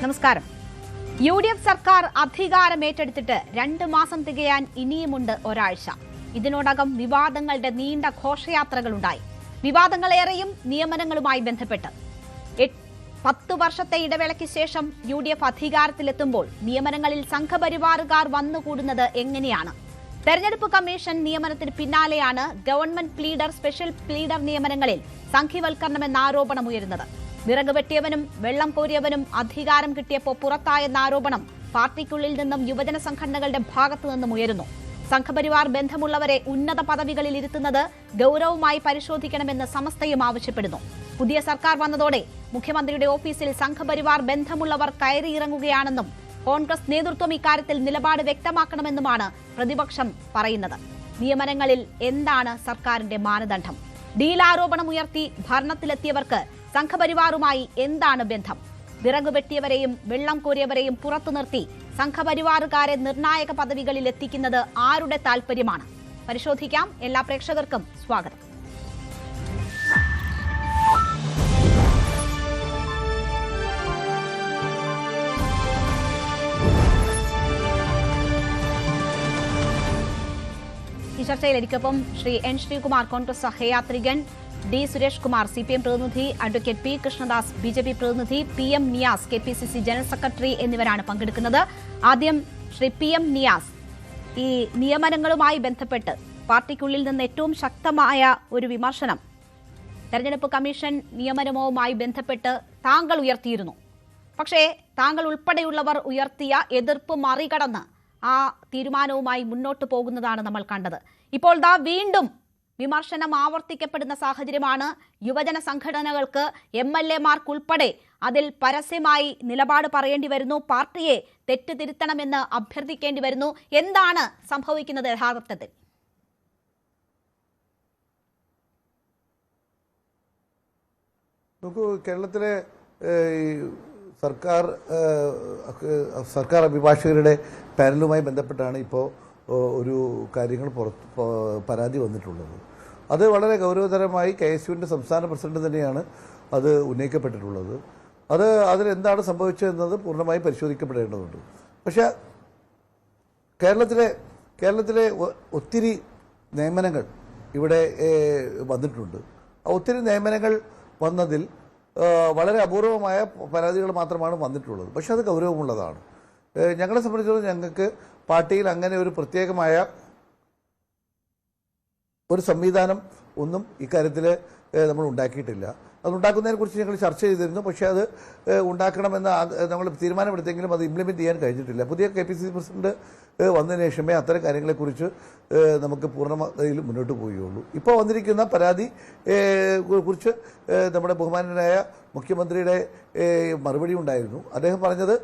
നമസ്കാരം. UDF സർക്കാർ അധികാരമേറ്റെടുത്തിട്ട് 2 മാസം തികയാൻ ഇനിയുമുണ്ട് ഒരാഴ്ച. ഇതിനോടകം വിവാദങ്ങളുടെ നീണ്ട ഘോഷയാത്രകളുണ്ടായി. വിവാദങ്ങളേറെയും നിയമനങ്ങളുമായി ബന്ധപ്പെട്ട് 10 വർഷത്തെ ഇടവേളയ്ക്ക് ശേഷം UDF അധികാരത്തിലെത്തുമ്പോൾ നിയമനങ്ങളിൽ സംഘപരിവാറുകാർ വന്നുകൂടുന്നത് എങ്ങനെയാണ്? തെരഞ്ഞെടുപ്പ് കമ്മീഷൻ നിയമനത്തിന് പിന്നാലെയാണ് ഗവൺമെന്റ് പ്ലീഡർ, സ്പെഷ്യൽ പ്ലീഡർ നിയമനങ്ങളിൽ സംഘിവൽക്കരണമെന്ന ആരോപണം ഉയരുന്നത്. വിറക് വെട്ടിയവനും വെള്ളം കോരിയവനും അധികാരം കിട്ടിയപ്പോൾ പുറത്തായെന്ന ആരോപണം പാർട്ടിക്കുള്ളിൽ നിന്നും യുവജന സംഘടനകളുടെ ഭാഗത്തു നിന്നും ഉയരുന്നു. സംഘപരിവാർ ബന്ധമുള്ളവരെ ഉന്നത പദവികളിൽ ഇരുത്തുന്നത് ഗൌരവമായി പരിശോധിക്കണമെന്ന് സമസ്തയും ആവശ്യപ്പെടുന്നു. പുതിയ സർക്കാർ വന്നതോടെ മുഖ്യമന്ത്രിയുടെ ഓഫീസിൽ സംഘപരിവാർ ബന്ധമുള്ളവർ കയറിയിറങ്ങുകയാണെന്നും കോൺഗ്രസ് നേതൃത്വം ഇക്കാര്യത്തിൽ നിലപാട് വ്യക്തമാക്കണമെന്നുമാണ് പ്രതിപക്ഷം പറയുന്നത്. നിയമനങ്ങളിൽ എന്താണ് സർക്കാരിന്റെ മാനദണ്ഡം? ഡീൽ ആരോപണം ഉയർത്തി ഭരണത്തിലെത്തിയവർക്ക് സംഘപരിവാറുമായി എന്താണ് ബന്ധം? വിറക് വെട്ടിയവരെയും വെള്ളം കോരിയവരെയും പുറത്തു നിർത്തി സംഘപരിവാറുകാരെ നിർണായക പദവികളിൽ എത്തിക്കുന്നത് ആരുടെ താൽപര്യമാണ്? പരിശോധിക്കാം. എല്ലാ പ്രേക്ഷകർക്കും സ്വാഗതം. ഈ ചർച്ചയിൽ എനിക്കൊപ്പം ശ്രീ N. ശ്രീകുമാർ, കോൺഗ്രസ് സഹയാത്രികൻ, D. സുരേഷ് കുമാർ, CPM പ്രതിനിധി, അഡ്വക്കേറ്റ് P. കൃഷ്ണദാസ്, BJP പ്രതിനിധി, PM Niyas, KPCC general secretary എന്നിവരാണ് പങ്കെടുക്കുന്നത്. ആദ്യം ശ്രീ PM നിയാസ്, ഈ നിയമനങ്ങളുമായി ബന്ധപ്പെട്ട് പാർട്ടിക്കുള്ളിൽ നിന്ന് ഏറ്റവും ശക്തമായ ഒരു വിമർശനം തെരഞ്ഞെടുപ്പ് കമ്മീഷൻ നിയമനവുമായി ബന്ധപ്പെട്ട് താങ്കൾ ഉയർത്തിയിരുന്നു. പക്ഷേ താങ്കൾ ഉൾപ്പെടെയുള്ളവർ ഉയർത്തിയ എതിർപ്പ് മറികടന്ന് ആ തീരുമാനവുമായി മുന്നോട്ട് പോകുന്നതാണ് നമ്മൾ കണ്ടത്. ഇപ്പോൾ വീണ്ടും വിമർശനം ആവർത്തിക്കപ്പെടുന്ന സാഹചര്യമാണ്. യുവജന സംഘടനകൾക്ക് MLA-മാർക്കുൾപ്പെടെ അതിൽ പരസ്യമായി നിലപാട് പറയേണ്ടി വരുന്നു. പാർട്ടിയെ തെറ്റ് തിരുത്തണമെന്ന് അഭ്യർത്ഥിക്കേണ്ടി വരുന്നു. എന്താണ് സംഭവിക്കുന്നത് യഥാർത്ഥത്തിൽ? നോക്കൂ, കേരളത്തിലെ സർക്കാർ അഭിഭാഷകരുടെ പാനലുമായി ബന്ധപ്പെട്ടാണ് ഇപ്പോൾ ഒരു കാര്യങ്ങൾ പരാതി വന്നിട്ടുള്ളത്. അത് വളരെ ഗൗരവതരമായി KSUവിൻ്റെ സംസ്ഥാന പ്രസിഡന്റ് തന്നെയാണ് അത് ഉന്നയിക്കപ്പെട്ടിട്ടുള്ളത്. അതിലെന്താണ് സംഭവിച്ചതെന്നത് പൂർണ്ണമായി പരിശോധിക്കപ്പെടേണ്ടതുണ്ട്. പക്ഷേ കേരളത്തിലെ ഒത്തിരി നിയമനങ്ങൾ ഇവിടെ വന്നിട്ടുണ്ട്. ഒത്തിരി നിയമനങ്ങൾ വന്നതിൽ വളരെ അപൂർവമായ പരാതികൾ മാത്രമാണ് വന്നിട്ടുള്ളത്. പക്ഷെ അത് ഗൗരവമുള്ളതാണ്. ഞങ്ങളെ സംബന്ധിച്ചിടത്തോളം ഞങ്ങൾക്ക് പാർട്ടിയിൽ അങ്ങനെ ഒരു പ്രത്യേകമായ ഒരു സംവിധാനം ഒന്നും ഇക്കാര്യത്തിൽ നമ്മൾ ഉണ്ടാക്കിയിട്ടില്ല. അതുണ്ടാക്കുന്നതിനെക്കുറിച്ച് ഞങ്ങൾ ചർച്ച ചെയ്തിരുന്നു. പക്ഷേ അത് ഉണ്ടാക്കണമെന്ന് നമ്മൾ തീരുമാനമെടുത്തെങ്കിലും അത് ഇംപ്ലിമെൻറ്റ് ചെയ്യാൻ കഴിഞ്ഞിട്ടില്ല. പുതിയ KPCC പ്രസിഡന്റ് വന്നതിന് ശേഷമേ അത്തരം കാര്യങ്ങളെക്കുറിച്ച് നമുക്ക് പൂർണ്ണമായും മുന്നോട്ട് പോവുകയുള്ളൂ. ഇപ്പോൾ വന്നിരിക്കുന്ന പരാതി കുറിച്ച് നമ്മുടെ ബഹുമാനനായ മുഖ്യമന്ത്രിയുടെ മറുപടി ഉണ്ടായിരുന്നു. അദ്ദേഹം പറഞ്ഞത്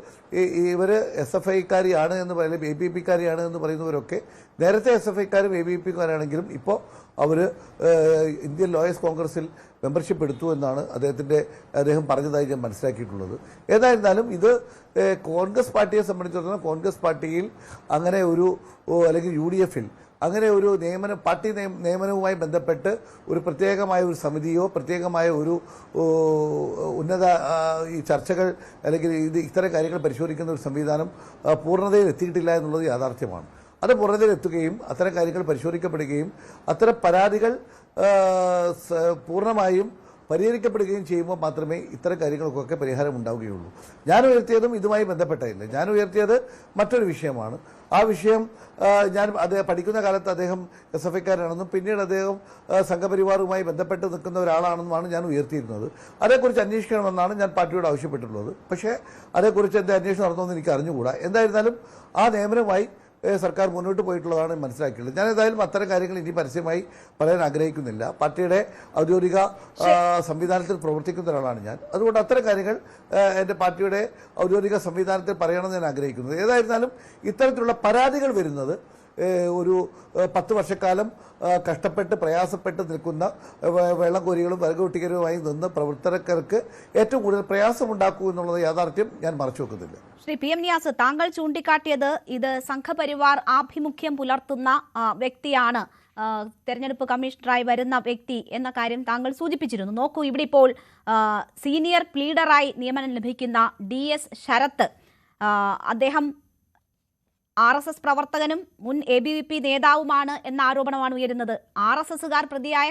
ഇവർ SFIക്കാരിയാണ് എന്ന് പറയുന്നത്, ABP-കാരിയാണ് എന്ന് പറയുന്നവരൊക്കെ നേരത്തെ SFIക്കാരും ABP-കാരാണെങ്കിലും ഇപ്പോൾ അവർ ഇന്ത്യൻ ലോയേഴ്സ് കോൺഗ്രസിൽ മെമ്പർഷിപ്പ് എടുത്തു എന്നാണ് അദ്ദേഹം പറഞ്ഞതായി ഞാൻ മനസ്സിലാക്കിയിട്ടുള്ളത്. ഏതായിരുന്നാലും ഇത് കോൺഗ്രസ് പാർട്ടിയെ സംബന്ധിച്ചിടത്തോളം കോൺഗ്രസ് പാർട്ടിയിൽ അങ്ങനെ അല്ലെങ്കിൽ UDF-ൽ അങ്ങനെ ഒരു പാർട്ടി നിയമനവുമായി ബന്ധപ്പെട്ട് ഒരു പ്രത്യേകമായ ഒരു സമിതിയോ പ്രത്യേകമായ ഒരു ഉന്നത ഈ ചർച്ചകൾ അല്ലെങ്കിൽ ഇത്തരം കാര്യങ്ങൾ പരിശോധിക്കുന്ന ഒരു സംവിധാനം പൂർണ്ണതയിൽ എത്തിയിട്ടില്ല എന്നുള്ളത് യാഥാർത്ഥ്യമാണ്. അത് പൂർണ്ണതയിലെത്തുകയും അത്തരം കാര്യങ്ങൾ പരിശോധിക്കപ്പെടുകയും അത്തരം പരാതികൾ പൂർണ്ണമായും പരിഹരിക്കപ്പെടുകയും ചെയ്യുമ്പോൾ മാത്രമേ ഇത്തരം കാര്യങ്ങൾക്കൊക്കെ പരിഹാരം ഉണ്ടാവുകയുള്ളൂ. ഞാൻ ഉയർത്തിയതും ഇതുമായി ബന്ധപ്പെട്ടതില്ല. ഞാൻ ഉയർത്തിയത് മറ്റൊരു വിഷയമാണ്. ആ വിഷയം പഠിക്കുന്ന കാലത്ത് അദ്ദേഹം SFIക്കാരാണെന്നും പിന്നീട് അദ്ദേഹം സംഘപരിവാറുമായി ബന്ധപ്പെട്ട് നിൽക്കുന്ന ഒരാളാണെന്നുമാണ് ഞാൻ ഉയർത്തിയിരുന്നത്. അതേക്കുറിച്ച് അന്വേഷിക്കണമെന്നാണ് ഞാൻ പാർട്ടിയോട് ആവശ്യപ്പെട്ടിട്ടുള്ളത്. പക്ഷേ അതേക്കുറിച്ച് എൻ്റെ അന്വേഷണം നടന്നതെന്ന് എനിക്ക് അറിഞ്ഞുകൂടാ. എന്തായിരുന്നാലും ആ നിയമനവുമായി സർക്കാർ മുന്നോട്ട് പോയിട്ടുള്ളതാണ് മനസ്സിലാക്കിയുള്ളത്. ഞാൻ ഏതായാലും അത്തരം കാര്യങ്ങൾ ഇനി പരസ്യമായി പറയാൻ ആഗ്രഹിക്കുന്നില്ല. പാർട്ടിയുടെ ഔദ്യോഗിക സംവിധാനത്തിൽ പ്രവർത്തിക്കുന്ന ഒരാളാണ് ഞാൻ. അതുകൊണ്ട് അത്തരം കാര്യങ്ങൾ എൻ്റെ പാർട്ടിയുടെ ഔദ്യോഗിക സംവിധാനത്തിൽ പറയണമെന്ന് ഞാൻ ആഗ്രഹിക്കുന്നത്. ഏതായിരുന്നാലും ഇത്തരത്തിലുള്ള പരാതികൾ വരുന്നത് ഒരു 10 വർഷക്കാലം കഷ്ടപ്പെട്ട് പ്രയാസപ്പെട്ട് നിൽക്കുന്ന വെള്ളം കോരികളും വിറക് വെട്ടിക്കലുമായി നിന്ന് പ്രവർത്തകർക്ക് ഏറ്റവും കൂടുതൽ പ്രയാസമുണ്ടാക്കൂ എന്നുള്ളത് യാഥാർത്ഥ്യം ഞാൻ മറച്ചു വെക്കുന്നില്ല. ശ്രീ PM നിയാസ്, താങ്കൾ ചൂണ്ടിക്കാട്ടിയത് ഇത് സംഘപരിവാർ ആഭിമുഖ്യം പുലർത്തുന്ന വ്യക്തിയാണ് തെരഞ്ഞെടുപ്പ് കമ്മീഷണറായി വരുന്ന വ്യക്തി എന്ന കാര്യം താങ്കൾ സൂചിപ്പിച്ചിരുന്നു. നോക്കൂ, ഇവിടെ ഇപ്പോൾ സീനിയർ പ്ലീഡറായി നിയമനം ലഭിക്കുന്ന DS ശരത്ത്, അദ്ദേഹം RSS പ്രവർത്തകനും മുൻ ABVP നേതാവുമാണ് എന്ന ആരോപണമാണ് ഉയരുന്നത്. RSSകാർ പ്രതിയായ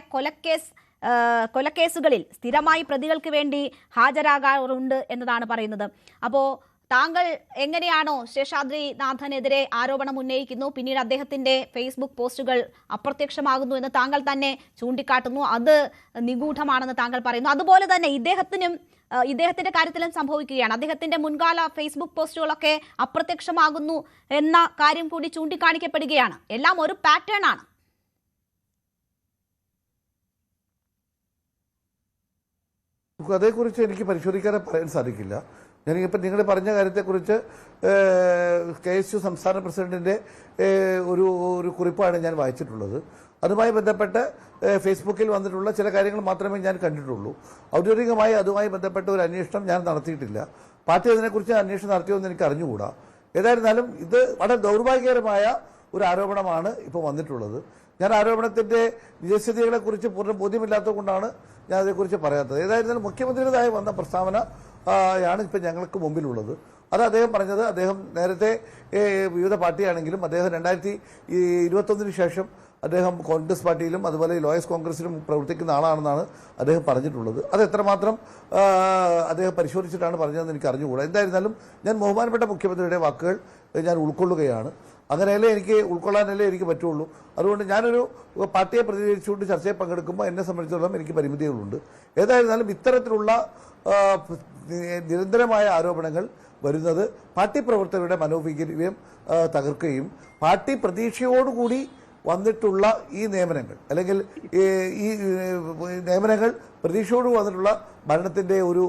കൊലക്കേസുകളിൽ സ്ഥിരമായി പ്രതികൾക്ക് വേണ്ടി ഹാജരാകാറുണ്ട് എന്നതാണ് പറയുന്നത്. അപ്പോൾ താങ്കൾ എങ്ങനെയാണോ ശേഷാദ്രിനാഥനെതിരെ ആരോപണം ഉന്നയിക്കുന്നു, പിന്നീട് അദ്ദേഹത്തിന്റെ ഫേസ്ബുക്ക് പോസ്റ്റുകൾ അപ്രത്യക്ഷമാകുന്നു എന്ന് താങ്കൾ തന്നെ ചൂണ്ടിക്കാട്ടുന്നു, അത് നിഗൂഢമാണെന്ന് താങ്കൾ പറയുന്നു. അതുപോലെ തന്നെ ഇദ്ദേഹത്തിന്റെ കാര്യത്തിലും സംഭവിക്കുകയാണ്. അദ്ദേഹത്തിന്റെ മുൻകാല ഫേസ്ബുക്ക് പോസ്റ്റുകളൊക്കെ അപ്രത്യക്ഷമാകുന്നു എന്ന കാര്യം കൂടി ചൂണ്ടിക്കാണിക്കപ്പെടുകയാണ്. എല്ലാം ഒരു പാറ്റേൺ ആണ്. അതേക്കുറിച്ച് എനിക്ക് പരിശോധിക്കാതെ പറയാൻ സാധിക്കില്ല. ഞാനിപ്പോൾ നിങ്ങൾ പറഞ്ഞ കാര്യത്തെക്കുറിച്ച് KSU സംസ്ഥാന പ്രസിഡന്റിന്റെ ഒരു കുറിപ്പാണ് ഞാൻ വായിച്ചിട്ടുള്ളത്. അതുമായി ബന്ധപ്പെട്ട് ഫേസ്ബുക്കിൽ വന്നിട്ടുള്ള ചില കാര്യങ്ങൾ മാത്രമേ ഞാൻ കണ്ടിട്ടുള്ളൂ. ഔദ്യോഗികമായി അതുമായി ബന്ധപ്പെട്ട ഒരു അന്വേഷണം ഞാൻ നടത്തിയിട്ടില്ല. പാർട്ടി അതിനെക്കുറിച്ച് അന്വേഷണം നടത്തിയോന്ന് എനിക്ക് അറിഞ്ഞുകൂടാ. ഏതായിരുന്നാലും ഇത് വളരെ ദൗർഭാഗ്യകരമായ ഒരു ആരോപണമാണ് ഇപ്പോൾ വന്നിട്ടുള്ളത്. ഞാൻ ആരോപണത്തിന്റെ നിജസ്ഥിതികളെക്കുറിച്ച് പൂർണ്ണ ബോധ്യമില്ലാത്തത് കൊണ്ടാണ് ഞാൻ അതേക്കുറിച്ച് പറയാത്തത്. ഏതായിരുന്നാലും മുഖ്യമന്ത്രിയുടേതായി വന്ന പ്രസ്താവന യാണ് ഇപ്പം ഞങ്ങൾക്ക് മുമ്പിലുള്ളത്. അത് അദ്ദേഹം പറഞ്ഞത്, അദ്ദേഹം നേരത്തെ വിവിധ പാർട്ടിയാണെങ്കിലും അദ്ദേഹം 2021 ശേഷം അദ്ദേഹം കോൺഗ്രസ് പാർട്ടിയിലും അതുപോലെ ലോയേഴ്സ് കോൺഗ്രസിലും പ്രവർത്തിക്കുന്ന ആളാണെന്നാണ് അദ്ദേഹം പറഞ്ഞിട്ടുള്ളത്. അത് എത്രമാത്രം അദ്ദേഹം പരിശോധിച്ചിട്ടാണ് പറഞ്ഞതെന്ന് എനിക്ക് അറിഞ്ഞുകൂടാ. എന്തായിരുന്നാലും ഞാൻ ബഹുമാനപ്പെട്ട മുഖ്യമന്ത്രിയുടെ വാക്കുകൾ ഞാൻ ഉൾക്കൊള്ളുകയാണ്. അങ്ങനെയല്ലേ എനിക്ക് ഉൾക്കൊള്ളാനല്ലേ എനിക്ക് പറ്റുള്ളൂ. അതുകൊണ്ട് ഞാനൊരു പാർട്ടിയെ പ്രതിനിധീകരിച്ചുകൊണ്ട് ചർച്ചയിൽ പങ്കെടുക്കുമ്പോൾ എന്നെ സംബന്ധിച്ചിടത്തോളം എനിക്ക് പരിമിതികളുണ്ട്. ഏതായിരുന്നാലും ഇത്തരത്തിലുള്ള നിരന്തരമായ ആരോപണങ്ങൾ വരുന്നത് പാർട്ടി പ്രവർത്തകരുടെ മനോവീര്യം തകർക്കുകയും പാർട്ടി പ്രതീക്ഷയോടുകൂടി വന്നിട്ടുള്ള ഈ നിയമനങ്ങൾ അല്ലെങ്കിൽ ഈ നിയമനങ്ങൾ പ്രതീക്ഷയോട് വന്നിട്ടുള്ള ഭരണത്തിൻ്റെ ഒരു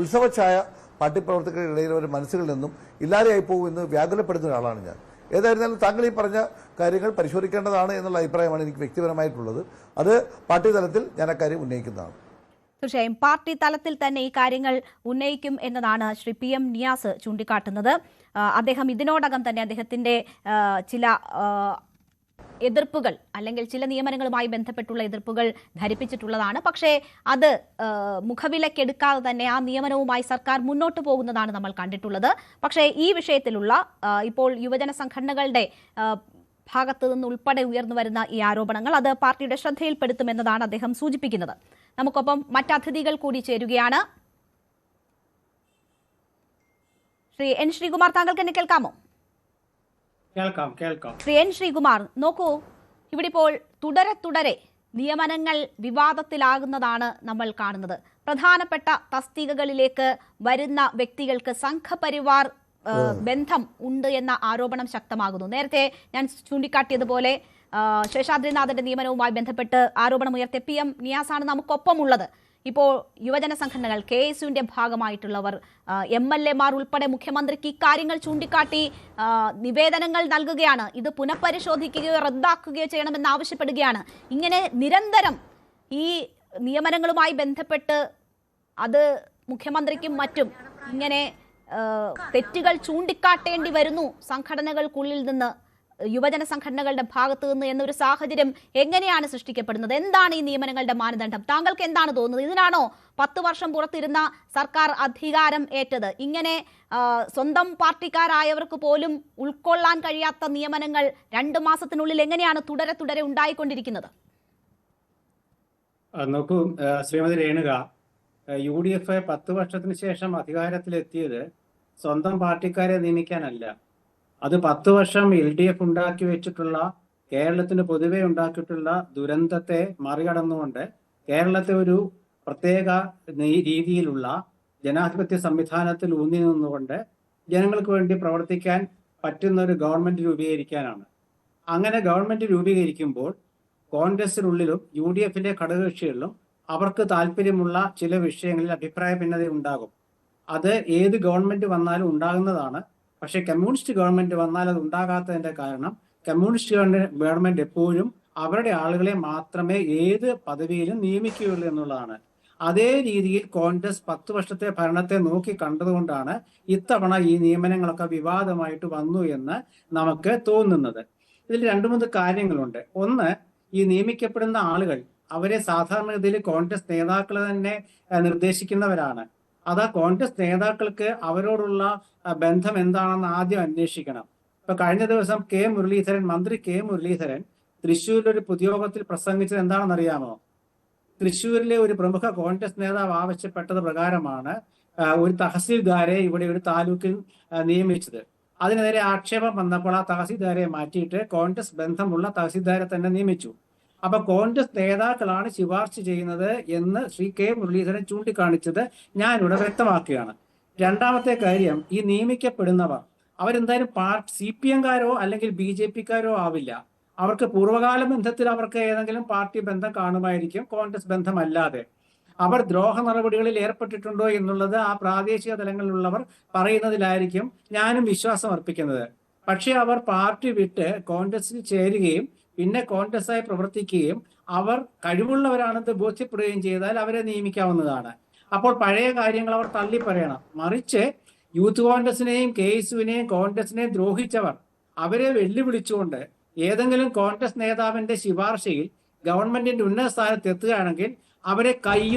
ഉത്സവഛായ പാർട്ടി പ്രവർത്തകരുടെ ഇടയിൽ ഒരു മനസ്സുകളിൽ നിന്നും ഇല്ലാതെയായി പോകുമെന്ന് വ്യാകുലപ്പെടുന്ന ഒരാളാണ് ഞാൻ. ഏതായിരുന്നാലും താങ്കൾ ഈ പറഞ്ഞ കാര്യങ്ങൾ പരിശോധിക്കേണ്ടതാണ് എന്നുള്ള അഭിപ്രായമാണ് എനിക്ക് വ്യക്തിപരമായിട്ടുള്ളത്. അത് പാർട്ടി തലത്തിൽ ഞാൻ അക്കാര്യം ഉന്നയിക്കുന്നതാണ്. തീർച്ചയായും പാർട്ടി തലത്തിൽ തന്നെ ഈ കാര്യങ്ങൾ ഉന്നയിക്കും എന്നതാണ് ശ്രീ PM നിയാസ് ചൂണ്ടിക്കാട്ടുന്നത്. അദ്ദേഹം ഇതിനോടകം തന്നെ അദ്ദേഹത്തിന്റെ ചില എതിർപ്പുകൾ അല്ലെങ്കിൽ ചില നിയമനങ്ങളുമായി ബന്ധപ്പെട്ടുള്ള എതിർപ്പുകൾ ധരിപ്പിച്ചിട്ടുള്ളതാണ്. പക്ഷേ അത് മുഖവിലക്കെടുക്കാതെ തന്നെ ആ നിയമനവുമായി സർക്കാർ മുന്നോട്ട് പോകുന്നതാണ് നമ്മൾ കണ്ടിട്ടുള്ളത്. പക്ഷേ ഈ വിഷയത്തിലുള്ള ഇപ്പോൾ യുവജന സംഘടനകളുടെ ഭാഗത്തു നിന്ന് ഉൾപ്പെടെ ഉയർന്നു വരുന്ന ഈ ആരോപണങ്ങൾ അത് പാർട്ടിയുടെ ശ്രദ്ധയിൽപ്പെടുത്തുമെന്നതാണ് അദ്ദേഹം സൂചിപ്പിക്കുന്നത്. നമുക്കൊപ്പം മറ്റതിഥികൾ കൂടി ചേരുകയാണ്. ശ്രീ N ശ്രീകുമാർ, താങ്കൾക്ക് എന്നെ കേൾക്കാമോ? കേൾക്കാം. ശ്രീ N ശ്രീകുമാർ, നോക്കൂ, ഇവിടെ ഇപ്പോൾ തുടരെ നിയമനങ്ങൾ വിവാദത്തിലാകുന്നതാണ് നമ്മൾ കാണുന്നത്. പ്രധാനപ്പെട്ട തസ്തികകളിലേക്ക് വരുന്ന വ്യക്തികൾക്ക് സംഘപരിവാർ ബന്ധം ഉണ്ട് എന്ന ആരോപണം ശക്തമാകുന്നു. നേരത്തെ ഞാൻ ചൂണ്ടിക്കാട്ടിയതുപോലെ ശേഷാദ്രിനാഥന്റെ നിയമനവുമായി ബന്ധപ്പെട്ട് ആരോപണമുയർത്തിയ PM നിയാസാണ് നമുക്കൊപ്പമുള്ളത്. ഇപ്പോൾ യുവജന സംഘടനകൾ, KSUവിന്റെ ഭാഗമായിട്ടുള്ളവർ, MLA മാർ ഉൾപ്പെടെ മുഖ്യമന്ത്രിക്ക് ഇക്കാര്യങ്ങൾ ചൂണ്ടിക്കാട്ടി നിവേദനങ്ങൾ നൽകുകയാണ്. ഇത് പുനഃപരിശോധിക്കുകയോ റദ്ദാക്കുകയോ ചെയ്യണമെന്ന് ആവശ്യപ്പെടുകയാണ്. ഇങ്ങനെ നിരന്തരം ഈ നിയമനങ്ങളുമായി ബന്ധപ്പെട്ട് അത് മുഖ്യമന്ത്രിക്കും മറ്റും ഇങ്ങനെ തെറ്റുകൾ ചൂണ്ടിക്കാട്ടേണ്ടി വരുന്നു സംഘടനകൾക്കുള്ളിൽ നിന്ന്, യുവജന സംഘടനകളുടെ ഭാഗത്തു നിന്ന് എന്നൊരു സാഹചര്യം എങ്ങനെയാണ് സൃഷ്ടിക്കപ്പെടുന്നത്? എന്താണ് ഈ നിയമനങ്ങളുടെ മാനദണ്ഡം? താങ്കൾക്ക് എന്താണ് തോന്നുന്നത്? ഇതിനാണോ 10 വർഷം പുറത്തിരുന്ന സർക്കാർ അധികാരം ഏറ്റത്? ഇങ്ങനെ സ്വന്തം പാർട്ടിക്കാരായവർക്ക് പോലും ഉൾക്കൊള്ളാൻ കഴിയാത്ത നിയമനങ്ങൾ 2 മാസത്തിനുള്ളിൽ എങ്ങനെയാണ് തുടരെ ഉണ്ടായിക്കൊണ്ടിരിക്കുന്നത്? നോക്കൂ ശ്രീമതി രേണുക, UDF 10 വർഷത്തിന് ശേഷം അധികാരത്തിലെത്തിയത് സ്വന്തം പാർട്ടിക്കാരെ നിയമിക്കാനല്ല. അത് 10 വർഷം LDF ഉണ്ടാക്കി വെച്ചിട്ടുള്ള, കേരളത്തിന് പൊതുവെ ഉണ്ടാക്കിയിട്ടുള്ള ദുരന്തത്തെ മറികടന്നുകൊണ്ട് കേരളത്തെ ഒരു പ്രത്യേക രീതിയിലുള്ള ജനാധിപത്യ സംവിധാനത്തിൽ ഊന്നി നിന്നുകൊണ്ട് ജനങ്ങൾക്ക് വേണ്ടി പ്രവർത്തിക്കാൻ പറ്റുന്ന ഒരു ഗവൺമെന്റ് രൂപീകരിക്കാനാണ്. അങ്ങനെ ഗവൺമെന്റ് രൂപീകരിക്കുമ്പോൾ കോൺഗ്രസിനുള്ളിലും UDFന്റെ ഘടകകക്ഷികളിലും അവർക്ക് താല്പര്യമുള്ള ചില വിഷയങ്ങളിൽ അഭിപ്രായ ഭിന്നത ഉണ്ടാകും. അത് ഏത് ഗവൺമെന്റ് വന്നാലും ഉണ്ടാകുന്നതാണ്. പക്ഷെ കമ്മ്യൂണിസ്റ്റ് ഗവൺമെന്റ് വന്നാൽ അത് ഉണ്ടാകാത്തതിന്റെ കാരണം കമ്മ്യൂണിസ്റ്റ് ഗവൺമെന്റ് എപ്പോഴും അവരുടെ ആളുകളെ മാത്രമേ ഏത് പദവിയിലും നിയമിക്കുകയുള്ളൂ എന്നുള്ളതാണ്. അതേ രീതിയിൽ കോൺഗ്രസ് 10 വർഷത്തെ ഭരണത്തെ നോക്കി കണ്ടതുകൊണ്ടാണ് ഇത്തവണ ഈ നിയമനങ്ങളൊക്കെ വിവാദമായിട്ട് വന്നു എന്ന് നമുക്ക് തോന്നുന്നത്. ഇതിൽ 2-3 കാര്യങ്ങളുണ്ട്. ഒന്ന്, ഈ നിയമിക്കപ്പെടുന്ന ആളുകൾ അവരെ സാധാരണഗതിയിൽ കോൺഗ്രസ് നേതാക്കൾ തന്നെ നിർദ്ദേശിക്കുന്നവരാണ്. അത് കോൺഗ്രസ് നേതാക്കൾക്ക് അവരോടുള്ള ബന്ധം എന്താണെന്ന് ആദ്യം അന്വേഷിക്കണം. ഇപ്പൊ കഴിഞ്ഞ ദിവസം മന്ത്രി കെ മുരളീധരൻ തൃശ്ശൂരിലൊരു പൊതുയോഗത്തിൽ പ്രസംഗിച്ചത് എന്താണെന്ന് അറിയാമോ? തൃശ്ശൂരിലെ ഒരു പ്രമുഖ കോൺഗ്രസ് നേതാവ് ആവശ്യപ്പെട്ടത് പ്രകാരമാണ് ഒരു തഹസീൽദാരെ ഇവിടെ ഒരു താലൂക്കിൽ നിയമിച്ചത്. അതിനെതിരെ ആക്ഷേപം വന്നപ്പോൾ ആ തഹസീൽദാരെ മാറ്റിയിട്ട് കോൺഗ്രസ് ബന്ധമുള്ള തഹസീൽദാരെ തന്നെ നിയമിച്ചു. അപ്പൊ കോൺഗ്രസ് നേതാക്കളാണ് ശുപാർശ ചെയ്യുന്നത് എന്ന് ശ്രീ കെ മുരളീധരൻ ചൂണ്ടിക്കാണിച്ചത് ഞാനിവിടെ വ്യക്തമാക്കുകയാണ്. രണ്ടാമത്തെ കാര്യം, ഈ നിയമിക്കപ്പെടുന്നവർ അവരെന്തായാലും CPM-കാരോ അല്ലെങ്കിൽ BJP-കാരോ ആവില്ല. അവർക്ക് പൂർവ്വകാല ബന്ധത്തിൽ അവർക്ക് ഏതെങ്കിലും പാർട്ടി ബന്ധം കാണുമായിരിക്കും, കോൺഗ്രസ് ബന്ധമല്ലാതെ. അവർ ദ്രോഹ നടപടികളിൽ ഏർപ്പെട്ടിട്ടുണ്ടോ എന്നുള്ളത് ആ പ്രാദേശിക തലങ്ങളിലുള്ളവർ പറയുന്നതിലായിരിക്കും ഞാനും വിശ്വാസം അർപ്പിക്കുന്നത്. പക്ഷെ അവർ പാർട്ടി വിട്ട് കോൺഗ്രസിൽ ചേരുകയും പിന്നെ കോൺഗ്രസ്സായി പ്രവർത്തിക്കുകയും അവർ കഴിവുള്ളവരാണെന്ന് ബോധ്യപ്പെടുകയും ചെയ്താൽ അവരെ നിയമിക്കാവുന്നതാണ്. അപ്പോൾ പഴയ കാര്യങ്ങൾ അവർ തള്ളിപ്പറയണം. മറിച്ച് യൂത്ത് കോൺഗ്രസിനെയും KSUവിനെയും കോൺഗ്രസിനെയും ദ്രോഹിച്ചവർ അവരെ വെല്ലുവിളിച്ചുകൊണ്ട് ഏതെങ്കിലും കോൺഗ്രസ് നേതാവിന്റെ ശുപാർശയിൽ ഗവൺമെന്റിന്റെ ഉന്നത സ്ഥാനത്ത് എത്തുകയാണെങ്കിൽ അവരെ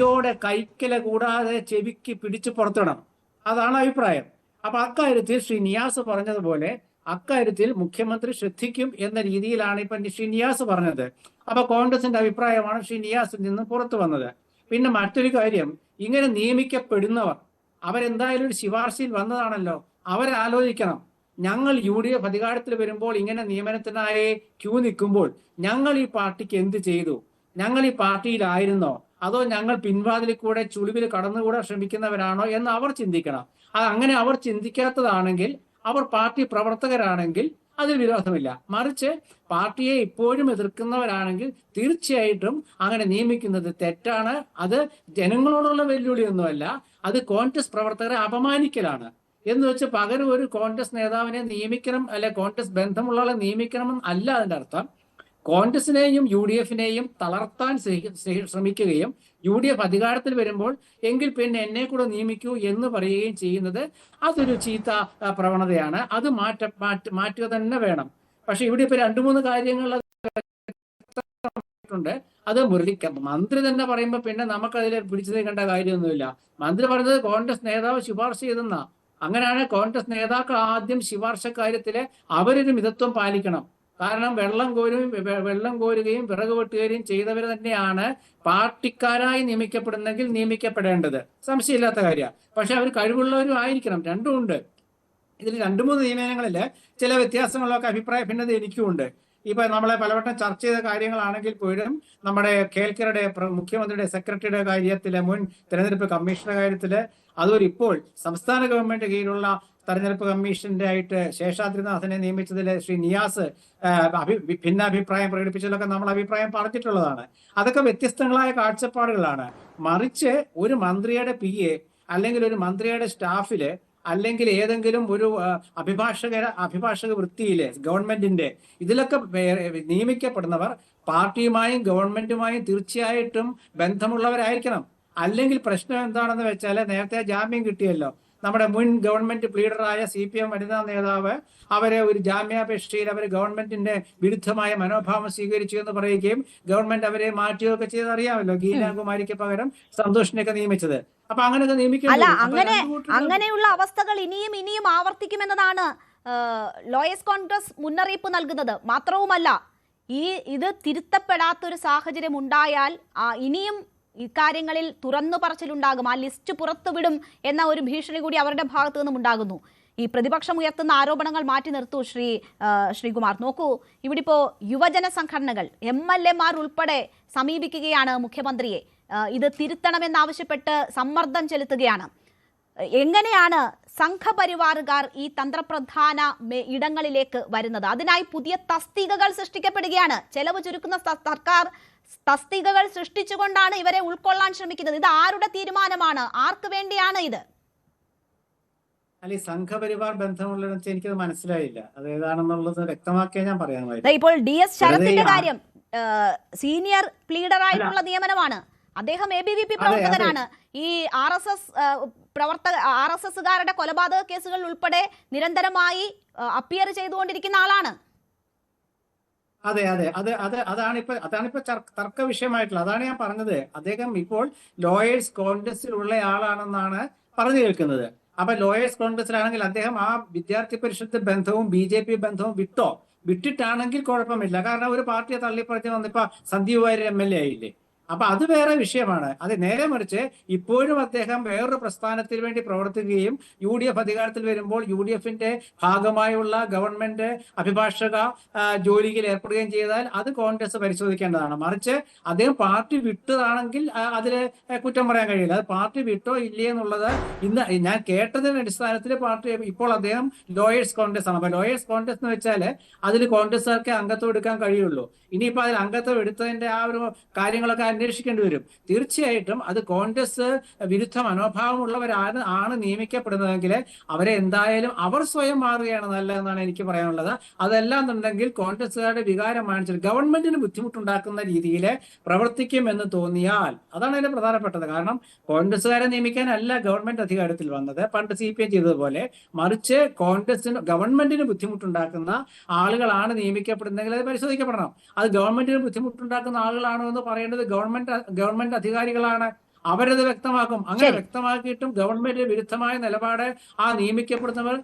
കൈക്കല കൂടാതെ ചെവിക്ക് പിടിച്ചു പുറത്തിടണം. അതാണ് അഭിപ്രായം. അപ്പൊ അക്കാര്യത്തിൽ ശ്രീ നിയാസ് പറഞ്ഞതുപോലെ അക്കാര്യത്തിൽ മുഖ്യമന്ത്രി ശ്രദ്ധിക്കും എന്ന രീതിയിലാണ് ഇപ്പൊ ശ്രീ നിയാസ് പറഞ്ഞത്. അപ്പൊ കോൺഗ്രസിന്റെ അഭിപ്രായമാണ് ശ്രീ നിയാസിൽ നിന്ന് പുറത്തു വന്നത്. പിന്നെ മറ്റൊരു കാര്യം, ഇങ്ങനെ നിയമിക്കപ്പെടുന്നവർ അവരെന്തായാലും ഒരു ശുപാർശയിൽ വന്നതാണല്ലോ, അവരാലോചിക്കണം. ഞങ്ങൾ UDF അധികാരത്തിൽ വരുമ്പോൾ ഇങ്ങനെ നിയമനത്തിനായി ക്യൂ നിൽക്കുമ്പോൾ ഞങ്ങൾ ഈ പാർട്ടിക്ക് എന്ത് ചെയ്തു? ഞങ്ങൾ ഈ പാർട്ടിയിലായിരുന്നോ അതോ ഞങ്ങൾ പിൻവാതിലിൽ കൂടെ ചുളിവിൽ കടന്നുകൂടാൻ ശ്രമിക്കുന്നവരാണോ എന്ന് അവർ ചിന്തിക്കണം. അങ്ങനെ അവർ ചിന്തിക്കാത്തതാണെങ്കിൽ, അവർ പാർട്ടി പ്രവർത്തകരാണെങ്കിൽ അതിൽ വിരോധമില്ല. മറിച്ച് പാർട്ടിയെ ഇപ്പോഴും എതിർക്കുന്നവരാണെങ്കിൽ തീർച്ചയായിട്ടും അങ്ങനെ നിയമിക്കുന്നത് തെറ്റാണ്. അത് ജനങ്ങളോടുള്ള വെല്ലുവിളിയൊന്നുമല്ല, അത് കോൺഗ്രസ് പ്രവർത്തകരെ അപമാനിക്കലാണ്. എന്ന് വെച്ച് പകരം ഒരു കോൺഗ്രസ് നേതാവിനെ നിയമിക്കണം, അല്ലെ കോൺഗ്രസ് ബന്ധമുള്ള ആളെ നിയമിക്കണം അല്ല അതിന്റെ അർത്ഥം. കോൺഗ്രസിനെയും UDF-നെയും തളർത്താൻ ശ്രമിക്കുകയും UDF അധികാരത്തിൽ വരുമ്പോൾ എങ്കിൽ പിന്നെ എന്നെ കൂടെ നിയമിക്കൂ എന്ന് പറയുകയും ചെയ്യുന്നത് അതൊരു ചീത്ത പ്രവണതയാണ്. അത് മാറ്റുക തന്നെ വേണം. പക്ഷെ ഇവിടെ ഇപ്പൊ 2-3 കാര്യങ്ങൾ ഉണ്ട്. അത് മന്ത്രി തന്നെ പറയുമ്പോൾ പിന്നെ നമുക്കതിൽ പിടിച്ചു നിൽക്കേണ്ട കാര്യമൊന്നുമില്ല. മന്ത്രി പറഞ്ഞത് കോൺഗ്രസ് നേതാവ് ശുപാർശ ചെയ്തെന്നാ. അങ്ങനെയാണ് കോൺഗ്രസ് നേതാക്കൾ ആദ്യം ശുപാർശ കാര്യത്തില് അവരൊരു മിതത്വം പാലിക്കണം. കാരണം വെള്ളം കോരുകയും വിറക് വെട്ടുകയും ചെയ്തവർ തന്നെയാണ് പാർട്ടിക്കാരായി നിയമിക്കപ്പെടുന്നെങ്കിൽ നിയമിക്കപ്പെടേണ്ടത്, സംശയമില്ലാത്ത കാര്യമാണ്. പക്ഷെ അവർ കഴിവുള്ളവരും ആയിരിക്കണം. രണ്ടും ഉണ്ട്. ഇതിൽ 2-3 നിയമനങ്ങളില് ചില വ്യത്യാസങ്ങളൊക്കെ അഭിപ്രായ ഭിന്നത എനിക്കുമുണ്ട്. ഇപ്പൊ നമ്മളെ പലവട്ടം ചർച്ച ചെയ്ത കാര്യങ്ങളാണെങ്കിൽ പോലും നമ്മുടെ കേൽക്കറുടെ മുഖ്യമന്ത്രിയുടെ സെക്രട്ടറിയുടെ കാര്യത്തില്, മുൻ തെരഞ്ഞെടുപ്പ് കമ്മീഷണറുടെ കാര്യത്തില്, അതൊരു ഇപ്പോൾ സംസ്ഥാന ഗവൺമെന്റ് കീഴിലുള്ള തെരഞ്ഞെടുപ്പ് കമ്മീഷന്റെ ആയിട്ട് ശേഷാദ്രിനാഥനെ നിയമിച്ചതിൽ ശ്രീ നിയാസ് ഭിന്നാഭിപ്രായം പ്രകടിപ്പിച്ചതിലൊക്കെ നമ്മൾ അഭിപ്രായം പറഞ്ഞിട്ടുള്ളതാണ്. അതൊക്കെ വ്യത്യസ്തങ്ങളായ കാഴ്ചപ്പാടുകളാണ്. മറിച്ച് ഒരു മന്ത്രിയുടെ PA അല്ലെങ്കിൽ ഒരു മന്ത്രിയുടെ സ്റ്റാഫില് അല്ലെങ്കിൽ ഏതെങ്കിലും ഒരു അഭിഭാഷക വൃത്തിയില് ഗവൺമെന്റിന്റെ ഇതിലൊക്കെ നിയമിക്കപ്പെടുന്നവർ പാർട്ടിയുമായും ഗവൺമെന്റുമായും തീർച്ചയായിട്ടും ബന്ധമുള്ളവരായിരിക്കണം. അല്ലെങ്കിൽ പ്രശ്നം എന്താണെന്ന് വെച്ചാൽ, നേരത്തെ ജാമ്യം കിട്ടിയല്ലോ നമ്മുടെ മുൻ ഗവൺമെന്റ് പ്ലീഡറായ CPM വനിതാ നേതാവ്, അവരെ ഒരു ജാമ്യാപേക്ഷയിൽ അവർ ഗവൺമെന്റിന്റെ വിരുദ്ധമായ മനോഭാവം സ്വീകരിച്ചു എന്ന് പറയുകയും ഗവൺമെന്റ് അവരെ മാറ്റുകയൊക്കെ ചെയ്ത് അറിയാമല്ലോ. ഗീലാകുമാരിക്ക് പകരം സന്തോഷിനെയൊക്കെ നിയമിച്ചത്. അപ്പൊ അങ്ങനെയൊക്കെ അങ്ങനെയുള്ള അവസ്ഥകൾ ഇനിയും ആവർത്തിക്കുമെന്നതാണ് ലോയേഴ്സ് കോൺഗ്രസ് മുന്നറിയിപ്പ് നൽകുന്നത്. മാത്രവുമല്ല, ഇത് തിരുത്തപ്പെടാത്തൊരു സാഹചര്യം ഉണ്ടായാൽ ഇനിയും ഇക്കാര്യങ്ങളിൽ തുറന്നു പറച്ചിലുണ്ടാകും. ആ ലിസ്റ്റ് പുറത്തുവിടും എന്ന ഒരു ഭീഷണി കൂടി അവരുടെ ഭാഗത്തു നിന്നും ഉണ്ടാകുന്നു. ഈ പ്രതിപക്ഷം ഉയർത്തുന്ന ആരോപണങ്ങൾ മാറ്റി നിർത്തൂ ശ്രീകുമാർ. നോക്കൂ, ഇവിടെ ഇപ്പോ യുവജന സംഘടനകൾ, MLA-മാർ ഉൾപ്പെടെ സമീപിക്കുകയാണ് മുഖ്യമന്ത്രിയെ. ഇത് തിരുത്തണമെന്നാവശ്യപ്പെട്ട് സമ്മർദ്ദം ചെലുത്തുകയാണ്. എങ്ങനെയാണ് സംഘപരിവാറുകാർ ഈ തന്ത്രപ്രധാന ഇടങ്ങളിലേക്ക് വരുന്നത്? അതിനായി പുതിയ തസ്തികകൾ സൃഷ്ടിക്കപ്പെടുകയാണ്. ചെലവ് ചുരുക്കുന്ന സർക്കാർ തസ്തികകൾ സൃഷ്ടിച്ചുകൊണ്ടാണ് ഇവരെ ഉൾക്കൊള്ളാൻ ശ്രമിക്കുന്നത്. ഇത് ആരുടെ തീരുമാനമാണ്? ആർക്ക് വേണ്ടിയാണ് ഇത്? അല്ലെ, സംഘപരിവാർ ബന്ധമുള്ളതെന്ന് എനിക്കത് മനസ്സിലായില്ല. അത് ഏതാണെന്നുള്ളത് വ്യക്തമാക്കിയാൽ ഞാൻ പറയാമായിരുന്നു. ഇപ്പോൾ DS ശരത്തിന്റെ കാര്യം സീനിയർ പ്ലീഡറായിട്ടുള്ള നിയമനമാണ്. അദ്ദേഹം ABVP പ്രവർത്തകനാണ്. ഈ RSSകാരുടെ കൊലപാതക കേസുകൾ ഉൾപ്പെടെ നിരന്തരമായി അപ്പിയർ ചെയ്തുകൊണ്ടിരിക്കുന്ന ആളാണ്. അതെ അതെ അതാണിപ്പോ തർക്ക വിഷയമായിട്ടുള്ളത്. അതാണ് ഞാൻ പറഞ്ഞത്. അദ്ദേഹം ഇപ്പോൾ ലോയേഴ്സ് കോൺഗ്രസിലുള്ള ആളാണെന്നാണ് പറഞ്ഞു കേൾക്കുന്നത്. അപ്പൊ ലോയേഴ്സ് കോൺഗ്രസിലാണെങ്കിൽ അദ്ദേഹം ആ വിദ്യാർത്ഥി പരിഷത്ത് ബന്ധവും BJP ബന്ധവും വിട്ടിട്ടാണെങ്കിൽ കുഴപ്പമില്ല. കാരണം ഒരു പാർട്ടിയെ തള്ളിപ്പറഞ്ഞ് വന്നിപ്പോ സന്ദീപ് വാര്യർ MLA ആയില്ലേ. അപ്പൊ അത് വേറെ വിഷയമാണ്. അത് നേരെ മറിച്ച് ഇപ്പോഴും അദ്ദേഹം വേറൊരു പ്രസ്ഥാനത്തിന് വേണ്ടി പ്രവർത്തിക്കുകയും UDF അധികാരത്തിൽ വരുമ്പോൾ UDFന്റെ ഭാഗമായുള്ള ഗവൺമെന്റ് അഭിഭാഷക ജോലിയിൽ ഏർപ്പെടുകയും ചെയ്താൽ അത് കോൺഗ്രസ് പരിശോധിക്കേണ്ടതാണ്. മറിച്ച് അദ്ദേഹം പാർട്ടി വിട്ടതാണെങ്കിൽ അതിൽ കുറ്റം പറയാൻ കഴിയില്ല. അത് പാർട്ടി വിട്ടോ ഇല്ലേ എന്നുള്ളത് ഇന്ന് ഞാൻ കേട്ടതിന്റെ അടിസ്ഥാനത്തിൽ പാർട്ടി ഇപ്പോൾ അദ്ദേഹം ലോയേഴ്സ് കോൺഗ്രസ് ആണ്. അപ്പൊ ലോയേഴ്സ് കോൺഗ്രസ് എന്ന് വെച്ചാൽ അതിൽ കോൺഗ്രസ്സുകാർക്ക് അംഗത്വം എടുക്കാൻ കഴിയുള്ളൂ. ഇനിയിപ്പോ അതിൽ അംഗത്വം എടുത്തതിന്റെ ആ ഒരു കാര്യങ്ങളൊക്കെ അന്വേഷിക്കേണ്ടി വരും. തീർച്ചയായിട്ടും അത് കോൺഗ്രസ് വിരുദ്ധ മനോഭാവമുള്ളവരാണ് നിയമിക്കപ്പെടുന്നതെങ്കിൽ അവരെ എന്തായാലും അവർ സ്വയം മാറുകയാണ് നല്ലതെന്നാണ് എനിക്ക് പറയാനുള്ളത്. അതല്ലാന്നുണ്ടെങ്കിൽ കോൺഗ്രസ്സുകാരുടെ വികാരം മാനിച്ചിട്ട് ഗവൺമെന്റിന് ബുദ്ധിമുട്ടുണ്ടാക്കുന്ന രീതിയിൽ പ്രവർത്തിക്കും എന്ന് തോന്നിയാൽ അതാണ് അതിന്റെ പ്രധാനപ്പെട്ടത്. കാരണം കോൺഗ്രസ്സുകാരെ നിയമിക്കാനല്ല ഗവൺമെന്റ് അധികാരത്തിൽ വന്നത് പണ്ട് CPM ചെയ്തതുപോലെ. മറിച്ച് ഗവൺമെന്റിന് ബുദ്ധിമുട്ടുണ്ടാക്കുന്ന ആളുകളാണ് നിയമിക്കപ്പെടുന്നതെങ്കിൽ അത് പരിശോധിക്കപ്പെടണം. അത് ഗവൺമെന്റിന് ബുദ്ധിമുട്ടുണ്ടാക്കുന്ന ആളുകളാണോ എന്ന് പറയേണ്ടത് ഗവൺമെന്റ് അധികാരികളാണ്. അവരത് വ്യക്തമാക്കും. അങ്ങനെ വ്യക്തമാക്കിയിട്ടും ഗവൺമെന്റ് വിരുദ്ധമായ നിലപാട് ആ നിയമിക്കപ്പെടുന്നവർ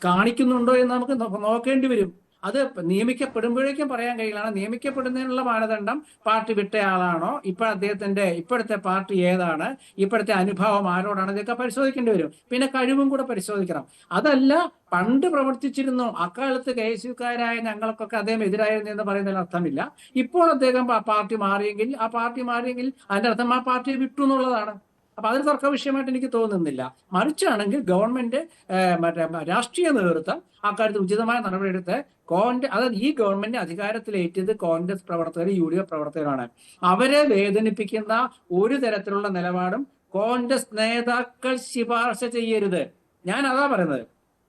കാണിക്കുന്നുണ്ടോ എന്ന് നമുക്ക് നോക്കേണ്ടി വരും. അത് നിയമിക്കപ്പെടുമ്പോഴേക്കും പറയാൻ കഴിയില്ല. നിയമിക്കപ്പെടുന്നതിനുള്ള മാനദണ്ഡം പാർട്ടി വിട്ടയാളാണോ, ഇപ്പോഴത്തെ പാർട്ടി ഏതാണ്, ഇപ്പോഴത്തെ അനുഭവം ആരോടാണ്, ഇതൊക്കെ പരിശോധിക്കേണ്ടി വരും. പിന്നെ കഴിവും കൂടെ പരിശോധിക്കണം. അതല്ല പണ്ട് പ്രവർത്തിച്ചിരുന്നു അക്കാലത്ത് KSUക്കാരായ ഞങ്ങൾക്കൊക്കെ അദ്ദേഹം എതിരായിരുന്നു എന്ന് പറയുന്നതിൽ അർത്ഥമില്ല. ഇപ്പോൾ അദ്ദേഹം പാർട്ടി മാറിയെങ്കിൽ അതിന്റെ അർത്ഥം ആ പാർട്ടിയെ വിട്ടു എന്നുള്ളതാണ്. അപ്പൊ അതൊരു തർക്ക വിഷയമായിട്ട് എനിക്ക് തോന്നുന്നില്ല. മറിച്ചാണെങ്കിൽ ഗവൺമെന്റ് രാഷ്ട്രീയ നേതൃത്വം അക്കാര്യത്തിൽ ഉചിതമായ നടപടിയെടുത്ത് അതായത് ഈ ഗവൺമെന്റ് അധികാരത്തിലേറ്റത് കോൺഗ്രസ് പ്രവർത്തകർ UDF പ്രവർത്തകരാണ്. അവരെ വേദനിപ്പിക്കുന്ന ഒരു തരത്തിലുള്ള നിലപാടും കോൺഗ്രസ് നേതാക്കൾ ശുപാർശ ചെയ്യരുത്. ഞാൻ അതാ പറയുന്നത്.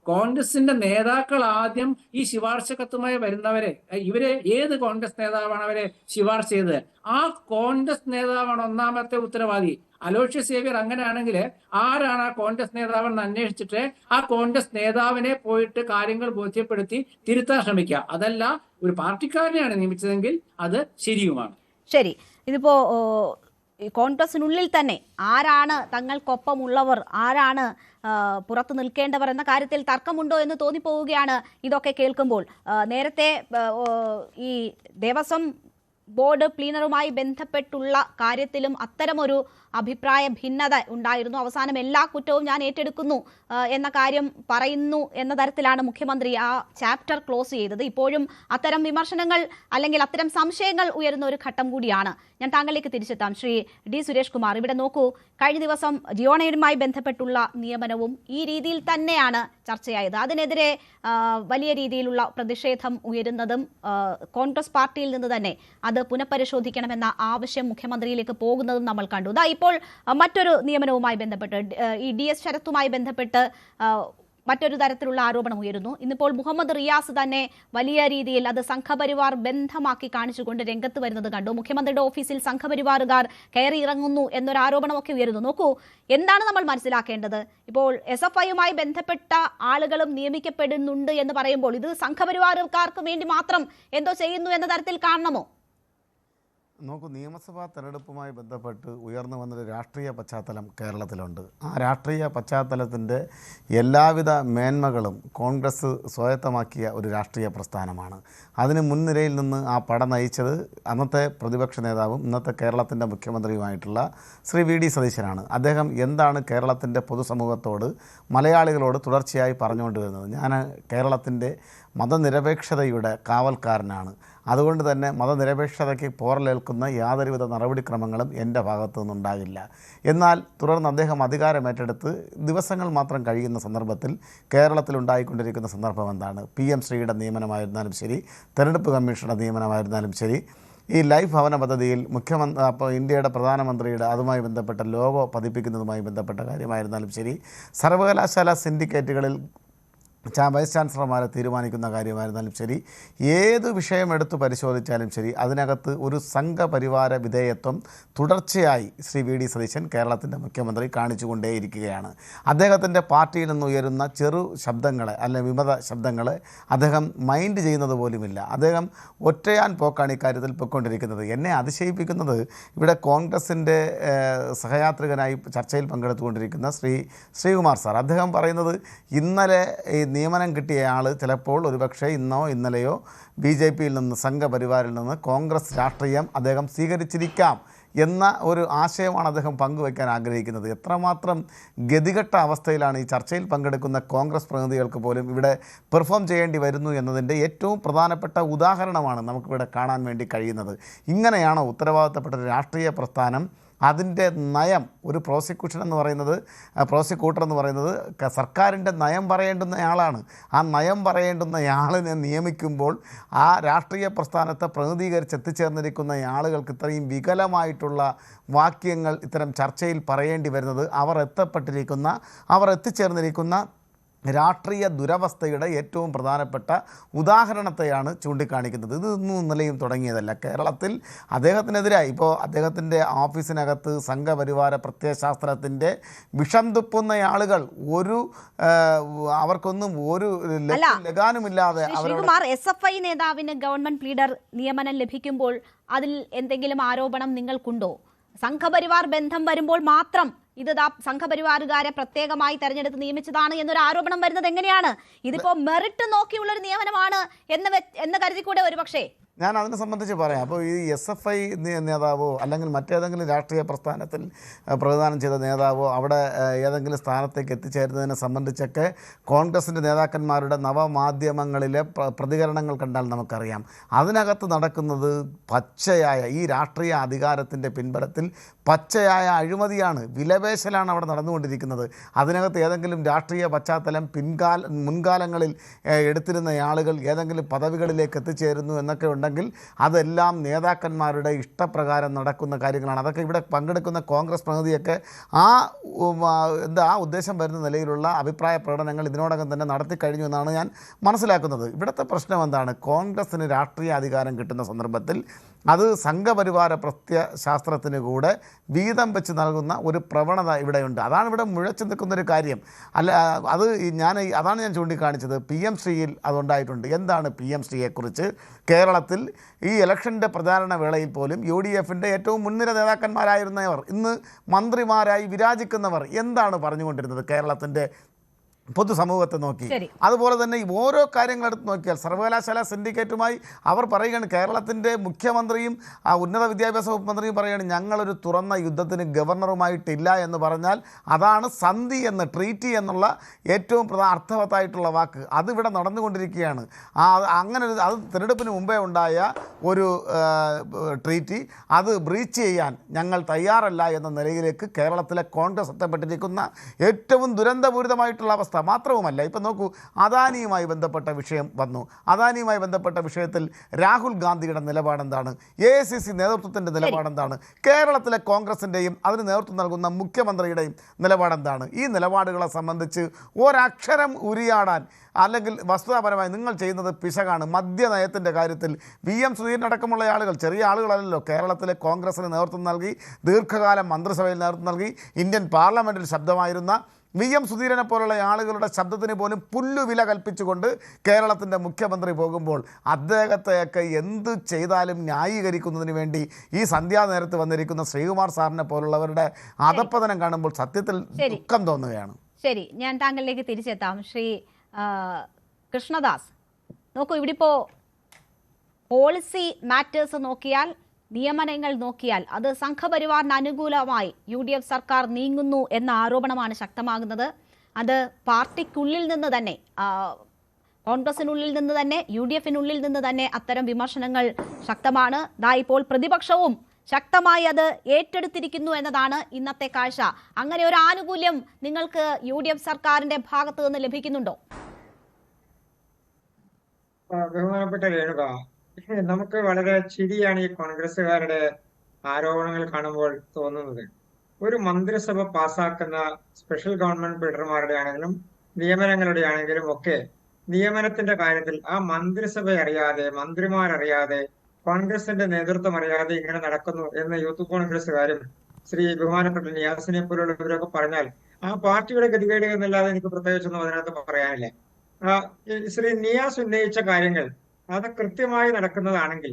കോൺഗ്രസിന്റെ നേതാക്കൾ ആദ്യം ഈ ശുപാർശ കത്തുമായി വരുന്നവരെ ഇവരെ ഏത് കോൺഗ്രസ് നേതാവാണ് അവരെ ശുപാർശ ചെയ്തത്? ആ കോൺഗ്രസ് നേതാവാണ് ഒന്നാമത്തെ ഉത്തരവാദി. അലോഷ്യസ് സേവ്യർ അങ്ങനെയാണെങ്കിൽ ആരാണ് ആ കോൺഗ്രസ് നേതാവെന്ന് അന്വേഷിച്ചിട്ട് ആ കോൺഗ്രസ് നേതാവിനെ പോയിട്ട് കാര്യങ്ങൾ ബോധ്യപ്പെടുത്തി തിരുത്താൻ ശ്രമിക്കുക. അതല്ല ഒരു പാർട്ടിക്കാരനെയാണ് നിയമിച്ചതെങ്കിൽ അത് ശരിയുമാണ്. ശരി, ഇതിപ്പോ കോൺഗ്രസിനുള്ളിൽ തന്നെ ആരാണ് തങ്ങൾക്കൊപ്പമുള്ളവർ, ആരാണ് പുറത്തു നിൽക്കേണ്ടവർ എന്ന കാര്യത്തിൽ തർക്കമുണ്ടോ എന്ന് തോന്നിപ്പോവുകയാണ് ഇതൊക്കെ കേൾക്കുമ്പോൾ. നേരത്തെ ഈ ദേവസ്വം ബോർഡ് പ്ലീനറുമായി ബന്ധപ്പെട്ടുള്ള കാര്യത്തിലും അത്തരമൊരു അഭിപ്രായ ഭിന്നത ഉണ്ടായിരുന്നു. അവസാനം എല്ലാ കുറ്റവും ഞാൻ ഏറ്റെടുക്കുന്നു എന്ന കാര്യം പറയുന്നു എന്ന തരത്തിലാണ് മുഖ്യമന്ത്രി ആ ചാപ്റ്റർ ക്ലോസ് ചെയ്തത്. ഇപ്പോഴും അത്തരം വിമർശനങ്ങൾ അല്ലെങ്കിൽ അത്തരം സംശയങ്ങൾ ഉയരുന്ന ഒരു ഘട്ടം കൂടിയാണ്. ഞാൻ താങ്കളിലേക്ക് തിരിച്ചെത്താം. ശ്രീ D. സുരേഷ് കുമാർ, ഇവിടെ നോക്കൂ, കഴിഞ്ഞ ദിവസം ജിയോണയുമായി ബന്ധപ്പെട്ടുള്ള നിയമനവും ഈ രീതിയിൽ തന്നെയാണ് ചർച്ചയായത്. അതിനെതിരെ വലിയ രീതിയിലുള്ള പ്രതിഷേധം ഉയരുന്നതും കോൺഗ്രസ് പാർട്ടിയിൽ നിന്ന് തന്നെ അത് പുനഃപരിശോധിക്കണമെന്ന ആവശ്യം മുഖ്യമന്ത്രിയിലേക്ക് പോകുന്നതും നമ്മൾ കണ്ടു. ഇപ്പോൾ മറ്റൊരു നിയമനവുമായി ബന്ധപ്പെട്ട് ഈ DS ശരത്തുമായി ബന്ധപ്പെട്ട് മറ്റൊരു തരത്തിലുള്ള ആരോപണം ഉയരുന്നു. ഇന്നിപ്പോൾ മുഹമ്മദ് റിയാസ് തന്നെ വലിയ രീതിയിൽ അത് സംഘപരിവാർ ബന്ധമാക്കി കാണിച്ചുകൊണ്ട് രംഗത്ത് വരുന്നത് കണ്ടു. മുഖ്യമന്ത്രിയുടെ ഓഫീസിൽ സംഘപരിവാറുകാർ കയറി ഇറങ്ങുന്നു എന്നൊരു ആരോപണമൊക്കെ ഉയരുന്നു. നോക്കൂ, എന്താണ് നമ്മൾ മനസ്സിലാക്കേണ്ടത്? ഇപ്പോൾ SFIയുമായി ബന്ധപ്പെട്ട ആളുകളും നിയമിക്കപ്പെടുന്നുണ്ട് എന്ന് പറയുമ്പോൾ ഇത് സംഘപരിവാറുകാർക്ക് വേണ്ടി മാത്രം എന്തോ ചെയ്യുന്നു എന്ന തരത്തിൽ കാണണമോ? നോക്കൂ, നിയമസഭാ തെരഞ്ഞെടുപ്പുമായി ബന്ധപ്പെട്ട് ഉയർന്നു വന്നൊരു രാഷ്ട്രീയ പശ്ചാത്തലം കേരളത്തിലുണ്ട്. ആ രാഷ്ട്രീയ പശ്ചാത്തലത്തിൻ്റെ എല്ലാവിധ മേന്മകളും കോൺഗ്രസ് സ്വായത്തമാക്കിയ ഒരു രാഷ്ട്രീയ പ്രസ്ഥാനമാണ്. അതിന് മുൻനിരയിൽ നിന്ന് ആ പട നയിച്ചത് അന്നത്തെ പ്രതിപക്ഷ നേതാവും ഇന്നത്തെ കേരളത്തിൻ്റെ മുഖ്യമന്ത്രിയുമായിട്ടുള്ള ശ്രീ VD സതീശനാണ്. അദ്ദേഹം എന്താണ് കേരളത്തിൻ്റെ പൊതുസമൂഹത്തോട്, മലയാളികളോട് തുടർച്ചയായി പറഞ്ഞുകൊണ്ടുവരുന്നത്? ഞാൻ കേരളത്തിൻ്റെ മതനിരപേക്ഷതയുടെ കാവൽക്കാരനാണ്, അതുകൊണ്ട് തന്നെ മതനിരപേക്ഷതയ്ക്ക് പോറലേൽക്കുന്ന യാതൊരുവിധ നടപടിക്രമങ്ങളും എൻ്റെ ഭാഗത്തു നിന്നുണ്ടാകില്ല. എന്നാൽ തുടർന്ന് അദ്ദേഹം അധികാരമേറ്റെടുത്ത് ദിവസങ്ങൾ മാത്രം കഴിയുന്ന സന്ദർഭത്തിൽ കേരളത്തിലുണ്ടായിക്കൊണ്ടിരിക്കുന്ന സന്ദർഭം എന്താണ്? PM ശ്രീയുടെ നിയമനമായിരുന്നാലും ശരി, തെരഞ്ഞെടുപ്പ് കമ്മീഷനുടെ നിയമനമായിരുന്നാലും ശരി, ഈ ലൈഫ് ഭവന പദ്ധതിയിൽ അപ്പോൾ ഇന്ത്യയുടെ പ്രധാനമന്ത്രിയുടെ അതുമായി ബന്ധപ്പെട്ട ലോഗോ പതിപ്പിക്കുന്നതുമായി ബന്ധപ്പെട്ട കാര്യമായിരുന്നാലും ശരി, സർവകലാശാല സിൻഡിക്കേറ്റുകളിൽ വൈസ് ചാൻസലർമാരെ തീരുമാനിക്കുന്ന കാര്യമായിരുന്നാലും ശരി, ഏത് വിഷയം എടുത്ത് പരിശോധിച്ചാലും ശരി, അതിനകത്ത് ഒരു സംഘപരിവാര വിധേയത്വം തുടർച്ചയായി ശ്രീ വി ഡി സതീശൻ കേരളത്തിൻ്റെ മുഖ്യമന്ത്രി കാണിച്ചുകൊണ്ടേയിരിക്കുകയാണ്. അദ്ദേഹത്തിൻ്റെ പാർട്ടിയിൽ നിന്ന് ഉയരുന്ന ചെറു ശബ്ദങ്ങളെ അല്ലെങ്കിൽ വിമത ശബ്ദങ്ങളെ അദ്ദേഹം മൈൻഡ് ചെയ്യുന്നത് പോലുമില്ല. അദ്ദേഹം ഒറ്റയാൻ പോക്കാണ് ഇക്കാര്യത്തിൽ പൊയ്ക്കൊണ്ടിരിക്കുന്നത്. എന്നെ അതിശയിപ്പിക്കുന്നത് ഇവിടെ കോൺഗ്രസിൻ്റെ സഹയാത്രികനായി ചർച്ചയിൽ പങ്കെടുത്തുകൊണ്ടിരിക്കുന്ന ശ്രീകുമാർ സാർ, അദ്ദേഹം പറയുന്നത് ഇന്നലെ ഈ നിയമനം കിട്ടിയ ആൾ ചിലപ്പോൾ ഒരുപക്ഷെ ഇന്നോ ഇന്നലെയോ BJPയിൽ നിന്ന് സംഘപരിവാറിൽ നിന്ന് കോൺഗ്രസ് രാഷ്ട്രീയം അദ്ദേഹം സ്വീകരിച്ചിരിക്കാം എന്ന ഒരു ആശയമാണ് അദ്ദേഹം പങ്കുവയ്ക്കാൻ ആഗ്രഹിക്കുന്നത്. എത്രമാത്രം ഗതികെട്ട അവസ്ഥയിലാണ് ഈ ചർച്ചയിൽ പങ്കെടുക്കുന്ന കോൺഗ്രസ് പ്രതിനിധികൾക്ക് പോലും ഇവിടെ പെർഫോം ചെയ്യേണ്ടി വരുന്നു എന്നതിൻ്റെ ഏറ്റവും പ്രധാനപ്പെട്ട ഉദാഹരണമാണ് നമുക്കിവിടെ കാണാൻ വേണ്ടി കഴിയുന്നത്. ഇങ്ങനെയാണോ ഉത്തരവാദിത്തപ്പെട്ട ഒരു രാഷ്ട്രീയ പ്രസ്ഥാനം അതിൻ്റെ നയം, ഒരു പ്രോസിക്യൂട്ടർ എന്ന് പറയുന്നത് സർക്കാരിൻ്റെ നയം പറയേണ്ടുന്നയാളാണ്. ആ നയം പറയേണ്ടുന്നയാളിനെ നിയമിക്കുമ്പോൾ ആ രാഷ്ട്രീയ പ്രസ്ഥാനത്തെ പ്രതിനിധീകരിച്ച് എത്തിച്ചേർന്നിരിക്കുന്ന ആളുകൾക്ക് ഇത്രയും വികലമായിട്ടുള്ള വാക്യങ്ങൾ ഇത്തരം ചർച്ചയിൽ പറയേണ്ടി വരുന്നത് അവർ എത്തിച്ചേർന്നിരിക്കുന്ന രാഷ്ട്രീയ ദുരവസ്ഥയുടെ ഏറ്റവും പ്രധാനപ്പെട്ട ഉദാഹരണത്തെയാണ് ചൂണ്ടിക്കാണിക്കുന്നത്. ഇതൊന്നും ഇന്നലെയും തുടങ്ങിയതല്ല. കേരളത്തിൽ അദ്ദേഹത്തിനെതിരായി ഇപ്പോൾ അദ്ദേഹത്തിൻ്റെ ഓഫീസിനകത്ത് സംഘപരിവാര പ്രത്യയശാസ്ത്രത്തിൻ്റെ വിഷം തുപ്പുന്ന ആളുകൾ അവർക്കൊന്നും ഒരു ലഗാനുമില്ലാതെ SFI നേതാവിന് ഗവൺമെന്റ് ലീഡർ നിയമനം ലഭിക്കുമ്പോൾ അതിൽ എന്തെങ്കിലും ആരോപണം നിങ്ങൾക്കുണ്ടോ? സംഘപരിവാർ ബന്ധം വരുമ്പോൾ മാത്രം ഇത് സംഘപരിവാറുകാരെ പ്രത്യേകമായി തെരഞ്ഞെടുത്ത് നിയമിച്ചതാണ് എന്നൊരു ആരോപണം വരുന്നത് എങ്ങനെയാണ്? ഇതിപ്പോ മെറിറ്റ് നോക്കിയുള്ള ഒരു നിയമനമാണ് എന്ന് കരുതിക്കൂടെ? ഒരുപക്ഷേ ഞാൻ അതിനെ സംബന്ധിച്ച് പറയാം. അപ്പോൾ ഈ SFI നേതാവോ അല്ലെങ്കിൽ മറ്റേതെങ്കിലും രാഷ്ട്രീയ പ്രസ്ഥാനത്തിൽ പ്രതിദാനം ചെയ്ത നേതാവോ അവിടെ ഏതെങ്കിലും സ്ഥാനത്തേക്ക് എത്തിച്ചേരുന്നതിനെ സംബന്ധിച്ചൊക്കെ കോൺഗ്രസിൻ്റെ നേതാക്കന്മാരുടെ നവമാധ്യമങ്ങളിലെ പ്രതികരണങ്ങൾ കണ്ടാൽ നമുക്കറിയാം. അതിനകത്ത് നടക്കുന്നത് പച്ചയായ ഈ രാഷ്ട്രീയ അധികാരത്തിൻ്റെ പിൻബലത്തിൽ പച്ചയായ അഴിമതിയാണ്, വിലപേശലാണ് അവിടെ നടന്നുകൊണ്ടിരിക്കുന്നത്. അതിനകത്ത് ഏതെങ്കിലും രാഷ്ട്രീയ പശ്ചാത്തലം മുൻകാലങ്ങളിൽ എടുത്തിരുന്ന ആളുകൾ ഏതെങ്കിലും പദവികളിലേക്ക് എത്തിച്ചേരുന്നു എന്നൊക്കെ ഉണ്ടെങ്കിൽ അതെല്ലാം നേതാക്കന്മാരുടെ ഇഷ്ടപ്രകാരം നടക്കുന്ന കാര്യങ്ങളാണ്. അതൊക്കെ ഇവിടെ പങ്കെടുക്കുന്ന കോൺഗ്രസ് പ്രതിനിധിയൊക്കെ ആ ഉദ്ദേശം വരുന്ന നിലയിലുള്ള അഭിപ്രായ പ്രകടനങ്ങൾ ഇതിനോടകം തന്നെ നടത്തി കഴിഞ്ഞു എന്നാണ് ഞാൻ മനസ്സിലാക്കുന്നത്. ഇവിടുത്തെ പ്രശ്നം എന്താണ്? കോൺഗ്രസ്സിന് രാഷ്ട്രീയ അധികാരം കിട്ടുന്ന സന്ദർഭത്തിൽ അത് സംഘപരിവാര പ്രത്യയശാസ്ത്രത്തിന് കൂടെ വീതം വെച്ച് നൽകുന്ന ഒരു പ്രവണത ഇവിടെയുണ്ട്. അതാണ് ഇവിടെ മുഴച്ചു നിൽക്കുന്നൊരു കാര്യം. അതാണ് ഞാൻ ചൂണ്ടിക്കാണിച്ചത്. PM ശ്രീയിൽ അതുണ്ടായിട്ടുണ്ട്. എന്താണ് PM ശ്രീയെക്കുറിച്ച് കേരളത്തിൽ ഈ ഇലക്ഷൻ്റെ പ്രചാരണ വേളയിൽ പോലും UDFൻ്റെ ഏറ്റവും മുൻനിര നേതാക്കന്മാരായിരുന്നവർ, ഇന്ന് മന്ത്രിമാരായി വിരാജിക്കുന്നവർ എന്താണ് പറഞ്ഞുകൊണ്ടിരുന്നത് കേരളത്തിൻ്റെ പൊതുസമൂഹത്തെ നോക്കി? അതുപോലെ തന്നെ ഓരോ കാര്യങ്ങളെടുത്ത് നോക്കിയാൽ സർവകലാശാല സിൻഡിക്കേറ്റുമായി അവർ പറയുകയാണ്, കേരളത്തിൻ്റെ മുഖ്യമന്ത്രിയും ഉന്നത വിദ്യാഭ്യാസ വകുപ്പ് മന്ത്രിയും പറയുകയാണ്, ഞങ്ങളൊരു തുറന്ന യുദ്ധത്തിന് ഗവർണറുമായിട്ടില്ല എന്ന് പറഞ്ഞാൽ അതാണ് സന്ധി എന്ന്, ട്രീറ്റി എന്നുള്ള ഏറ്റവും അർത്ഥവത്തായിട്ടുള്ള വാക്ക് അതിവിടെ നടന്നുകൊണ്ടിരിക്കുകയാണ്. അത് തിരഞ്ഞെടുപ്പിന് മുമ്പേ ഉണ്ടായ ഒരു ട്രീറ്റി, അത് ബ്രീച്ച് ചെയ്യാൻ ഞങ്ങൾ തയ്യാറല്ല എന്ന നിലയിലേക്ക് കേരളത്തിലെ കോൺഗ്രസ് എത്തപ്പെട്ടിരിക്കുന്ന ഏറ്റവും ദുരന്തപൂരിതമായിട്ടുള്ള അവസ്ഥ. മാത്രവുമല്ല, ഇപ്പം നോക്കൂ, അദാനിയുമായി ബന്ധപ്പെട്ട വിഷയം വന്നു. അദാനിയുമായി ബന്ധപ്പെട്ട വിഷയത്തിൽ രാഹുൽ ഗാന്ധിയുടെ നിലപാടെന്താണ്? AICC നേതൃത്വത്തിൻ്റെ നിലപാടെന്താണ്? കേരളത്തിലെ കോൺഗ്രസിൻ്റെയും അതിന് നേതൃത്വം നൽകുന്ന മുഖ്യമന്ത്രിയുടെയും നിലപാടെന്താണ്? ഈ നിലപാടുകളെ സംബന്ധിച്ച് ഒരക്ഷരം ഉരിയാടാൻ അല്ലെങ്കിൽ വസ്തുതാപരമായി നിങ്ങൾ ചെയ്യുന്നത് പിശകാണ്. മദ്യനയത്തിൻ്റെ കാര്യത്തിൽ VM സുധീരനടക്കമുള്ള ആളുകൾ, ചെറിയ ആളുകളല്ലല്ലോ, കേരളത്തിലെ കോൺഗ്രസിന് നേതൃത്വം നൽകി, ദീർഘകാലം മന്ത്രിസഭയിൽ നേതൃത്വം നൽകി, ഇന്ത്യൻ പാർലമെൻറ്റിൽ ശബ്ദമായിരുന്ന VM സുധീരനെ പോലുള്ള ആളുകളുടെ ശബ്ദത്തിന് പോലും പുല്ലുവില കൽപ്പിച്ചുകൊണ്ട് കേരളത്തിൻ്റെ മുഖ്യമന്ത്രി പോകുമ്പോൾ അദ്ദേഹത്തെയൊക്കെ എന്ത് ചെയ്താലും ന്യായീകരിക്കുന്നതിന് വേണ്ടി ഈ സന്ധ്യാനേരത്ത് വന്നിരിക്കുന്ന ശ്രീകുമാർ സാറിനെ പോലുള്ളവരുടെ അധപ്പതനം കാണുമ്പോൾ സത്യത്തിൽ ദുഃഖം തോന്നുകയാണ്. ശരി, ഞാൻ താങ്കളിലേക്ക് തിരിച്ചെത്താം. ശ്രീ കൃഷ്ണദാസ്, നോക്കൂ, ഇവിടെ ഇപ്പോൾ പോളിസി മാറ്റേഴ്സ് നോക്കിയാൽ, നിയമനങ്ങൾ നോക്കിയാൽ അത് സംഘപരിവാറിന് അനുകൂലമായി UDF സർക്കാർ നീങ്ങുന്നു എന്ന ആരോപണമാണ് ശക്തമാകുന്നത്. അത് പാർട്ടിക്കുള്ളിൽ നിന്ന് തന്നെ, കോൺഗ്രസിനുള്ളിൽ നിന്ന് തന്നെ, UDFനുള്ളിൽ നിന്ന് തന്നെ അത്തരം വിമർശനങ്ങൾ ശക്തമാണ്. ഇപ്പോൾ പ്രതിപക്ഷവും ശക്തമായി അത് ഏറ്റെടുത്തിരിക്കുന്നു എന്നതാണ് ഇന്നത്തെ കാഴ്ച. അങ്ങനെ ഒരു ആനുകൂല്യം നിങ്ങൾക്ക് UDF സർക്കാരിന്റെ ഭാഗത്ത് നിന്ന് ലഭിക്കുന്നുണ്ടോ? ബഹുമാനപ്പെട്ട രേണുക, നമുക്ക് വളരെ ചിരിയാണ് ഈ കോൺഗ്രസുകാരുടെ ആരോപണങ്ങൾ കാണുമ്പോൾ തോന്നുന്നത്. ഒരു മന്ത്രിസഭ പാസാക്കുന്ന സ്പെഷ്യൽ ഗവൺമെന്റ് ബിൽഡർമാരുടെ ആണെങ്കിലും നിയമനങ്ങളുടെ ആണെങ്കിലും ഒക്കെ നിയമനത്തിന്റെ കാര്യത്തിൽ ആ മന്ത്രിസഭ അറിയാതെ, മന്ത്രിമാരറിയാതെ, കോൺഗ്രസിന്റെ നേതൃത്വം അറിയാതെ ഇങ്ങനെ നടക്കുന്നു എന്ന് യൂത്ത് കോൺഗ്രസ്സുകാരും ശ്രീ ബഹുമാനപ്പെട്ട നിയാസിനെ പോലുള്ളവരൊക്കെ പറഞ്ഞാൽ ആ പാർട്ടിയുടെ ഗതികേട് എന്നല്ലാതെ എനിക്ക് പ്രത്യേകിച്ചൊന്നും അതിനകത്ത് പറയാനില്ല. ശ്രീ നിയാസ് ഉന്നയിച്ച കാര്യങ്ങൾ അത് കൃത്യമായി നടക്കുന്നതാണെങ്കിൽ,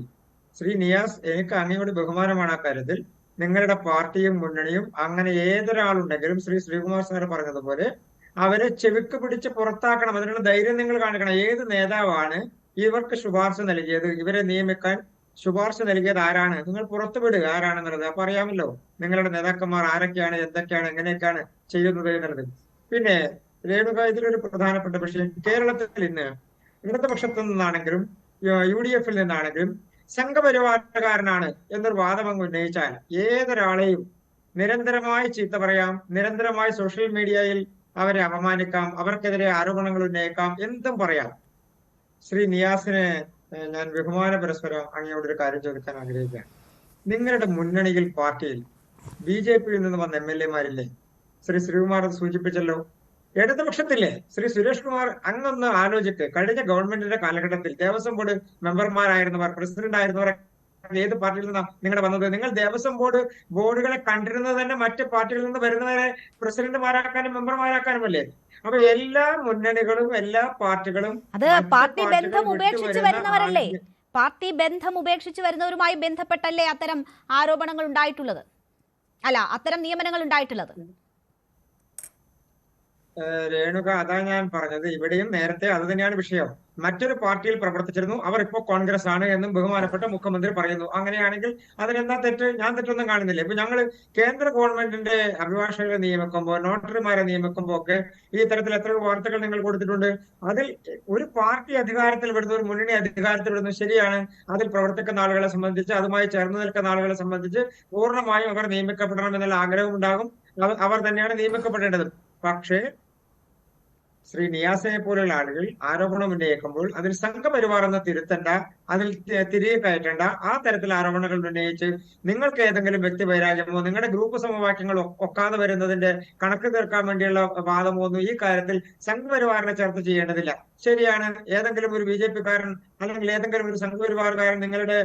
ശ്രീ നിയാസ്, എനിക്ക് അങ്ങയോട് ബഹുമാനമാണ് ആ കാര്യത്തിൽ. നിങ്ങളുടെ പാർട്ടിയും മുന്നണിയും അങ്ങനെ ഏതൊരാളുണ്ടെങ്കിലും ശ്രീ ശ്രീകുമാർ സാർ പറഞ്ഞതുപോലെ അവരെ ചെവിക്ക് പിടിച്ച് പുറത്താക്കണം. അതിനുള്ള ധൈര്യം നിങ്ങൾ കാണിക്കണം. ഏത് നേതാവാണ് ഇവർക്ക് ശുപാർശ നൽകിയത്, ഇവരെ നിയമിക്കാൻ ശുപാർശ നൽകിയത് ആരാണ്, നിങ്ങൾ പുറത്തുവിടുക ആരാണെന്നുള്ളത്. അപ്പൊ അറിയാമല്ലോ നിങ്ങളുടെ നേതാക്കന്മാർ ആരൊക്കെയാണ്, എന്തൊക്കെയാണ്, എങ്ങനെയൊക്കെയാണ് ചെയ്യുന്നത് എന്നുള്ളത്. പിന്നെ രേണുക, ഇതിലൊരു പ്രധാനപ്പെട്ട വിഷയം, കേരളത്തിൽ ഇന്ന് ഇടതുപക്ഷത്തു നിന്നാണെങ്കിലും UDF നിന്നാണെങ്കിലും സംഘപരിവാരക്കാരനാണ് എന്നൊരു വാദം അങ്ങ് ഉന്നയിച്ചാൽ ഏതൊരാളെയും നിരന്തരമായി ചീത്ത പറയാം, നിരന്തരമായി സോഷ്യൽ മീഡിയയിൽ അവരെ അപമാനിക്കാം, അവർക്കെതിരെ ആരോപണങ്ങൾ ഉന്നയിക്കാം, എന്തും പറയാം. ശ്രീ നിയാസിനെ ഞാൻ ബഹുമാന പരസ്പരം അങ്ങയോടൊരു കാര്യം ചോദിക്കാൻ ആഗ്രഹിക്കുകയാണ്. നിങ്ങളുടെ മുന്നണിയിൽ, പാർട്ടിയിൽ BJP-യിൽ നിന്ന് വന്ന MLA-മാരില്ലേ? ശ്രീ ശ്രീകുമാർ അത് സൂചിപ്പിച്ചല്ലോ. ഇടതുപക്ഷത്തില്ലേ? ശ്രീ സുരേഷ് കുമാർ, അങ്ങൊന്ന് ആലോചിക്ക്. കഴിഞ്ഞ ഗവൺമെന്റിന്റെ കാലഘട്ടത്തിൽ ദേവസ്വം ബോർഡ് മെമ്പർമാരായിരുന്നവർ, പ്രസിഡന്റ് ആയിരുന്നവർ ഏത് പാർട്ടിയിൽ നിന്നാണ് നിങ്ങളുടെ വന്നത്? നിങ്ങൾ ദേവസ്വം ബോർഡുകളെ കണ്ടിരുന്നത് തന്നെ മറ്റ് പാർട്ടികളിൽ നിന്ന് വരുന്നവരെ പ്രസിഡന്റുമാരാക്കാനും മെമ്പർമാരാക്കാനുമല്ലേ? അപ്പൊ എല്ലാ മുന്നണികളും എല്ലാ പാർട്ടികളും അത് പാർട്ടി ബന്ധം ഉപേക്ഷിച്ച് വരുന്നവരല്ലേ? പാർട്ടി ബന്ധം ഉപേക്ഷിച്ച് വരുന്നവരുമായി ബന്ധപ്പെട്ടല്ലേ അത്തരം ആരോപണങ്ങൾ ഉണ്ടായിട്ടുള്ളത്, അല്ല അത്തരം നിയമനങ്ങൾ ഉണ്ടായിട്ടുള്ളത്? രേണുക, അതാ ഞാൻ പറഞ്ഞത്. ഇവിടെയും നേരത്തെ അത് തന്നെയാണ് വിഷയം. മറ്റൊരു പാർട്ടിയിൽ പ്രവർത്തിച്ചിരുന്നു, അവർ ഇപ്പോൾ കോൺഗ്രസ് ആണ് എന്നും ബഹുമാനപ്പെട്ട മുഖ്യമന്ത്രി പറയുന്നു. അങ്ങനെയാണെങ്കിൽ അതിനെന്താ തെറ്റ്? ഞാൻ തെറ്റൊന്നും കാണുന്നില്ല. ഇപ്പൊ ഞങ്ങൾ കേന്ദ്ര ഗവൺമെന്റിന്റെ അഭിഭാഷകരെ നിയമിക്കുമ്പോൾ, നോട്ടറിമാരെ നിയമിക്കുമ്പോൾ ഒക്കെ ഈ തരത്തിൽ എത്ര വാർത്തകൾ നിങ്ങൾ കൊടുത്തിട്ടുണ്ട്. അതിൽ ഒരു പാർട്ടി അധികാരത്തിൽ വരുന്നു, ഒരു മുന്നണി അധികാരത്തിൽ വരുന്നു, ശരിയാണ്. അതിൽ പ്രവർത്തിക്കുന്ന ആളുകളെ സംബന്ധിച്ച്, അതുമായി ചേർന്ന് നിൽക്കുന്ന ആളുകളെ സംബന്ധിച്ച് പൂർണ്ണമായും അവർ നിയമിക്കപ്പെടണം എന്നുള്ള ആഗ്രഹം ഉണ്ടാകും. അവർ തന്നെയാണ് നിയമിക്കപ്പെടേണ്ടത്. പക്ഷേ ശ്രീ നിയാസിനെ പോലുള്ള ആളുകൾ ആരോപണം ഉന്നയിക്കുമ്പോൾ അതിൽ സംഘപരിവാർ എന്ന് തിരുത്തണ്ട, അതിൽ തിരികെ കയറ്റേണ്ട, ആ തരത്തിൽ ആരോപണങ്ങൾ ഉന്നയിച്ച് നിങ്ങൾക്ക് ഏതെങ്കിലും വ്യക്തിവൈരാഗ്യമോ നിങ്ങളുടെ ഗ്രൂപ്പ് സമവാക്യങ്ങൾ ഒക്കാതെ വരുന്നതിന്റെ കണക്ക് തീർക്കാൻ വേണ്ടിയുള്ള വാദമോ ഒന്നും ഈ കാര്യത്തിൽ സംഘപരിവാറിനെ ചേർത്ത് ചെയ്യേണ്ടതില്ല. ശരിയാണ്, ഏതെങ്കിലും ഒരു BJP-കാരൻ അല്ലെങ്കിൽ ഏതെങ്കിലും ഒരു സംഘപരിവാറുകാരൻ നിങ്ങളുടെ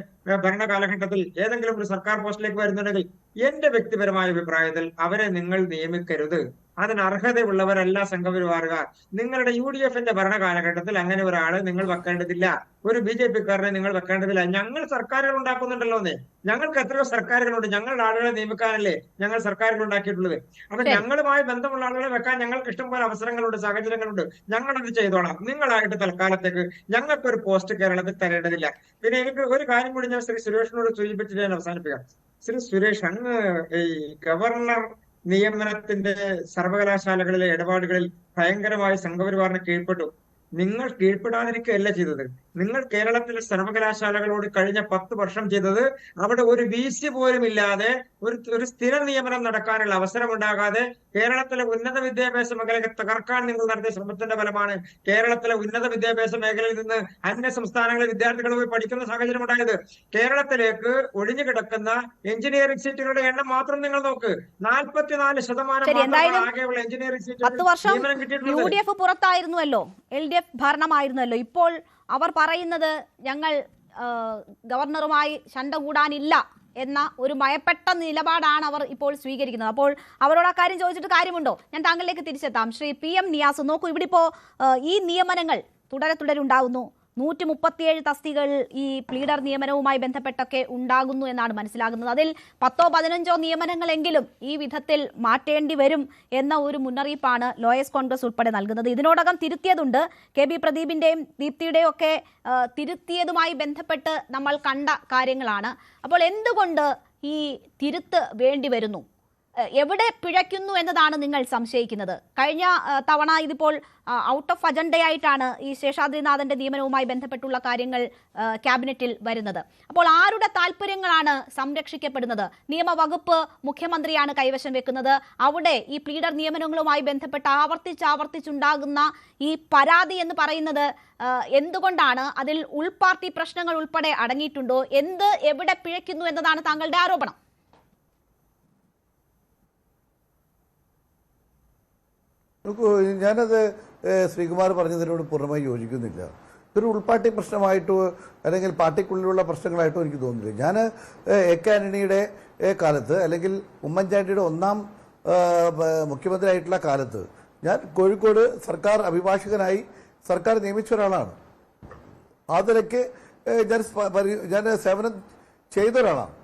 ഭരണ കാലഘട്ടത്തിൽ ഏതെങ്കിലും ഒരു സർക്കാർ പോസ്റ്റിലേക്ക് വരുന്നുണ്ടെങ്കിൽ എന്റെ വ്യക്തിപരമായ അഭിപ്രായത്തിൽ അവരെ നിങ്ങൾ നിയമിക്കരുത്. അതിന് അർഹതയുള്ളവരല്ല സംഘപരിവാറുകാർ. നിങ്ങളുടെ UDF-ന്റെ ഭരണ കാലഘട്ടത്തിൽ അങ്ങനെ ഒരാളെ നിങ്ങൾ വെക്കേണ്ടതില്ല, ഒരു BJP-കാരനെ നിങ്ങൾ വെക്കേണ്ടതില്ല. ഞങ്ങൾ സർക്കാരുകൾ ഉണ്ടാക്കുന്നുണ്ടല്ലോന്നേ. ഞങ്ങൾക്ക് എത്രയോ സർക്കാരുകളുണ്ട്. ഞങ്ങളുടെ ആളുകളെ നിയമിക്കാനല്ലേ ഞങ്ങൾ സർക്കാരുകൾ ഉണ്ടാക്കിയിട്ടുള്ളത്. അപ്പൊ ഞങ്ങളുമായി ബന്ധമുള്ള ആളുകളെ വെക്കാൻ ഞങ്ങൾക്ക് ഇഷ്ടംപോലെ അവസരങ്ങളുണ്ട്, സാഹചര്യങ്ങളുണ്ട്. ഞങ്ങളത് ചെയ്തോളാം. നിങ്ങളായിട്ട് തൽക്കാലത്തേക്ക് ഞങ്ങൾക്കൊരു പോസ്റ്റ് കേരളത്തിൽ തരേണ്ടതില്ല. പിന്നെ എനിക്ക് ഒരു കാര്യം കൂടി ഞാൻ ശ്രീ സുരേഷിനോട് സൂചിപ്പിച്ചിട്ട് ഞാൻ അവസാനിപ്പിക്കാം. ശ്രീ സുരേഷ്, അങ്ങ് ഈ ഗവർണർ നിയമനത്തിന്റെ സർവകലാശാലകളിലെ ഇടപാടുകളിൽ ഭയങ്കരമായി സംഘപരിവാറിന് കീഴ്പ്പെട്ടു. നിങ്ങൾ കീഴ്പ്പെടാതിരിക്കുകയല്ല ചെയ്തത്. നിങ്ങൾ കേരളത്തിലെ സർവകലാശാലകളോട് കഴിഞ്ഞ 10 വർഷം ചെയ്തത് അവിടെ ഒരു VC പോലും ഇല്ലാതെ, ഒരു സ്ഥിര നിയമനം നടക്കാനുള്ള അവസരമുണ്ടാകാതെ കേരളത്തിലെ ഉന്നത വിദ്യാഭ്യാസ മേഖലയെ തകർക്കാൻ നിങ്ങൾ നടത്തിയ ശ്രമത്തിന്റെ ഫലമാണ് കേരളത്തിലെ ഉന്നത വിദ്യാഭ്യാസ മേഖലയിൽ നിന്ന് അന്യ സംസ്ഥാനങ്ങളിലെ വിദ്യാർത്ഥികൾ പോയി പഠിക്കുന്ന സാഹചര്യം ഉണ്ടായത്. കേരളത്തിലേക്ക് ഒഴിഞ്ഞു കിടക്കുന്ന എഞ്ചിനീയറിംഗ് സീറ്റുകളുടെ എണ്ണം മാത്രം നിങ്ങൾ നോക്ക്. 44% ആകെയുള്ള എഞ്ചിനീയറിംഗ് സീറ്റുകൾ നിയമനം കിട്ടിയിട്ടുള്ളത്. UDF പുറത്തായിരുന്നുവല്ലോ, LDF ഭരണമായിരുന്നല്ലോ. ഇപ്പോൾ അവർ പറയുന്നത് ഞങ്ങൾ ഗവർണറുമായി ശണ്ട കൂടാനില്ല എന്ന ഒരു ഭയപ്പെട്ട നിലപാടാണ് അവർ ഇപ്പോൾ സ്വീകരിക്കുന്നത്. അപ്പോൾ അവരോട് ആ കാര്യം ചോദിച്ചിട്ട് കാര്യമുണ്ടോ? ഞാൻ താങ്കളിലേക്ക് തിരിച്ചെത്താം. ശ്രീ PM നിയാസ്, നോക്കൂ, ഇവിടെ ഇപ്പോൾ ഈ നിയമനങ്ങൾ തുടരെ ഉണ്ടാകുന്നു. 137 തസ്തികകൾ ഈ പ്ലീഡർ നിയമനവുമായി ബന്ധപ്പെട്ടൊക്കെ ഉണ്ടാകുന്നു എന്നാണ് മനസ്സിലാകുന്നത്. അതിൽ 10-15 നിയമനങ്ങളെങ്കിലും ഈ വിധത്തിൽ മാറ്റേണ്ടി വരും എന്ന ഒരു മുന്നറിയിപ്പാണ് ലോയേഴ്സ് കോൺഗ്രസ് ഉൾപ്പെടെ നൽകുന്നത്. ഇതിനോടകം തിരുത്തിയതുണ്ട്. KB പ്രദീപിന്റെയും ദീപ്തിയുടെയും ഒക്കെ തിരുത്തിയതുമായി ബന്ധപ്പെട്ട് നമ്മൾ കണ്ട കാര്യങ്ങളാണ്. അപ്പോൾ എന്തുകൊണ്ട് ഈ തിരുത്ത് വേണ്ടി വരുന്നു? എവിടെ പിഴയ്ക്കുന്നു എന്നതാണ് നിങ്ങൾ സംശയിക്കുന്നത്? കഴിഞ്ഞ തവണ ഇതിപ്പോൾ ഔട്ട് ഓഫ് അജണ്ടയായിട്ടാണ് ഈ ശേഷാദ്രിനാഥന്റെ നിയമനവുമായി ബന്ധപ്പെട്ടുള്ള കാര്യങ്ങൾ ക്യാബിനറ്റിൽ വരുന്നത്. അപ്പോൾ ആരുടെ താല്പര്യങ്ങളാണ് സംരക്ഷിക്കപ്പെടുന്നത്? നിയമവകുപ്പ് മുഖ്യമന്ത്രിയാണ് കൈവശം വെക്കുന്നത്. അവിടെ ഈ പ്ലീഡർ നിയമനങ്ങളുമായി ബന്ധപ്പെട്ട് ആവർത്തിച്ചുണ്ടാകുന്ന ഈ പരാതി എന്ന് പറയുന്നത് എന്തുകൊണ്ടാണ്? അതിൽ ഉൾപാർട്ടി പ്രശ്നങ്ങൾ ഉൾപ്പെടെ അടങ്ങിയിട്ടുണ്ടോ? എവിടെ പിഴയ്ക്കുന്നു എന്നതാണ് താങ്കളുടെ ആരോപണം? ഞാനത് ശ്രീകുമാർ പറഞ്ഞതിനോട് പൂർണ്ണമായി യോജിക്കുന്നില്ല. ഇതൊരു ഉൾപാർട്ടി പ്രശ്നമായിട്ടോ അല്ലെങ്കിൽ പാർട്ടിക്കുള്ളിലുള്ള പ്രശ്നങ്ങളായിട്ടോ എനിക്ക് തോന്നുന്നില്ല. ഞാൻ എ കെ ആന്റണിയുടെ കാലത്ത് അല്ലെങ്കിൽ ഉമ്മൻചാണ്ടിയുടെ ഒന്നാം മുഖ്യമന്ത്രി ആയിട്ടുള്ള കാലത്ത് ഞാൻ കോഴിക്കോട് സർക്കാർ അഭിഭാഷകനായി സർക്കാർ നിയമിച്ച ഒരാളാണ്. ആ നിലയ്ക്ക് ഞാൻ സേവനം ചെയ്ത ഒരാളാണ്.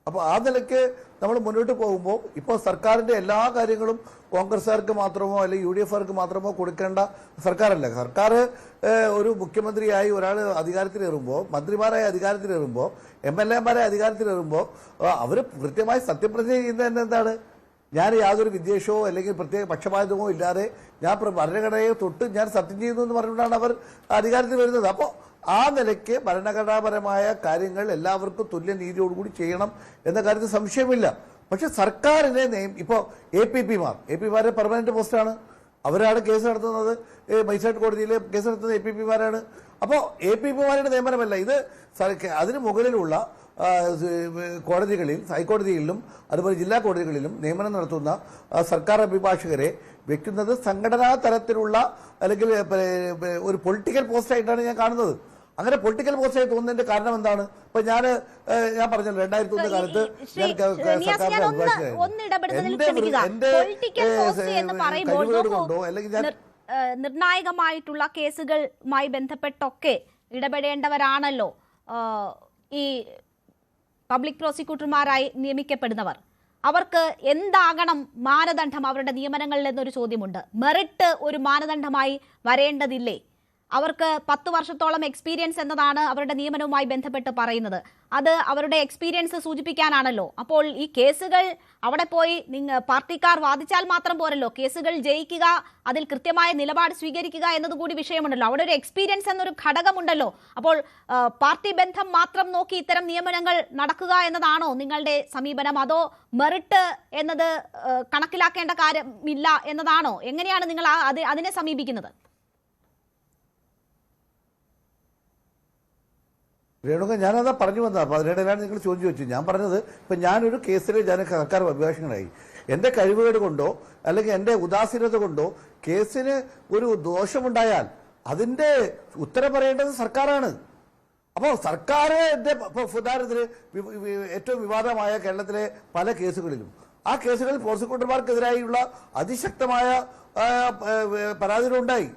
അപ്പോൾ ആ നിലയ്ക്ക് നമ്മൾ മുന്നോട്ട് പോകുമ്പോൾ ഇപ്പോൾ സർക്കാരിൻ്റെ എല്ലാ കാര്യങ്ങളും കോൺഗ്രസ്സുകാർക്ക് മാത്രമോ അല്ലെങ്കിൽ UDFകാർക്ക് മാത്രമോ കൊടുക്കേണ്ട സർക്കാരല്ല. സർക്കാർ ഒരു മുഖ്യമന്ത്രിയായി ഒരാൾ അധികാരത്തിലേറുമ്പോൾ, മന്ത്രിമാരായി അധികാരത്തിലേറുമ്പോൾ, MLAമാരായി അധികാരത്തിലേറുമ്പോൾ അവർ കൃത്യമായി സത്യപ്രതിജ്ഞ ചെയ്യുന്നത് എന്താണ്? ഞാൻ യാതൊരു വിദ്വേഷമോ അല്ലെങ്കിൽ പ്രത്യേക പക്ഷപാതമോ ഇല്ലാതെ ഞാൻ ഭരണഘടനയെ തൊട്ട് ഞാൻ സത്യം ചെയ്യുന്നു എന്ന് പറഞ്ഞുകൊണ്ടാണ് അവർ അധികാരത്തിൽ വരുന്നത്. അപ്പോൾ ആ നിലയ്ക്ക് ഭരണഘടനാപരമായ കാര്യങ്ങൾ എല്ലാവർക്കും തുല്യ നീതിയോടുകൂടി ചെയ്യണം എന്ന കാര്യത്തിൽ സംശയമില്ല. പക്ഷെ സർക്കാരിനെ ഇപ്പോൾ APPമാരെ പെർമനന്റ് പോസ്റ്റാണ്. അവരാണ് കേസ് നടത്തുന്നത്. മജിസ്ട്രേറ്റ് കോടതിയിൽ കേസ് നടത്തുന്നത് APPമാരാണ്. അപ്പോൾ APPമാരുടെ നിയമനമല്ല ഇത്. അതിന് മുകളിലുള്ള കോടതികളിൽ, ഹൈക്കോടതികളിലും അതുപോലെ ജില്ലാ കോടതികളിലും നിയമനം നടത്തുന്ന സർക്കാർ അഭിഭാഷകരെ വെക്കുന്നത് സംഘടനാ തലത്തിലുള്ള അല്ലെങ്കിൽ ഒരു പൊളിറ്റിക്കൽ പോസ്റ്റായിട്ടാണ് ഞാൻ കാണുന്നത്. അങ്ങനെ പൊളിറ്റിക്കൽ പോസ്റ്റായി തോന്നുന്നതിന്റെ കാരണം എന്താണ്? ഇപ്പൊ ഞാൻ പറഞ്ഞല്ലോ 2001 കാലത്ത് കൊണ്ടോ അല്ലെങ്കിൽ നിർണായകമായിട്ടുള്ള കേസുകളുമായി ബന്ധപ്പെട്ടൊക്കെ ഇടപെടേണ്ടവരാണല്ലോ ഈ പബ്ലിക് പ്രോസിക്യൂട്ടർമാരായി നിയമിക്കപ്പെടുന്നവർ. അവർക്ക് എന്താകണം മാനദണ്ഡം അവരുടെ നിയമനങ്ങളിൽ എന്നൊരു ചോദ്യമുണ്ട്. മെറിറ്റ് ഒരു മാനദണ്ഡമായി വരേണ്ടതില്ലേ? അവർക്ക് 10 വർഷത്തോളം എക്സ്പീരിയൻസ് എന്നതാണ് അവരുടെ നിയമനവുമായി ബന്ധപ്പെട്ട് പറയുന്നത്. അത് അവരുടെ എക്സ്പീരിയൻസ് സൂചിപ്പിക്കാനാണല്ലോ. അപ്പോൾ ഈ കേസുകൾ അവിടെ പോയി പാർട്ടിക്കാർ വാദിച്ചാൽ മാത്രം പോരല്ലോ. കേസുകൾ ജയിക്കുക, അതിൽ കൃത്യമായ നിലപാട് സ്വീകരിക്കുക എന്നതുകൂടി വിഷയമുണ്ടല്ലോ. അവിടെ ഒരു എക്സ്പീരിയൻസ് എന്നൊരു ഘടകമുണ്ടല്ലോ. അപ്പോൾ പാർട്ടി ബന്ധം മാത്രം നോക്കി ഇത്തരം നിയമനങ്ങൾ നടക്കുക എന്നതാണോ നിങ്ങളുടെ സമീപനം? അതോ മെറിറ്റ് എന്നത് കണക്കിലാക്കേണ്ട കാര്യമില്ല എന്നതാണോ? എങ്ങനെയാണ് നിങ്ങൾ അതിനെ സമീപിക്കുന്നത്? രേണുക, ഞാനതാ പറഞ്ഞു വന്നത്. അപ്പോൾ അതിനിടയിലാണ് നിങ്ങൾ ചോദിച്ചു വെച്ചു. ഞാൻ പറഞ്ഞത് ഇപ്പം ഞാനൊരു കേസിൽ ഞാൻ സർക്കാർ അഭിഭാഷകനായി. എൻ്റെ കഴിവുകേട് കൊണ്ടോ അല്ലെങ്കിൽ എൻ്റെ ഉദാസീനത കൊണ്ടോ കേസിന് ഒരു ദോഷമുണ്ടായാൽ അതിൻ്റെ ഉത്തരം പറയേണ്ടത് സർക്കാരാണ്. അപ്പോൾ സർക്കാരിൻ്റെ ഉദാഹരണത്തിന് ഏറ്റവും വിവാദമായ കേരളത്തിലെ പല കേസുകളിലും ആ കേസുകളിൽ പ്രോസിക്യൂട്ടർമാർക്കെതിരായുള്ള അതിശക്തമായ പരാതികളുണ്ടായി.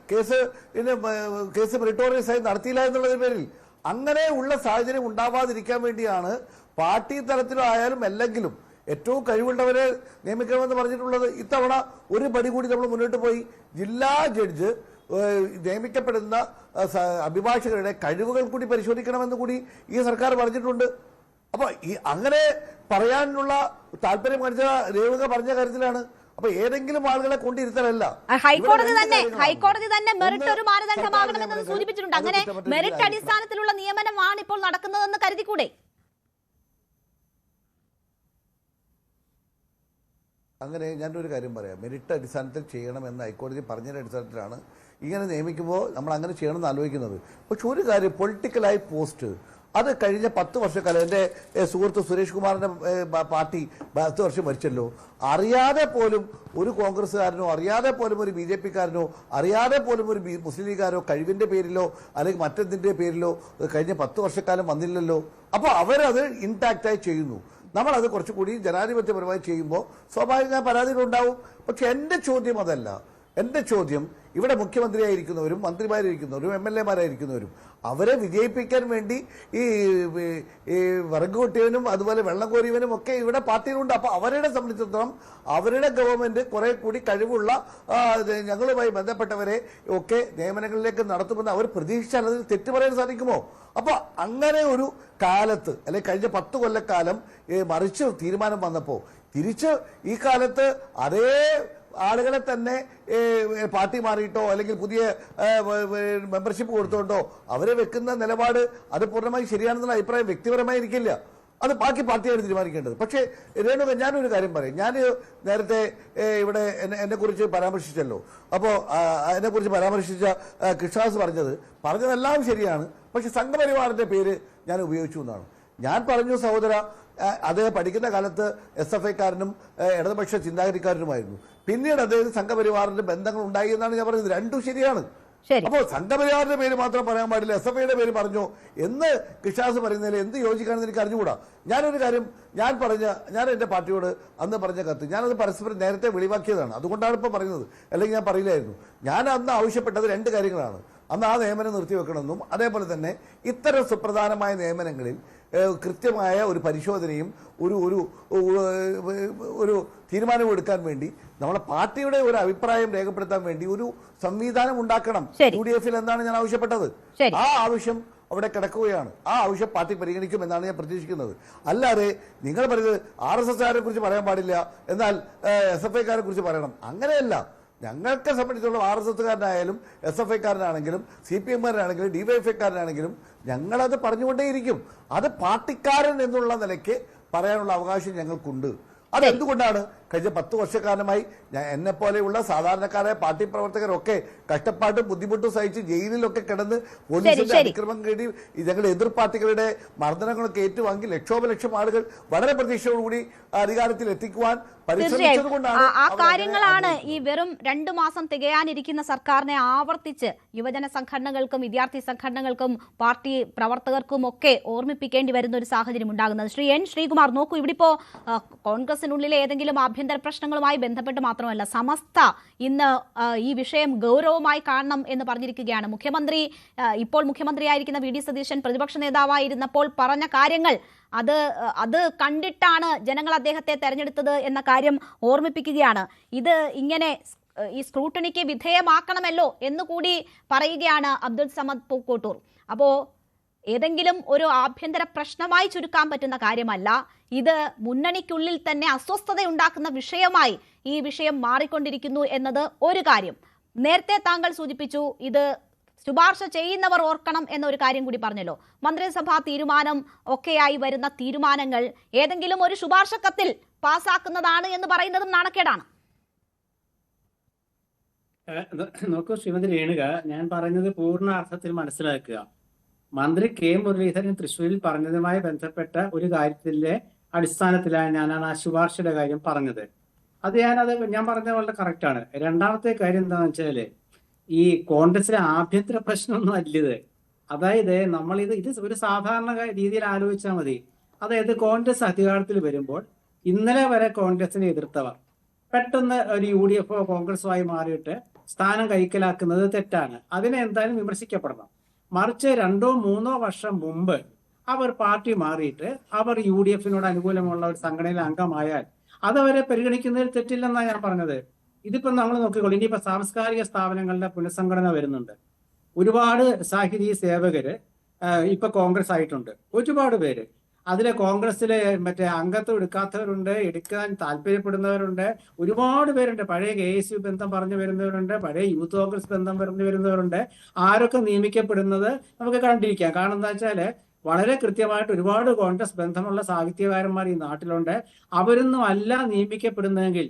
കേസ് മെറിറ്റോറിയസ് ആയി നടത്തിയില്ല എന്നുള്ളതിന് പേരിൽ അങ്ങനെയുള്ള സാഹചര്യം ഉണ്ടാവാതിരിക്കാൻ വേണ്ടിയാണ് പാർട്ടി തലത്തിലായാലും അല്ലെങ്കിലും ഏറ്റവും കഴിവുള്ളവരെ നിയമിക്കണമെന്ന് പറഞ്ഞിട്ടുള്ളത്. ഇത്തവണ ഒരു പടി കൂടി നമ്മൾ മുന്നോട്ട് പോയി. ജില്ലാ ജഡ്ജ് നിയമിക്കപ്പെടുന്ന അഭിഭാഷകരുടെ കഴിവുകൾ കൂടി പരിശോധിക്കണമെന്ന് കൂടി ഈ സർക്കാർ പറഞ്ഞിട്ടുണ്ട്. അപ്പൊ അങ്ങനെ പറയാനുള്ള താല്പര്യം കാണിച്ച രേണുക പറഞ്ഞ കാര്യത്തിലാണ്. അപ്പൊ ഏതെങ്കിലും ആളുകളെ കൊണ്ടിരുത്തലല്ല. ഹൈക്കോടതി തന്നെ മെറിറ്റ് ഒരു മാനദണ്ഡമാകണമെന്ന് സൂചിപ്പിച്ചിട്ടുണ്ട്. അങ്ങനെ മെറിറ്റ് അടിസ്ഥാനത്തിലുള്ള നിയമനമാണ് ഇപ്പോൾ നടക്കുന്നതെന്ന് കരുതിക്കൂടെ? അങ്ങനെ ഞാനൊരു കാര്യം പറയാം. മെറിറ്റ് അടിസ്ഥാനത്തിൽ ചെയ്യണമെന്ന് ഹൈക്കോടതി പറഞ്ഞതിന്റെ അടിസ്ഥാനത്തിലാണ് ഇങ്ങനെ നിയമിക്കുമ്പോൾ നമ്മൾ അങ്ങനെ ചെയ്യണമെന്ന് ആലോചിക്കുന്നത്. പക്ഷെ ഒരു കാര്യം, പൊളിറ്റിക്കലായി പോസ്റ്റ് അത് കഴിഞ്ഞ 10 വർഷക്കാലം എൻ്റെ സുഹൃത്ത് സുരേഷ് കുമാറിൻ്റെ പാർട്ടി 10 വർഷം ഭരിച്ചല്ലോ. അറിയാതെ പോലും ഒരു കോൺഗ്രസ്സുകാരനോ അറിയാതെ പോലും ഒരു BJPക്കാരനോ അറിയാതെ പോലും ഒരു മുസ്ലിം ലീഗുകാരോ കഴിവിൻ്റെ പേരിലോ അല്ലെങ്കിൽ മറ്റെന്തിൻ്റെ പേരിലോ കഴിഞ്ഞ 10 വർഷക്കാലം വന്നില്ലല്ലോ. അപ്പോൾ അവരത് ഇൻടാക്റ്റായി ചെയ്യുന്നു. നമ്മളത് കുറച്ചുകൂടി ജനാധിപത്യപരമായി ചെയ്യുമ്പോൾ സ്വാഭാവികമായ പരാതികളുണ്ടാവും. പക്ഷെ എൻ്റെ ചോദ്യം അതല്ല. എൻ്റെ ചോദ്യം ഇവിടെ മുഖ്യമന്ത്രിയായിരിക്കുന്നവരും മന്ത്രിമാരായിരിക്കുന്നവരും MLAമാരായിരിക്കുന്നവരും അവരെ വിജയിപ്പിക്കാൻ വേണ്ടി ഈ വിറക് കൊട്ടിയവനും അതുപോലെ വെള്ളം കോരിയവനും ഒക്കെ ഇവിടെ പാർട്ടിയിലുണ്ട്. അപ്പോൾ അവരെ സംബന്ധിച്ചിടത്തോളം അവരുടെ ഗവൺമെന്റ് കുറെ കൂടി കഴിവുള്ള ഞങ്ങളുമായി ബന്ധപ്പെട്ടവരെ ഒക്കെ നിയമനങ്ങളിലേക്ക് നടത്തുമെന്ന് അവർ പ്രതീക്ഷിച്ചാൽ അതിൽ തെറ്റ് പറയാൻ സാധിക്കുമോ? അപ്പോൾ അങ്ങനെ ഒരു കാലത്ത് അല്ലെങ്കിൽ കഴിഞ്ഞ 10 കൊല്ലക്കാലം മറിച്ച് തീരുമാനം വന്നപ്പോൾ തിരിച്ച് ഈ കാലത്ത് അതേ ആളുകളെ തന്നെ പാർട്ടി മാറിയിട്ടോ അല്ലെങ്കിൽ പുതിയ മെമ്പർഷിപ്പ് കൊടുത്തോണ്ടോ അവരെ വെക്കുന്ന നിലപാട് അത് പൂർണ്ണമായി ശരിയാണെന്നുള്ള അഭിപ്രായം വ്യക്തിപരമായി ഇരിക്കില്ല. അത് ബാക്കി പാർട്ടിയാണ് തീരുമാനിക്കേണ്ടത്. പക്ഷേ രേണുക, ഞാനൊരു കാര്യം പറയും. ഞാൻ നേരത്തെ ഇവിടെ എന്നെക്കുറിച്ച് പരാമർശിച്ചല്ലോ. അപ്പോൾ എന്നെക്കുറിച്ച് പരാമർശിച്ച കൃഷ്ണദാസ് പറഞ്ഞതെല്ലാം ശരിയാണ്. പക്ഷെ സംഘപരിവാറിന്റെ പേര് ഞാൻ ഉപയോഗിച്ചു എന്നാണ്. ഞാൻ പറഞ്ഞു, സഹോദര, അദ്ദേഹം പഠിക്കുന്ന കാലത്ത് SFIക്കാരനും ഇടതുപക്ഷ ചിന്താഗതിക്കാരനുമായിരുന്നു. പിന്നീട് അദ്ദേഹം സംഘപരിവാറിന്റെ ബന്ധങ്ങൾ ഉണ്ടായി എന്നാണ് ഞാൻ പറയുന്നത്. രണ്ടും ശരിയാണ്. അപ്പോൾ സംഘപരിവാറിന്റെ പേര് മാത്രം പറയാൻ പാടില്ല, SFIയുടെ പേര് പറഞ്ഞു എന്ന് കൃഷ്ണദാസ് പറയുന്നതിൽ എന്ത് യോജിക്കാണെന്ന് എനിക്ക് അറിഞ്ഞുകൂടാ. ഞാനൊരു കാര്യം ഞാൻ എൻ്റെ പാർട്ടിയോട് അന്ന് പറഞ്ഞ കത്ത് ഞാനത് പരസ്പരം നേരത്തെ വെളിവാക്കിയതാണ്. അതുകൊണ്ടാണ് ഇപ്പോൾ പറയുന്നത്, അല്ലെങ്കിൽ ഞാൻ പറയില്ലായിരുന്നു. ഞാൻ അന്ന് ആവശ്യപ്പെട്ടത് 2 കാര്യങ്ങളാണ്. അന്ന് ആ നിയമനം നിർത്തിവെക്കണമെന്നും അതേപോലെ തന്നെ ഇത്തരം സുപ്രധാനമായ നിയമനങ്ങളിൽ കൃത്യമായ ഒരു പരിശോധനയും ഒരു തീരുമാനം എടുക്കാൻ വേണ്ടി നമ്മളെ പാർട്ടിയുടെ ഒരു അഭിപ്രായം രേഖപ്പെടുത്താൻ വേണ്ടി ഒരു സംവിധാനം ഉണ്ടാക്കണം UDF-ൽ എന്നാണ് ഞാൻ ആവശ്യപ്പെട്ടത്. ആ ആവശ്യം അവിടെ കിടക്കുകയാണ്. ആ ആവശ്യം പാർട്ടി പരിഗണിക്കുമെന്നാണ് ഞാൻ പ്രതീക്ഷിക്കുന്നത്. അല്ലാതെ നിങ്ങൾ പറയുന്നത് RSSകാരെ കുറിച്ച് പറയാൻ പാടില്ല, എന്നാൽ SFIക്കാരെ കുറിച്ച് പറയണം, അങ്ങനെയല്ല. ഞങ്ങളെ സംബന്ധിച്ചുള്ള RSSകാരനായാലും SFIക്കാരനാണെങ്കിലും CPM-കാരനാണെങ്കിലും DYFIക്കാരനാണെങ്കിലും ഞങ്ങളത് പറഞ്ഞുകൊണ്ടേയിരിക്കും. അത് പാർട്ടിക്കാരൻ എന്നുള്ള നിലയ്ക്ക് പറയാനുള്ള അവകാശം ഞങ്ങൾക്കുണ്ട്. അതെന്തുകൊണ്ടാണ്? കഴിഞ്ഞ 10 വർഷക്കാലമായി എന്നെ പോലെയുള്ള സാധാരണക്കാരായ പാർട്ടി പ്രവർത്തകരൊക്കെ കഷ്ടപ്പാട്ടും ബുദ്ധിമുട്ടും സഹിച്ച് ജയിലിലൊക്കെ കിടന്ന് പോലീസിന്റെ അതിക്രമം കേടി ഞങ്ങളുടെ എതിർ പാർട്ടികളുടെ മർദ്ദനങ്ങളൊക്കെ ഏറ്റുവാങ്ങി ലക്ഷോപലക്ഷം ആളുകൾ വളരെ പ്രതീക്ഷയോടുകൂടി അധികാരത്തിൽ എത്തിക്കുവാൻ ആ കാര്യങ്ങളാണ് ഈ വെറും 2 മാസം തികയാനിരിക്കുന്ന സർക്കാരിനെ ആവർത്തിച്ച് യുവജന സംഘടനകൾക്കും വിദ്യാർത്ഥി സംഘടനകൾക്കും പാർട്ടി പ്രവർത്തകർക്കും ഒക്കെ ഓർമ്മിപ്പിക്കേണ്ടി വരുന്ന ഒരു സാഹചര്യം ഉണ്ടാകുന്നത്. ശ്രീ N. ശ്രീകുമാർ, നോക്കൂ, ഇവിടെ ഇപ്പോൾ കോൺഗ്രസിനുള്ളിലെ ഏതെങ്കിലും ആഭ്യന്തര പ്രശ്നങ്ങളുമായി ബന്ധപ്പെട്ട് മാത്രമല്ല, സമസ്ത ഇന്ന് ഈ വിഷയം ഗൗരവമായി കാണണം എന്ന് പറഞ്ഞിരിക്കുകയാണ്. ഇപ്പോൾ മുഖ്യമന്ത്രിയായിരിക്കുന്ന VD സതീശൻ പ്രതിപക്ഷ നേതാവായിരുന്നപ്പോൾ പറഞ്ഞ കാര്യങ്ങൾ അത് കണ്ടിട്ടാണ് ജനങ്ങൾ അദ്ദേഹത്തെ തെരഞ്ഞെടുത്തത് എന്ന കാര്യം ഓർമ്മിപ്പിക്കുകയാണ്. ഇത് ഇങ്ങനെ ഈ സ്ക്രൂട്ടണിക്ക് വിധേയമാക്കണമല്ലോ എന്നുകൂടി പറയുകയാണ് അബ്ദുൾ സമദ് പൂക്കോട്ടൂർ. അപ്പോൾ ഏതെങ്കിലും ഒരു ആഭ്യന്തര പ്രശ്നമായി ചുരുക്കാൻ പറ്റുന്ന കാര്യമല്ല. ഇത് മുന്നണിക്കുള്ളിൽ തന്നെ അസ്വസ്ഥതയുണ്ടാക്കുന്ന വിഷയമായി ഈ വിഷയം മാറിക്കൊണ്ടിരിക്കുന്നു എന്നത് ഒരു കാര്യം. നേരത്തെ താങ്കൾ സൂചിപ്പിച്ചു, ഇത് ശുപാർശ ചെയ്യുന്നവർ ഓർക്കണം എന്നൊരു കാര്യം കൂടി പറഞ്ഞല്ലോ. മന്ത്രിസഭാ തീരുമാനം ഒക്കെയായി വരുന്ന തീരുമാനങ്ങൾ ഏതെങ്കിലും ഒരു ശുപാർശ കത്തിൽ പാസ്സാക്കുന്നതാണ് എന്ന് പറയുന്നതും നാണക്കേടാണ്. നോക്കൂ ശ്രീമതി രേണുക, ഞാൻ പറഞ്ഞത് പൂർണ്ണ അർത്ഥത്തിൽ മനസ്സിലാക്കുക. മന്ത്രി K. മുരളീധരൻ തൃശ്ശൂരിൽ പറഞ്ഞതുമായി ബന്ധപ്പെട്ട ഒരു കാര്യത്തിന്റെ അടിസ്ഥാനത്തിലാണ് ഞാനാണ് ആ ശുപാർശയുടെ കാര്യം പറഞ്ഞത്. ഞാൻ പറഞ്ഞത് വളരെ കറക്റ്റാണ്. രണ്ടാമത്തെ കാര്യം എന്താണെന്ന് വെച്ചാല്, ഈ കോൺഗ്രസിലെ ആഭ്യന്തര പ്രശ്നമൊന്നും അല്ലിത്. അതായത് ഇത് ഒരു സാധാരണ രീതിയിൽ ആലോചിച്ചാൽ മതി. അതായത് കോൺഗ്രസ് അധികാരത്തിൽ വരുമ്പോൾ ഇന്നലെ വരെ കോൺഗ്രസിനെ എതിർത്തവർ പെട്ടെന്ന് ഒരു UDF-ഓ കോൺഗ്രസുമായി മാറിയിട്ട് സ്ഥാനം കൈക്കലാക്കുന്നത് തെറ്റാണ്. അതിനെ എന്തായാലും വിമർശിക്കപ്പെടണം. മറിച്ച് 2-3 വർഷം മുമ്പ് അവർ പാർട്ടി മാറിയിട്ട് അവർ UDF-നോട് അനുകൂലമുള്ള ഒരു സംഘടനയിലെ അംഗമായാൽ അതവരെ പരിഗണിക്കുന്നതിൽ തെറ്റില്ലെന്നാണ് ഞാൻ പറഞ്ഞത്. ഇതിപ്പോ നമ്മൾ നോക്കിക്കോളൂ, ഇനിയിപ്പോ സാംസ്കാരിക സ്ഥാപനങ്ങളുടെ പുനഃസംഘടന വരുന്നുണ്ട്. ഒരുപാട് സാഹിതി സേവകര് ഇപ്പൊ കോൺഗ്രസ് ആയിട്ടുണ്ട്, ഒരുപാട് പേര്. അതിലെ കോൺഗ്രസിലെ അംഗത്വം എടുക്കാത്തവരുണ്ട്, എടുക്കാൻ താല്പര്യപ്പെടുന്നവരുണ്ട്, ഒരുപാട് പേരുണ്ട്. പഴയ KSU ബന്ധം പറഞ്ഞു വരുന്നവരുണ്ട്, പഴയ യൂത്ത് കോൺഗ്രസ് ബന്ധം പറഞ്ഞു വരുന്നവരുണ്ട്. ആരൊക്കെ നിയമിക്കപ്പെടുന്നത് നമുക്ക് കണ്ടിരിക്കാം. കാരണം എന്താ വെച്ചാല് വളരെ കൃത്യമായിട്ട് ഒരുപാട് കോൺഗ്രസ് ബന്ധമുള്ള സാഹിത്യകാരന്മാർ ഈ നാട്ടിലുണ്ട്. അവരൊന്നും അല്ല നിയമിക്കപ്പെടുന്നതെങ്കിൽ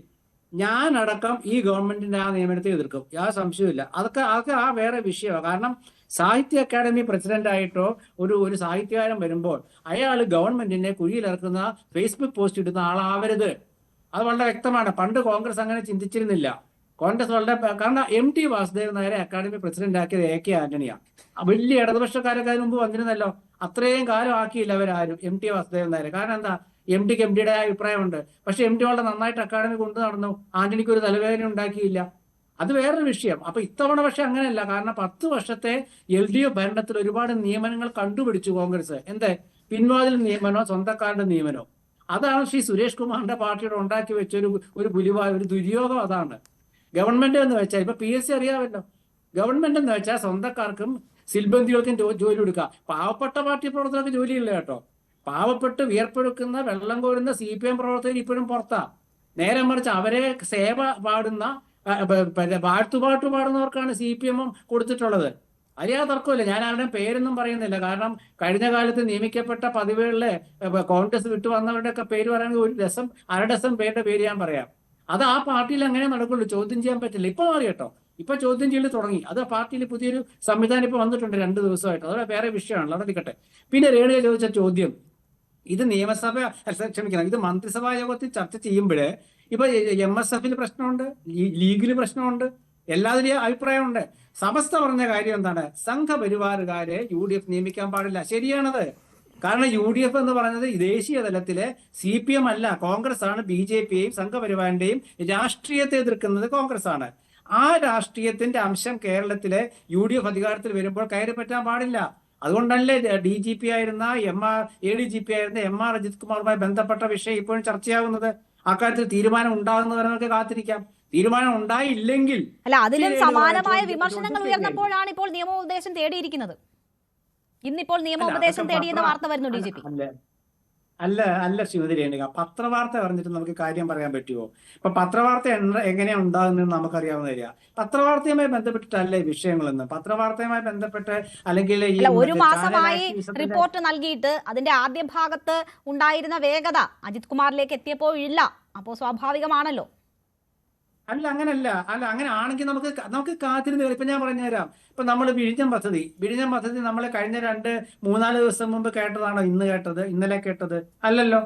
ഞാനടക്കം ഈ ഗവൺമെന്റിന്റെ ആ നിയമനത്തെ എതിർക്കും, യാതൊരു സംശയമില്ല. അതൊക്കെ ആ വേറെ വിഷയമാണ്. കാരണം സാഹിത്യ അക്കാദമി പ്രസിഡന്റ് ആയിട്ടോ ഒരു സാഹിത്യകാരൻ വരുമ്പോൾ അയാൾ ഗവൺമെന്റിനെ കുഴിയിലിറക്കുന്ന ഫേസ്ബുക്ക് പോസ്റ്റ് ഇടുന്ന ആളാവരുത്. അത് വളരെ വ്യക്തമാണ്. പണ്ട് കോൺഗ്രസ് അങ്ങനെ ചിന്തിച്ചിരുന്നില്ല. കോൺഗ്രസ് കാരണം MT വാസുദേവൻ നായരെ അക്കാദമി പ്രസിഡന്റ് ആക്കിയത് AK ആന്റണിയാണ്. വലിയ ഇടതുപക്ഷക്കാരൊക്കെ അതിന് മുമ്പ് വന്നിരുന്നല്ലോ. അത്രയും കാലം ആക്കിയില്ല അവരാരും MT വാസുദേവൻ നായരെ. കാരണം എന്താ, MTക്ക് MTയുടെ അഭിപ്രായമുണ്ട്. പക്ഷെ MT വളരെ നന്നായിട്ട് അക്കാദമി കൊണ്ടു നടന്നു. ആന്റണിക്ക് ഒരു തലവേദന ഉണ്ടാക്കിയില്ല. അത് വേറൊരു വിഷയം. അപ്പൊ ഇത്തവണ പക്ഷെ അങ്ങനെയല്ല. കാരണം 10 വർഷത്തെ LDF ഭരണത്തിൽ ഒരുപാട് നിയമനങ്ങൾ കണ്ടുപിടിച്ചു കോൺഗ്രസ്. പിൻവാതിൽ നിയമനോ സ്വന്തക്കാരുടെ നിയമനോ. അതാണ് ശ്രീ സുരേഷ് കുമാറിന്റെ പാർട്ടിയുടെ ഉണ്ടാക്കി വെച്ച ഒരു ദുര്യോഗം. അതാണ് ഗവൺമെന്റ് എന്ന് വെച്ചാൽ. ഇപ്പൊ PSC അറിയാമല്ലോ. ഗവൺമെന്റ് എന്ന് വെച്ചാൽ സ്വന്തക്കാർക്കും സിൽബന്ധികൾക്കും ജോലി കൊടുക്കുക. പാവപ്പെട്ട പാർട്ടി പ്രവർത്തകർക്ക് ജോലിയില്ല കേട്ടോ. പാവപ്പെട്ട് വിയർപ്പെടുക്കുന്ന വെള്ളം കോരുന്ന CPM പ്രവർത്തകർ ഇപ്പോഴും പുറത്താ. നേരെ മറിച്ച് അവരെ സേവ പാടുന്ന വാഴ്ത്തുപാട്ട് പാടുന്നവർക്കാണ് CPM കൊടുത്തിട്ടുള്ളത്. അറിയാ തർക്കമില്ല. ഞാൻ ആരുടെയും പേരൊന്നും പറയുന്നില്ല. കാരണം കഴിഞ്ഞ കാലത്ത് നിയമിക്കപ്പെട്ട പദവികളിലെ കോൺഗ്രസ് വിട്ടു വന്നവരുടെ ഒക്കെ പേര് പറയുന്നത് അര ഡസൻ പേരുടെ പേര് ഞാൻ പറയാം. അത് ആ പാർട്ടിയിൽ അങ്ങനെ നടക്കുള്ളൂ. ചോദ്യം ചെയ്യാൻ പറ്റില്ല. ഇപ്പൊ മാറി കേട്ടോ. ഇപ്പൊ ചോദ്യം ചെയ്യൽ തുടങ്ങി. അത് പാർട്ടിയിൽ പുതിയൊരു സംവിധാനം ഇപ്പൊ വന്നിട്ടുണ്ട് 2 ദിവസമായിട്ട്. അത് വേറെ വിഷയമാണല്ലോ. അവിടെ നിൽക്കട്ടെ. പിന്നെ രേണുക ചോദിച്ച ചോദ്യം, ഇത് ക്ഷമിക്കണം, ഇത് മന്ത്രിസഭാ യോഗത്തിൽ ചർച്ച ചെയ്യുമ്പോൾ ഇപ്പൊ MSF പ്രശ്നമുണ്ട്, ലീഗിൽ പ്രശ്നമുണ്ട്, എല്ലാവരുടെയും അഭിപ്രായമുണ്ട്. സമസ്ത പറഞ്ഞ കാര്യം എന്താണ്? സംഘപരിവാറുകാരെ UDF നിയമിക്കാൻ പാടില്ല. ശരിയാണത്. കാരണം UDF എന്ന് പറയുന്നത് ദേശീയ തലത്തിലെ CPM അല്ല, കോൺഗ്രസ് ആണ്. BJPയെയും സംഘപരിവാറിന്റെയും രാഷ്ട്രീയത്തെ എതിർക്കുന്നത് കോൺഗ്രസ് ആണ്. ആ രാഷ്ട്രീയത്തിന്റെ അംശം കേരളത്തിലെ UDF അധികാരത്തിൽ വരുമ്പോൾ കയറി പറ്റാൻ പാടില്ല. അതുകൊണ്ടല്ലേ DGP ആയിരുന്ന ADGP ആയിരുന്ന MR അജിത് കുമാറുമായി ബന്ധപ്പെട്ട വിഷയം ഇപ്പോഴും ചർച്ചയാകുന്നത്. അക്കാര്യത്തിൽ തീരുമാനം ഉണ്ടാകുന്നവരെ നമുക്ക് കാത്തിരിക്കാം. തീരുമാനം ഉണ്ടായില്ലെങ്കിൽ അല്ല, അതിലും സമാനമായ വിമർശനങ്ങൾ ഉയർന്നപ്പോഴാണ് ഇപ്പോൾ നിയമോപദേശം തേടിയിരിക്കുന്നത്. ഇന്നിപ്പോൾ നിയമോപദേശം തേടിയെന്ന വാർത്ത വരുന്നു DGP. അല്ല ശ്രീമതി രേണുക, പത്രവാർത്ത പറഞ്ഞിട്ട് നമുക്ക് കാര്യം പറയാൻ പറ്റുമോ? ഇപ്പൊ പത്രവാർത്ത എങ്ങനെയാ ഉണ്ടാകുന്നത് നമുക്കറിയാവുന്ന കാര്യ. പത്രവാർത്തയുമായി ബന്ധപ്പെട്ടിട്ടല്ലേ വിഷയങ്ങളെന്ന്. പത്രവാർത്തയുമായി ബന്ധപ്പെട്ട് അല്ലെങ്കിൽ ഒരു മാസമായി റിപ്പോർട്ട് നൽകിയിട്ട് അതിന്റെ ആദ്യ ഭാഗത്ത് ഉണ്ടായിരുന്ന വേഗത അജിത് കുമാറിലേക്ക് എത്തിയപ്പോൾ ഇല്ല. അപ്പോ സ്വാഭാവികമാണല്ലോ. അങ്ങനല്ല. അങ്ങനെ ആണെങ്കിൽ നമുക്ക് കാത്തിരുന്ന് ഇപ്പൊ ഞാൻ പറഞ്ഞുതരാം. ഇപ്പൊ നമ്മൾ വിഴിഞ്ഞം പദ്ധതി നമ്മൾ കഴിഞ്ഞ 2-3-4 ദിവസം മുമ്പ് കേട്ടതാണോ ഇന്നലെ കേട്ടത്? അല്ലല്ലോ.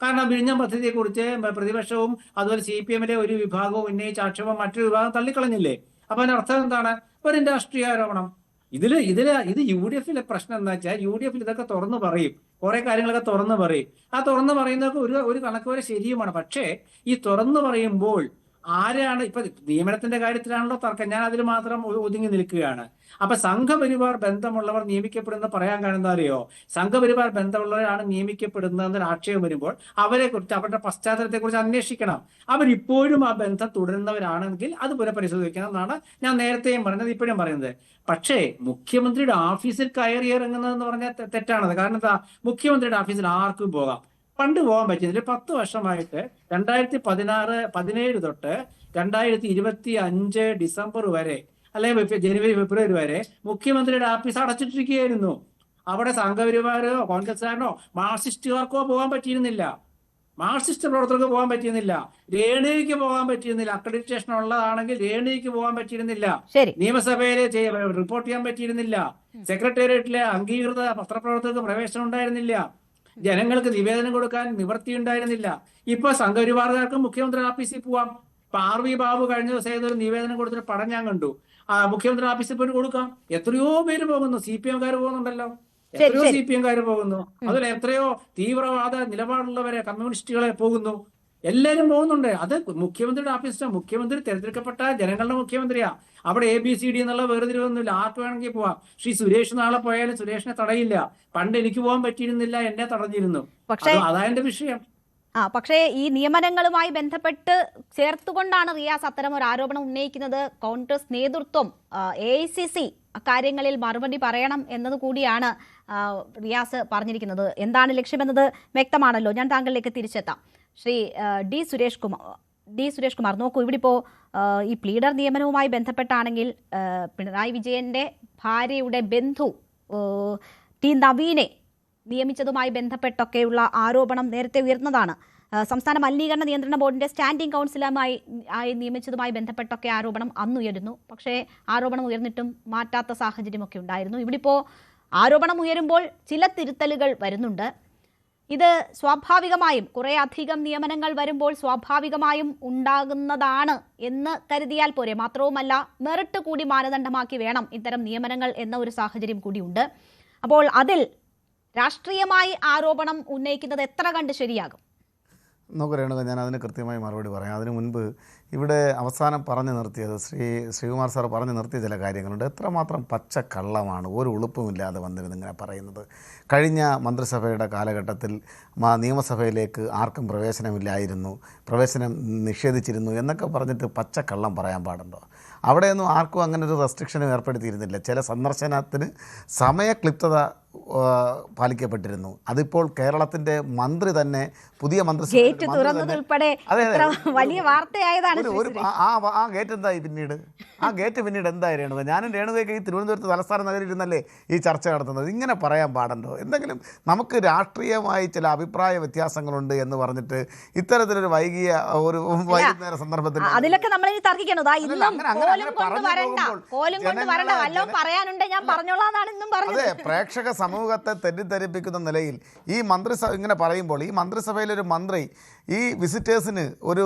കാരണം വിഴിഞ്ഞം പദ്ധതിയെ കുറിച്ച് പ്രതിപക്ഷവും അതുപോലെ CPM-ലെ ഒരു വിഭാഗവും ഉന്നയിച്ച ആക്ഷേപം മറ്റൊരു വിഭാഗം തള്ളിക്കളഞ്ഞില്ലേ? അപ്പൊ അതിനർത്ഥം എന്താണ്? ഒരു രാഷ്ട്രീയ ആരോപണം. ഇത് UDF-ലെ പ്രശ്നം എന്താ വെച്ചാൽ UDF ഇതൊക്കെ തുറന്നു പറയും, കുറെ കാര്യങ്ങളൊക്കെ തുറന്നു പറയും. ആ തുറന്നു പറയുന്നതൊക്കെ ഒരു കണക്ക് വരെ ശരിയുമാണ്. പക്ഷേ ഈ തുറന്നു പറയുമ്പോൾ ആരാണ്? ഇപ്പൊ നിയമനത്തിന്റെ കാര്യത്തിലാണല്ലോ തർക്കം. ഞാൻ അതിൽ മാത്രം ഒതുങ്ങി നിൽക്കുകയാണ്. അപ്പൊ സംഘപരിവാർ ബന്ധമുള്ളവർ നിയമിക്കപ്പെടുന്ന പറയാൻ കാണുന്ന അറിയോ? സംഘപരിവാർ ബന്ധമുള്ളവരാണ് നിയമിക്കപ്പെടുന്നതെന്നൊരു ആക്ഷേപം വരുമ്പോൾ അവരെ കുറിച്ച്, അവരുടെ പശ്ചാത്തലത്തെ കുറിച്ച് അന്വേഷിക്കണം. അവരിപ്പോഴും ആ ബന്ധം തുടരുന്നവരാണെങ്കിൽ അത് പുനഃപരിശോധിക്കണം എന്നാണ് ഞാൻ നേരത്തെയും പറഞ്ഞത്, ഇപ്പോഴും പറയുന്നത്. പക്ഷേ മുഖ്യമന്ത്രിയുടെ ഓഫീസിൽ കയറി ഇറങ്ങുന്നതെന്ന് പറഞ്ഞാൽ തെറ്റാണത്. കാരണം എന്താ? മുഖ്യമന്ത്രിയുടെ ഓഫീസിൽ ആർക്കും പോകാം. പണ്ട് പോകാൻ പറ്റുന്നില്ല. 10 വർഷമായിട്ട് 2016-17 തൊട്ട് 2025 ഡിസംബർ വരെ അല്ലെങ്കിൽ ജനുവരി ഫെബ്രുവരി വരെ മുഖ്യമന്ത്രിയുടെ ഓഫീസ് അടച്ചിട്ടിരിക്കുകയായിരുന്നു. അവിടെ സംഘപരിവാരോ കോൺഗ്രസ്സുകാരനോ മാർക്സിസ്റ്റുകാർക്കോ പോകാൻ പറ്റിയിരുന്നില്ല. മാർക്സിസ്റ്റ് പ്രവർത്തകർക്ക് പോകാൻ പറ്റിയിരുന്നില്ല. രേണുകയ്ക്ക് പോകാൻ പറ്റിയിരുന്നില്ല. അക്രഡിറ്റേഷൻ ഉള്ളതാണെങ്കിൽ രേണുകയ്ക്ക് പോകാൻ പറ്റിയിരുന്നില്ല. നിയമസഭയിലെ റിപ്പോർട്ട് ചെയ്യാൻ പറ്റിയിരുന്നില്ല. സെക്രട്ടേറിയറ്റിലെ അംഗീകൃത പത്രപ്രവർത്തകർക്ക് പ്രവേശനം ഉണ്ടായിരുന്നില്ല. ജനങ്ങൾക്ക് നിവേദനം കൊടുക്കാൻ നിവൃത്തിയുണ്ടായിരുന്നില്ല. ഇപ്പൊ സംഘപരിവാറുകാർക്ക് മുഖ്യമന്ത്രി ഓഫീസിൽ പോവാം. ഇപ്പൊ RV ബാബു കഴിഞ്ഞ ദിവസം ഏതൊരു നിവേദനം കൊടുത്തിട്ട് പടം ഞാൻ കണ്ടു. മുഖ്യമന്ത്രി ഓഫീസിൽ പോയിട്ട് കൊടുക്കാം. എത്രയോ പേര് പോകുന്നു. CPM-കാർ പോകുന്നുണ്ടല്ലോ, എത്രയോ CPM-കാർ പോകുന്നു. അതുപോലെ എത്രയോ തീവ്രവാദ നിലപാടുള്ളവരെ, കമ്മ്യൂണിസ്റ്റുകളെ പോകുന്നു. എല്ലാവരും പോകുന്നുണ്ട്. അത് മുഖ്യമന്ത്രിയുടെ ഓഫീസിലാണ്. മുഖ്യമന്ത്രി തിരഞ്ഞെടുക്കപ്പെട്ട ജനങ്ങളുടെ മുഖ്യമന്ത്രിയാ. അവിടെ ABCD എന്നുള്ള വേർതിരിവൊന്നുമില്ല. ആർക്ക് വേണമെങ്കിൽ പോവാം. ശ്രീ സുരേഷ് നാളെ പോയാലും സുരേഷിനെ തടയില്ല. പണ്ട് എനിക്ക് പോകാൻ പറ്റിയിരുന്നില്ല, എന്നെ തടഞ്ഞിരുന്നു. അതാ വിഷയം. പക്ഷേ ഈ നിയമനങ്ങളുമായി ബന്ധപ്പെട്ട് ചേർത്തുകൊണ്ടാണ് റിയാസ് അത്തരം ഒരു ആരോപണം ഉന്നയിക്കുന്നത്. കോൺഗ്രസ് നേതൃത്വം AICC അക്കാര്യങ്ങളിൽ മറുപടി പറയണം എന്നത് കൂടിയാണ് റിയാസ് പറഞ്ഞിരിക്കുന്നത്. എന്താണ് ലക്ഷ്യമെന്നത് വ്യക്തമാണല്ലോ. ഞാൻ താങ്കളിലേക്ക് തിരിച്ചെത്താം. ശ്രീ ഡി സുരേഷ് കുമാർ, നോക്കൂ, ഇവിടെ ഇപ്പോൾ ഈ പ്ലീഡർ നിയമനവുമായി ബന്ധപ്പെട്ടാണെങ്കിൽ പിണറായി വിജയന്റെ ഭാര്യയുടെ ബന്ധു T നവീനെ നിയമിച്ചതുമായി ബന്ധപ്പെട്ടൊക്കെയുള്ള ആരോപണം നേരത്തെ ഉയർന്നതാണ്. സംസ്ഥാന മലിനീകരണ നിയന്ത്രണ ബോർഡിന്റെ സ്റ്റാൻഡിംഗ് കൗൺസിലുമായി നിയമിച്ചതുമായി ബന്ധപ്പെട്ടൊക്കെ ആരോപണം അന്നുയരുന്നു. പക്ഷേ ആരോപണം ഉയർന്നിട്ടും മാറ്റാത്ത സാഹചര്യമൊക്കെ ഉണ്ടായിരുന്നു. ഇവിടെ ഇപ്പോൾ ആരോപണം ഉയരുമ്പോൾ ചില തിരുത്തലുകൾ വരുന്നുണ്ട്. ഇത് സ്വാഭാവികമായും കുറേ അധികം നിയമനങ്ങൾ വരുമ്പോൾ സ്വാഭാവികമായും ഉണ്ടാകുന്നതാണ് എന്ന് കരുതിയാൽ പോരെ. മാത്രവുമല്ല, മെറിറ്റ് കൂടി മാനദണ്ഡമാക്കി വേണം ഇത്തരം നിയമനങ്ങൾ എന്ന ഒരു സാഹചര്യം കൂടിയുണ്ട്. അപ്പോൾ അതിൽ രാഷ്ട്രീയമായി ആരോപണം ഉന്നയിക്കുന്നത് എത്ര കണ്ട് ശരിയാകും? നോക്കൂ രേണുക, ഞാൻ അതിന് കൃത്യമായി മറുപടി പറയാം. അതിനു മുൻപ് ഇവിടെ അവസാനം പറഞ്ഞു നിർത്തിയത് ശ്രീകുമാർ സാർ പറഞ്ഞു നിർത്തിയ ചില കാര്യങ്ങളുണ്ട്. എത്രമാത്രം പച്ചക്കള്ളമാണ്, ഒരു ഉളുപ്പുമില്ലാതെ വന്നിരുന്നു ഇങ്ങനെ പറയുന്നത്. കഴിഞ്ഞ മന്ത്രിസഭയുടെ കാലഘട്ടത്തിൽ നിയമസഭയിലേക്ക് ആർക്കും പ്രവേശനമില്ലായിരുന്നു, പ്രവേശനം നിഷേധിച്ചിരുന്നു എന്നൊക്കെ പറഞ്ഞിട്ട് പച്ചക്കള്ളം പറയാൻ പാടുണ്ടോ? അവിടെയൊന്നും ആർക്കും അങ്ങനെ ഒരു റെസ്ട്രിക്ഷനും ഏർപ്പെടുത്തിയിരുന്നില്ല. ചില സന്ദർശനത്തിന് സമയക്ലിപ്തത പാലിക്കപ്പെട്ടിരുന്നു. അതിപ്പോൾ കേരളത്തിന്റെ മന്ത്രി തന്നെ പുതിയ മന്ത്രിസഭ വലിയ വാർത്തയായതാണ്. ആ ഗേറ്റ് എന്തായി പിന്നീട്? ആ ഗേറ്റ് പിന്നീട് എന്തായി രേണുക? ഞാനും രേണുകയൊക്കെ ഈ തിരുവനന്തപുരത്ത് തലസ്ഥാന നഗരിൽ ഇരുന്നല്ലേ ഈ ചർച്ച നടത്തുന്നത്. ഇങ്ങനെ പറയാൻ പാടുണ്ടോ? എന്തെങ്കിലും നമുക്ക് രാഷ്ട്രീയമായി ചില അഭിപ്രായ വ്യത്യാസങ്ങളുണ്ട് എന്ന് പറഞ്ഞിട്ട് ഇത്തരത്തിലൊരു വൈകിയ ഒരു വൈകുന്നേര സന്ദർഭത്തിൽ അതിലൊക്കെ നമ്മൾ ഇനി തർക്കിക്കണം. അതെ, പ്രേക്ഷക സമൂഹത്തെ തെറ്റിദ്ധരിപ്പിക്കുന്ന നിലയിൽ ഈ മന്ത്രിസഭ ഇങ്ങനെ പറയുമ്പോൾ ഈ മന്ത്രിസഭയിലൊരു മന്ത്രി ഈ വിസിറ്റേഴ്സിന് ഒരു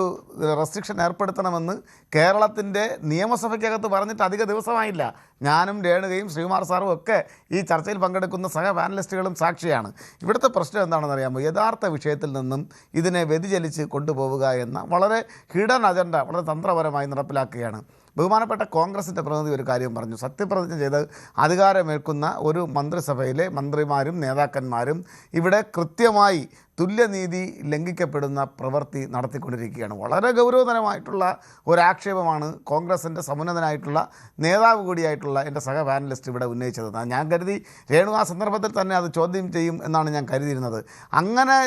റെസ്ട്രിക്ഷൻ ഏർപ്പെടുത്തണമെന്ന് കേരളത്തിൻ്റെ നിയമസഭയ്ക്കകത്ത് പറഞ്ഞിട്ട് അധിക ദിവസമായില്ല. ഞാനും രേണുകയും ശ്രീകുമാർ സാറും ഒക്കെ ഈ ചർച്ചയിൽ പങ്കെടുക്കുന്ന സഹ പാനലിസ്റ്റുകളും സാക്ഷിയാണ്. ഇവിടുത്തെ പ്രശ്നം എന്താണെന്ന് അറിയാമോ? യഥാർത്ഥ വിഷയത്തിൽ നിന്നും ഇതിനെ വ്യതിചലിച്ച് കൊണ്ടുപോവുക എന്ന വളരെ ഹിഡൻ അജണ്ട വളരെ തന്ത്രപരമായി നടപ്പിലാക്കുകയാണ്. ബഹുമാനപ്പെട്ട കോൺഗ്രസിൻ്റെ പ്രതിനിധി ഒരു കാര്യം പറഞ്ഞു. സത്യപ്രതിജ്ഞ ചെയ്ത് അധികാരമേൽക്കുന്ന ഒരു മന്ത്രിസഭയിലെ മന്ത്രിമാരും നേതാക്കന്മാരും ഇവിടെ കൃത്യമായി തുല്യനീതി ലംഘിക്കപ്പെടുന്ന പ്രവൃത്തി നടത്തിക്കൊണ്ടിരിക്കുകയാണ്. വളരെ ഗൗരവതരമായിട്ടുള്ള ഒരാക്ഷേപമാണ് കോൺഗ്രസിൻ്റെ സമുന്നതനായിട്ടുള്ള നേതാവ് കൂടിയായിട്ടുള്ള എൻ്റെ സഹ പാനലിസ്റ്റ് ഇവിടെ ഉന്നയിച്ചത്. ഞാൻ കരുതി രേണു ആ സന്ദർഭത്തിൽ തന്നെ അത് ചോദ്യം ചെയ്യും എന്നാണ് ഞാൻ കരുതിയിരുന്നത്. അങ്ങനെ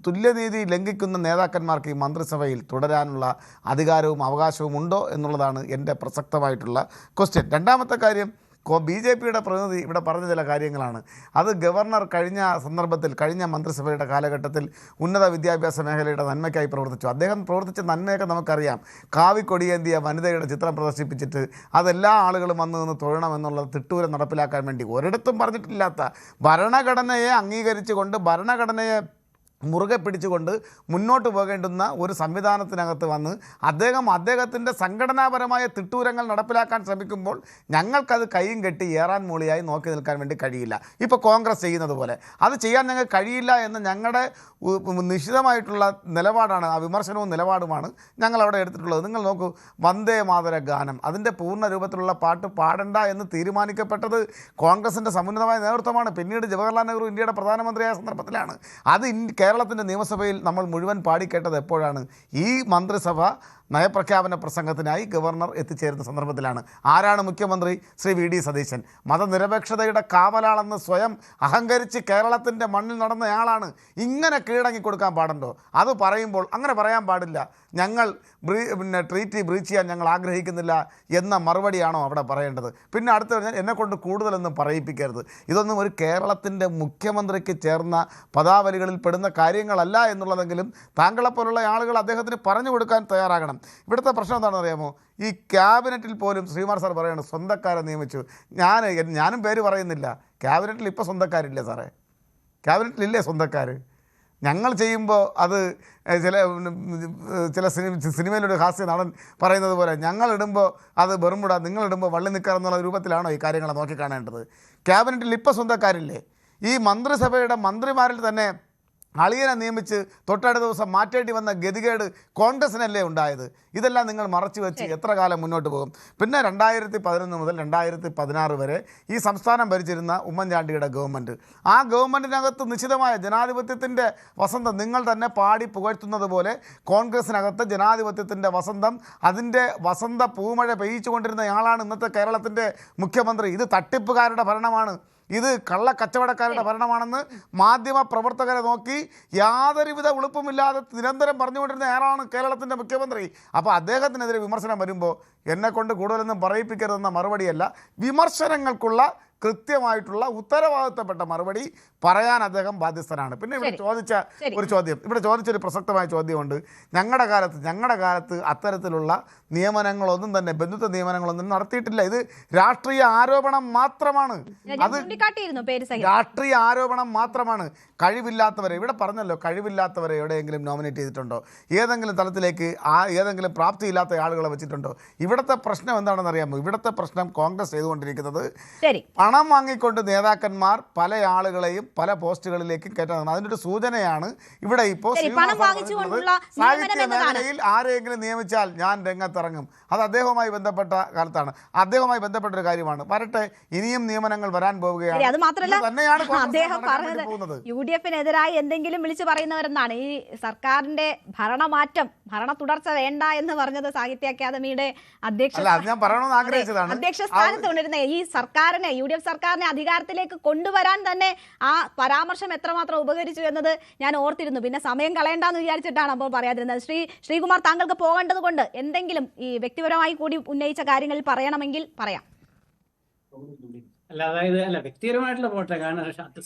തുല്യനീതി ലംഘിക്കുന്ന നേതാക്കന്മാർക്ക് ഈ മന്ത്രിസഭയിൽ തുടരാനുള്ള അധികാരവും അവകാശവും ഉണ്ടോ എന്നുള്ളതാണ് എൻ്റെ പ്രസക്തമായിട്ടുള്ള ക്വസ്റ്റ്യൻ. രണ്ടാമത്തെ കാര്യം, BJPയുടെ പ്രതിനിധി ഇവിടെ പറഞ്ഞ ചില കാര്യങ്ങളാണ്. അത് ഗവർണർ കഴിഞ്ഞ സന്ദർഭത്തിൽ കഴിഞ്ഞ മന്ത്രിസഭയുടെ കാലഘട്ടത്തിൽ ഉന്നത വിദ്യാഭ്യാസ മേഖലയുടെ നന്മയ്ക്കായി പ്രവർത്തിച്ചു. അദ്ദേഹം പ്രവർത്തിച്ച നന്മയൊക്കെ നമുക്കറിയാം. കാവിക്കൊടിയേന്തിയ വനിതയുടെ ചിത്രം പ്രദർശിപ്പിച്ചിട്ട് അതെല്ലാ ആളുകളും വന്നു നിന്ന് തൊഴണമെന്നുള്ളത് തിട്ടൂരം നടപ്പിലാക്കാൻ വേണ്ടി ഒരിടത്തും പറഞ്ഞിട്ടില്ലാത്ത ഭരണഘടനയെ അംഗീകരിച്ചുകൊണ്ട് ഭരണഘടനയെ മുറുകെ പിടിച്ചുകൊണ്ട് മുന്നോട്ട് പോകേണ്ടുന്ന ഒരു സംവിധാനത്തിനകത്ത് വന്ന് അദ്ദേഹത്തിൻ്റെ സംഘടനാപരമായ തിട്ടൂരങ്ങൾ നടപ്പിലാക്കാൻ ശ്രമിക്കുമ്പോൾ ഞങ്ങൾക്കത് കൈയും കെട്ടി ഏറാൻ മൂളിയായി നോക്കി നിൽക്കാൻ വേണ്ടി കഴിയില്ല. ഇപ്പോൾ കോൺഗ്രസ് ചെയ്യുന്നത് പോലെ അത് ചെയ്യാൻ ഞങ്ങൾക്ക് കഴിയില്ല എന്ന് ഞങ്ങളുടെ നിശ്ചിതമായിട്ടുള്ള നിലപാടാണ്, ആ വിമർശനവും നിലപാടുമാണ് ഞങ്ങളവിടെ എടുത്തിട്ടുള്ളത്. നിങ്ങൾ നോക്കൂ, വന്ദേ മാതര ഗാനം അതിൻ്റെ പൂർണ്ണ രൂപത്തിലുള്ള പാട്ട് പാടണ്ട എന്ന് തീരുമാനിക്കപ്പെട്ടത് കോൺഗ്രസിൻ്റെ സമുന്നതമായ നേതൃത്വമാണ്. പിന്നീട് ജവഹർലാൽ നെഹ്റു ഇന്ത്യയുടെ പ്രധാനമന്ത്രിയായ സന്ദർഭത്തിലാണ്. അത് കേരളത്തിൻ്റെ നിയമസഭയിൽ നമ്മൾ മുഴുവൻ പാടിക്കേട്ടത് എപ്പോഴാണ്? ഈ മന്ത്രിസഭ നയപ്രഖ്യാപന പ്രസംഗത്തിനായി ഗവർണർ എത്തിച്ചേരുന്ന സന്ദർഭത്തിലാണ്. ആരാണ് മുഖ്യമന്ത്രി? ശ്രീ VD സതീശൻ. മതനിരപേക്ഷതയുടെ കാവലാളെന്ന് സ്വയം അഹങ്കരിച്ച് കേരളത്തിൻ്റെ മണ്ണിൽ നടന്നയാളാണ്. ഇങ്ങനെ കീഴടങ്ങി കൊടുക്കാൻ പാടുണ്ടോ? അത് പറയുമ്പോൾ അങ്ങനെ പറയാൻ പാടില്ല. ഞങ്ങൾ ട്രീറ്റി ബ്രീച്ച് ചെയ്യാൻ ഞങ്ങൾ ആഗ്രഹിക്കുന്നില്ല എന്ന മറുപടിയാണോ അവിടെ പറയേണ്ടത്? പിന്നെ അടുത്ത പറഞ്ഞാൽ എന്നെക്കൊണ്ട് കൂടുതലൊന്നും പറയിപ്പിക്കരുത്. ഇതൊന്നും ഒരു കേരളത്തിൻ്റെ മുഖ്യമന്ത്രിക്ക് ചേർന്ന പദാവലികളിൽ പെടുന്ന കാര്യങ്ങളല്ല എന്നുള്ളതെങ്കിലും താങ്കളെപ്പോലുള്ള ആളുകൾ അദ്ദേഹത്തിന് പറഞ്ഞു കൊടുക്കാൻ തയ്യാറാകണം. ഇവിടുത്തെ പ്രശ്നം എന്താണെന്ന് അറിയാമോ? ഈ ക്യാബിനറ്റിൽ പോലും ശ്രീകുമാർ സാർ പറയുന്നത് സ്വന്തക്കാരെ നിയമിച്ചു. ഞാനും പേര് പറയുന്നില്ല. ക്യാബിനറ്റിൽ ഇപ്പോൾ സ്വന്തക്കാരില്ലേ സാറേ? ക്യാബിനറ്റിലില്ലേ സ്വന്തക്കാർ? ഞങ്ങൾ ചെയ്യുമ്പോൾ അത് ചില സിനിമയിലൊരു ഹാസ്യ നടൻ പറയുന്നത് പോലെ ഞങ്ങളിടുമ്പോൾ അത് ബെർമുഡ, നിങ്ങളിടുമ്പോൾ വള്ളി നിൽക്കുക എന്നുള്ള രൂപത്തിലാണോ ഈ കാര്യങ്ങളെ നോക്കിക്കാണേണ്ടത്? ക്യാബിനറ്റിൽ ഇപ്പോൾ സ്വന്തക്കാരില്ലേ? ഈ മന്ത്രിസഭയുടെ മന്ത്രിമാരിൽ തന്നെ അളിയനെ നിയമിച്ച് തൊട്ടടുത്ത ദിവസം മാറ്റേണ്ടി വന്ന ഗതികേട് കോൺഗ്രസിനല്ലേ ഉണ്ടായത്? ഇതെല്ലാം നിങ്ങൾ മറച്ചു വെച്ച് എത്ര കാലം മുന്നോട്ട് പോകും? പിന്നെ 2011 മുതൽ 2016 വരെ ഈ സംസ്ഥാനം ഭരിച്ചിരുന്ന ഉമ്മൻചാണ്ടിയുടെ ഗവൺമെൻറ്, ആ ഗവൺമെൻറ്റിനകത്ത് നിശ്ചിതമായ ജനാധിപത്യത്തിൻ്റെ വസന്തം നിങ്ങൾ തന്നെ പാടി പുകഴ്ത്തുന്നത് പോലെ കോൺഗ്രസിനകത്ത് ജനാധിപത്യത്തിൻ്റെ വസന്തം, അതിൻ്റെ വസന്ത പൂമഴ പെയ്യിച്ചുകൊണ്ടിരുന്നയാളാണ് ഇന്നത്തെ കേരളത്തിൻ്റെ മുഖ്യമന്ത്രി. ഇത് തട്ടിപ്പുകാരുടെ ഭരണമാണ്, ഇത് കള്ളക്കച്ചവടക്കാരുടെ ഭരണമാണെന്ന് മാധ്യമ പ്രവർത്തകരെ നോക്കി യാതൊരുവിധ ഉളുപ്പുമില്ലാതെ നിരന്തരം പറഞ്ഞുകൊണ്ടിരുന്ന ആളാണ് കേരളത്തിൻ്റെ മുഖ്യമന്ത്രി. അപ്പോൾ അദ്ദേഹത്തിനെതിരെ വിമർശനം വരുമ്പോൾ എന്നെക്കൊണ്ട് കൂടുതലൊന്നും പറയിപ്പിക്കരുതെന്ന മറുപടിയല്ല, വിമർശനങ്ങൾക്കുള്ള കൃത്യമായിട്ടുള്ള ഉത്തരവാദിത്തപ്പെട്ട മറുപടി പറയാൻ അദ്ദേഹം ബാധ്യസ്ഥനാണ്. പിന്നെ ഇവിടെ ചോദിച്ചൊരു പ്രസക്തമായ ചോദ്യമുണ്ട്. ഞങ്ങളുടെ കാലത്ത് അത്തരത്തിലുള്ള നിയമനങ്ങളൊന്നും തന്നെ, ബന്ധുത്വ നിയമനങ്ങളൊന്നും നടത്തിയിട്ടില്ല. ഇത് രാഷ്ട്രീയ ആരോപണം മാത്രമാണ്. അത് രാഷ്ട്രീയ ആരോപണം മാത്രമാണ്. കഴിവില്ലാത്തവരെ ഇവിടെ പറഞ്ഞല്ലോ, കഴിവില്ലാത്തവരെ എവിടെയെങ്കിലും നോമിനേറ്റ് ചെയ്തിട്ടുണ്ടോ? ഏതെങ്കിലും തലത്തിലേക്ക് ഏതെങ്കിലും പ്രാപ്തിയില്ലാത്ത ആളുകളെ വെച്ചിട്ടുണ്ടോ? ഇവിടുത്തെ പ്രശ്നം എന്താണെന്ന് അറിയാമോ? ഇവിടുത്തെ പ്രശ്നം കോൺഗ്രസ് ചെയ്തുകൊണ്ടിരിക്കുന്നത് പണം വാങ്ങിക്കൊണ്ട് നേതാക്കന്മാർ പല ആളുകളെയും പല പോസ്റ്റുകളിലേക്ക് കയറ്റാൻ. അതിൻ്റെ സൂചനയാണ് ഇവിടെ ഇപ്പോൾ സാഹിത്യ മേഖലയിൽ ആരെങ്കിലും നിയമിച്ചാൽ ഞാൻ രംഗത്തിറങ്ങും. അത് അദ്ദേഹവുമായി ബന്ധപ്പെട്ട കാലത്താണ്, അദ്ദേഹവുമായി ബന്ധപ്പെട്ട ഒരു കാര്യമാണ്. വരട്ടെ, ഇനിയും നിയമനങ്ങൾ വരാൻ പോവുകയാണ്. അത് മാത്രമല്ല അദ്ദേഹം പറഞ്ഞത് UDF-നെതിരായി എന്തെങ്കിലും വിളിച്ചു പറയുന്നവരെന്നാണ്. ഈ സർക്കാരിന്റെ ഭരണമാറ്റം, ഭരണ തുടർച്ച വേണ്ട എന്ന് പറഞ്ഞത് സാഹിത്യ അക്കാദമിയുടെ അധ്യക്ഷ സ്ഥാനത്ത് കൊണ്ടിരുന്ന ഈ സർക്കാരിനെ UDF UDF സർക്കാരിനെ അധികാരത്തിലേക്ക് കൊണ്ടുവരാൻ തന്നെ ആ പരാമർശം എത്രമാത്രം ഉപകരിച്ചു എന്നത് ഞാൻ ഓർത്തിരുന്നു. പിന്നെ സമയം കളയണ്ടെന്ന് വിചാരിച്ചിട്ടാണ് അപ്പോൾ പറയാതിരുന്നത്. ശ്രീകുമാർ, താങ്കൾക്ക് പോകേണ്ടത് കൊണ്ട് എന്തെങ്കിലും ഈ വ്യക്തിപരമായി കൂടി ഉന്നയിച്ച കാര്യങ്ങളിൽ പറയണമെങ്കിൽ പറയാം. അല്ല, അതായത് വ്യക്തിപരമായിട്ടുള്ള പോട്ടെ. കാരണം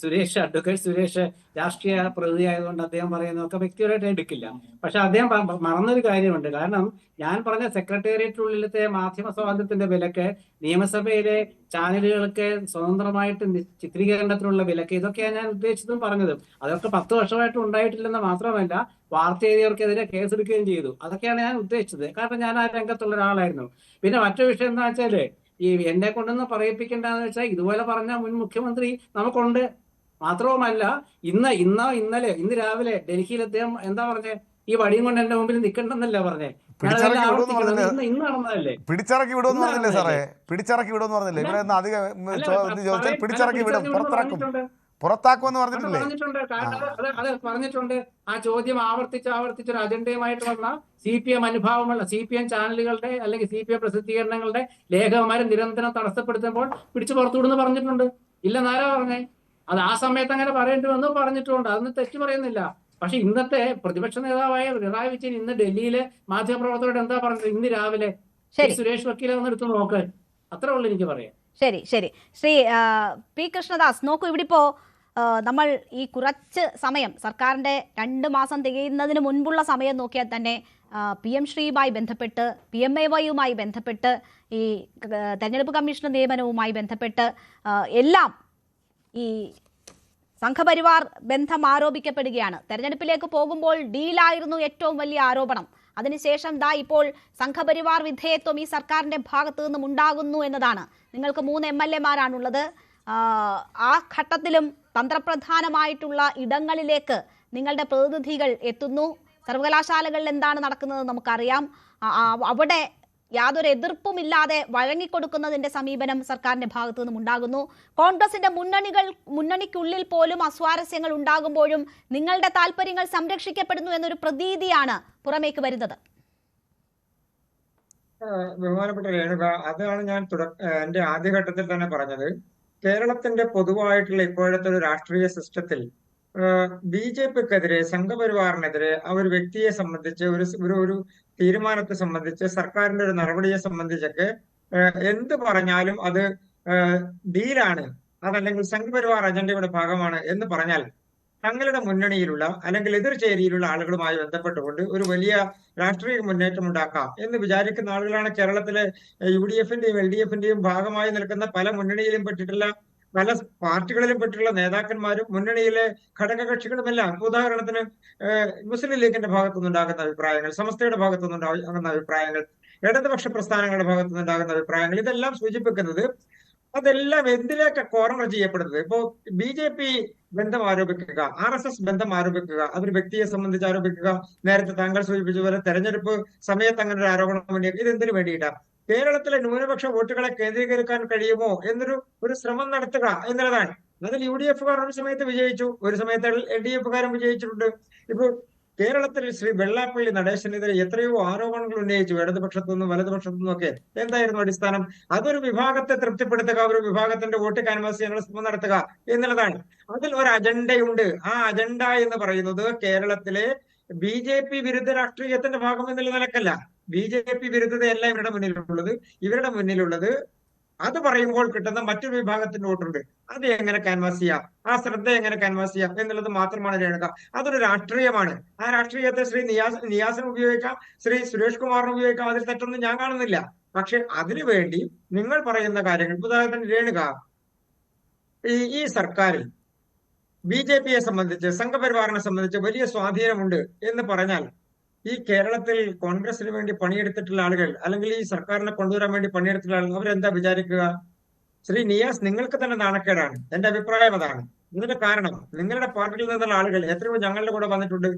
അഡ്വക്കേറ്റ് സുരേഷ് രാഷ്ട്രീയ പ്രതിനിധി ആയതുകൊണ്ട് അദ്ദേഹം പറയുന്നതൊക്കെ വ്യക്തിപരമായിട്ട് എടുക്കില്ല. പക്ഷെ അദ്ദേഹം മറന്നൊരു കാര്യമുണ്ട്. കാരണം ഞാൻ പറഞ്ഞ സെക്രട്ടേറിയറ്റിനുള്ളിലത്തെ മാധ്യമ സ്വാതന്ത്ര്യത്തിന്റെ വിലക്ക്, നിയമസഭയിലെ ചാനലുകൾക്ക് സ്വതന്ത്രമായിട്ട് ചിത്രീകരണത്തിനുള്ള വിലക്ക്, ഇതൊക്കെയാണ് ഞാൻ ഉദ്ദേശിച്ചതും പറഞ്ഞതും. അതൊക്കെ 10 വർഷമായിട്ട് ഉണ്ടായിട്ടില്ലെന്ന് മാത്രമല്ല, വാർത്ത എഴുതിയവർക്കെതിരെ കേസെടുക്കുകയും ചെയ്തു. അതൊക്കെയാണ് ഞാൻ ഉദ്ദേശിച്ചത്. കാരണം ഞാൻ ആ രംഗത്തുള്ള ഒരാളായിരുന്നു. പിന്നെ മറ്റൊരു വിഷയം എന്താ വെച്ചാല്, ഈ എന്നെ കൊണ്ടൊന്നും പറയിപ്പിക്കേണ്ടെന്ന് വെച്ചാൽ ഇതുപോലെ പറഞ്ഞ മുൻ മുഖ്യമന്ത്രി നമുക്കുണ്ട്. മാത്രവുമല്ല, ഇന്ന് രാവിലെ ഡൽഹിയിൽ അദ്ദേഹം എന്താ പറഞ്ഞേ, ഈ വടിയും കൊണ്ട് എന്റെ മുമ്പിൽ നിൽക്കണ്ടെന്നല്ല പറഞ്ഞേ. ഇന്ന് നടന്നതല്ലേ, പിടിച്ചിറക്കി വിടുമെന്ന് പറഞ്ഞില്ലേ സാറേ? പിടിച്ചിറക്കി വിടുമെന്ന് പറഞ്ഞില്ലേ? ഇവിടെ അധികം ചോദിച്ചാൽ പിടിച്ചിറക്കി വിടും, പുറത്താക്കുമെന്ന് പറഞ്ഞിട്ടില്ലേ? പറഞ്ഞിട്ടുണ്ട്. ആ ചോദ്യം ആവർത്തിച്ചൊരു അജണ്ടയുമായിട്ട് വന്ന CPM അനുഭാവമുള്ള CPM ചാനലുകളുടെ അല്ലെങ്കിൽ CPM പ്രസിദ്ധീകരണങ്ങളുടെ ലേഖകന്മാരെ നിരന്തരം തടസ്സപ്പെടുത്തുമ്പോൾ പിടിച്ചു പുറത്തുവിടുന്ന് പറഞ്ഞിട്ടുണ്ട്. ഇല്ലെന്നാരാ പറഞ്ഞേ? അത് ആ സമയത്ത് അങ്ങനെ പറയേണ്ടി വന്നു, പറഞ്ഞിട്ടുണ്ട്. അതൊന്നും തെറ്റ് പറയുന്നില്ല. പക്ഷെ ഇന്നത്തെ പ്രതിപക്ഷ നേതാവായ പിണറായി വിജയൻ ഇന്ന് ഡൽഹിയിലെ മാധ്യമപ്രവർത്തകരോട് എന്താ പറഞ്ഞത്? ഇന്ന് രാവിലെ സുരേഷ് വക്കീലെ ഒന്ന് എടുത്ത് നോക്ക്. അത്രേ ഉള്ളൂ എനിക്ക് പറയാം. ശരി. ശ്രീ പി കൃഷ്ണദാസ്, നോക്കൂ, ഇവിടെ ഇപ്പോ നമ്മൾ ഈ കുറച്ച് സമയം സർക്കാരിന്റെ 2 മാസം തികയുന്നതിന് മുൻപുള്ള സമയം നോക്കിയാൽ തന്നെ PM ശ്രീയുമായി ബന്ധപ്പെട്ട്, PMAYയുമായി ബന്ധപ്പെട്ട്, ഈ തെരഞ്ഞെടുപ്പ് കമ്മീഷൻ നിയമനവുമായി ബന്ധപ്പെട്ട് എല്ലാം ഈ സംഘപരിവാർ ബന്ധം ആരോപിക്കപ്പെടുകയാണ്. തെരഞ്ഞെടുപ്പിലേക്ക് പോകുമ്പോൾ ഡീലായിരുന്നു ഏറ്റവും വലിയ ആരോപണം. അതിനുശേഷം ഇപ്പോൾ സംഘപരിവാർ വിധേയത്വം ഈ സർക്കാരിന്റെ ഭാഗത്തു നിന്നും ഉണ്ടാകുന്നു എന്നതാണ്. നിങ്ങൾക്ക് 3 MLA-മാരാണുള്ളത്. ആ ഘട്ടത്തിലും തന്ത്രപ്രധാനമായിട്ടുള്ള ഇടങ്ങളിലേക്ക് നിങ്ങളുടെ പ്രതിനിധികൾ എത്തുന്നു. സർവകലാശാലകളിൽ എന്താണ് നടക്കുന്നത് നമുക്കറിയാം. അവിടെ യാതൊരു എതിർപ്പുമില്ലാതെ വഴങ്ങിക്കൊടുക്കുന്നതിന്റെ സമീപനം സർക്കാരിന്റെ ഭാഗത്തു നിന്നും ഉണ്ടാകുന്നു. കോൺഗ്രസിന്റെ മുന്നണിക്കുള്ളിൽ പോലും അസ്വാരസ്യങ്ങൾ ഉണ്ടാകുമ്പോഴും നിങ്ങളുടെ താല്പര്യങ്ങൾ സംരക്ഷിക്കപ്പെടുന്നു എന്നൊരു പ്രതീതിയാണ് പുറമേക്ക് വരുന്നത്. ബഹുമാനപ്പെട്ട രേണുക, അതാണ് ഞാൻ എന്റെ ആദ്യഘട്ടത്തിൽ തന്നെ പറഞ്ഞത്. കേരളത്തിന്റെ പൊതുവായിട്ടുള്ള ഇപ്പോഴത്തെ ഒരു രാഷ്ട്രീയ സിസ്റ്റത്തിൽ BJPക്കെതിരെ, സംഘപരിവാറിനെതിരെ, ഒരു വ്യക്തിയെ സംബന്ധിച്ച്, ഒരു തീരുമാനത്തെ സംബന്ധിച്ച്, സർക്കാരിന്റെ ഒരു നടപടിയെ സംബന്ധിച്ചൊക്കെ എന്ത് പറഞ്ഞാലും അത് ഡീലാണ്, അതല്ലെങ്കിൽ സംഘപരിവാർ അജണ്ടയുടെ ഭാഗമാണ് എന്ന് പറഞ്ഞാൽ തങ്ങളുടെ മുന്നണിയിലുള്ള അല്ലെങ്കിൽ എതിർചേരിയിലുള്ള ആളുകളുമായി ബന്ധപ്പെട്ടുകൊണ്ട് ഒരു വലിയ രാഷ്ട്രീയ മുന്നേറ്റം ഉണ്ടാക്കാം എന്ന് വിചാരിക്കുന്ന ആളുകളാണ് കേരളത്തിലെ UDFന്റെയും LDFന്റെയും ഭാഗമായി നിൽക്കുന്ന പല മുന്നണിയിലും പെട്ടിട്ടുള്ള, പല പാർട്ടികളിലും പെട്ടിട്ടുള്ള നേതാക്കന്മാരും മുന്നണിയിലെ ഘടകകക്ഷികളുമെല്ലാം. ഉദാഹരണത്തിന് മുസ്ലിം ലീഗിന്റെ ഭാഗത്തുനിന്നുണ്ടാകുന്ന അഭിപ്രായങ്ങൾ, സമസ്തയുടെ ഭാഗത്തുനിന്നുണ്ടാകുന്ന അഭിപ്രായങ്ങൾ, ഇടതുപക്ഷ പ്രസ്ഥാനങ്ങളുടെ ഭാഗത്തുനിന്നുണ്ടാകുന്ന അഭിപ്രായങ്ങൾ, ഇതെല്ലാം സൂചിപ്പിക്കുന്നത് അതെല്ലാം എന്തിലേക്ക് കോർണർ ചെയ്യപ്പെടുന്നത്. ഇപ്പോ BJP ബന്ധം ആരോപിക്കുക, RSS ബന്ധം ആരോപിക്കുക, അതൊരു വ്യക്തിയെ സംബന്ധിച്ച് ആരോപിക്കുക, നേരത്തെ താങ്കൾ സൂചിപ്പിച്ചതുപോലെ തെരഞ്ഞെടുപ്പ് സമയത്ത് അങ്ങനെ ഒരു ആരോപണം ഉന്നയിക്കുക, ഇതെന്തിനു വേണ്ടിയിട്ടാ? കേരളത്തിലെ ന്യൂനപക്ഷ വോട്ടുകളെ കേന്ദ്രീകരിക്കാൻ കഴിയുമോ എന്നൊരു ശ്രമം നടത്തുക എന്നുള്ളതാണ്. അതിൽ UDFകാർ ഒരു സമയത്ത് വിജയിച്ചു, ഒരു സമയത്ത് LDFകാരും വിജയിച്ചിട്ടുണ്ട്. ഇപ്പൊ കേരളത്തിൽ ശ്രീ വെള്ളാപ്പള്ളി നടേശനെതിരെ എത്രയോ ആരോപണങ്ങൾ ഉന്നയിച്ചു, ഇടതുപക്ഷത്തു നിന്നും വലതുപക്ഷത്തു നിന്നും ഒക്കെ. എന്തായിരുന്നു അടിസ്ഥാനം? അതൊരു വിഭാഗത്തെ തൃപ്തിപ്പെടുത്തുക, ഒരു വിഭാഗത്തിന്റെ വോട്ട് കാൻവാസ് ചെയ്യാനുള്ള ശ്രമം നടത്തുക എന്നുള്ളതാണ്. അതിൽ ഒരു അജണ്ടയുണ്ട്. ആ അജണ്ട എന്ന് പറയുന്നത് കേരളത്തിലെ BJP വിരുദ്ധ രാഷ്ട്രീയത്തിന്റെ ഭാഗം എന്നുള്ള നിലക്കല്ല. BJP വിരുദ്ധതയല്ല ഇവരുടെ മുന്നിലുള്ളത് അത് പറയുമ്പോൾ കിട്ടുന്ന മറ്റൊരു വിഭാഗത്തിന്റെ വോട്ടുണ്ട്. അത് എങ്ങനെ ക്യാൻവാസ് ചെയ്യാം, ആ ശ്രദ്ധ എങ്ങനെ ക്യാൻവാസ് ചെയ്യാം എന്നുള്ളത് മാത്രമാണ് രേണുക. അതൊരു രാഷ്ട്രീയമാണ്. ആ രാഷ്ട്രീയത്തെ ശ്രീ നിയാസിന് ഉപയോഗിക്കാം, ശ്രീ സുരേഷ് കുമാറിന് ഉപയോഗിക്കാം. അതിൽ തെറ്റൊന്നും ഞാൻ കാണുന്നില്ല. പക്ഷെ അതിനുവേണ്ടി നിങ്ങൾ പറയുന്ന കാര്യങ്ങൾ, ഉദാഹരണത്തിന് രേണുക, ഈ സർക്കാരിൽ BJPയെ സംബന്ധിച്ച്, സംഘപരിവാറിനെ സംബന്ധിച്ച് വലിയ സ്വാധീനമുണ്ട് എന്ന് പറഞ്ഞാൽ ഈ കേരളത്തിൽ കോൺഗ്രസിന് വേണ്ടി പണിയെടുത്തിട്ടുള്ള ആളുകൾ, അല്ലെങ്കിൽ ഈ സർക്കാരിനെ കൊണ്ടുവരാൻ വേണ്ടി പണിയെടുത്തിട്ടുള്ള ആളുകൾ, അവരെന്താ വിചാരിക്കുക? ശ്രീ നിയാസ്, നിങ്ങൾക്ക് തന്നെ നാണക്കേടാണ്. എന്റെ അഭിപ്രായം അതാണ്. ഇതിന്റെ കാരണം നിങ്ങളുടെ പാർട്ടിയിൽ നിന്നുള്ള ആളുകൾ എത്രയോ ഞങ്ങളുടെ കൂടെ വന്നിട്ടുണ്ട്.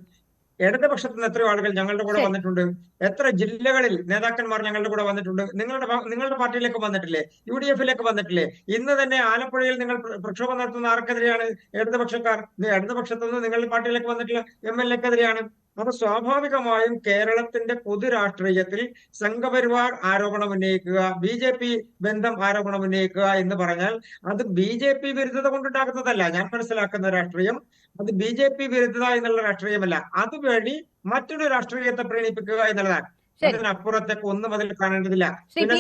ഇടതുപക്ഷത്തു നിന്ന് എത്രയോ ആളുകൾ ഞങ്ങളുടെ കൂടെ വന്നിട്ടുണ്ട്. എത്ര ജില്ലകളിൽ നേതാക്കന്മാർ ഞങ്ങളുടെ കൂടെ വന്നിട്ടുണ്ട്. നിങ്ങളുടെ പാർട്ടിയിലേക്ക് വന്നിട്ടില്ലേ? UDFിലേക്ക് വന്നിട്ടില്ലേ? ഇന്ന് തന്നെ ആലപ്പുഴയിൽ നിങ്ങൾ പ്രക്ഷോഭം നടത്തുന്ന ആർക്കെതിരെയാണ്? ഇടതുപക്ഷക്കാർ. ഇടതുപക്ഷത്തു നിന്ന് നിങ്ങളുടെ പാർട്ടിയിലേക്ക് വന്നിട്ടുള്ള MLAക്കെതിരെയാണ്. അപ്പൊ സ്വാഭാവികമായും കേരളത്തിന്റെ പൊതു രാഷ്ട്രീയത്തിൽ സംഘപരിവാർ ആരോപണം ഉന്നയിക്കുക, BJP ബന്ധം ആരോപണം ഉന്നയിക്കുക എന്ന് പറഞ്ഞാൽ അത് BJP വിരുദ്ധത കൊണ്ടുണ്ടാകുന്നതല്ല. ഞാൻ മനസ്സിലാക്കുന്ന രാഷ്ട്രീയം അത് BJP വിരുദ്ധത എന്നുള്ള രാഷ്ട്രീയമല്ല, അതുവഴി മറ്റൊരു രാഷ്ട്രീയത്തെ പ്രീണിപ്പിക്കുക എന്നുള്ളതാണ്. അതിനപ്പുറത്തേക്ക് ഒന്നും അതിൽ കാണേണ്ടതില്ല. ശ്രീ പി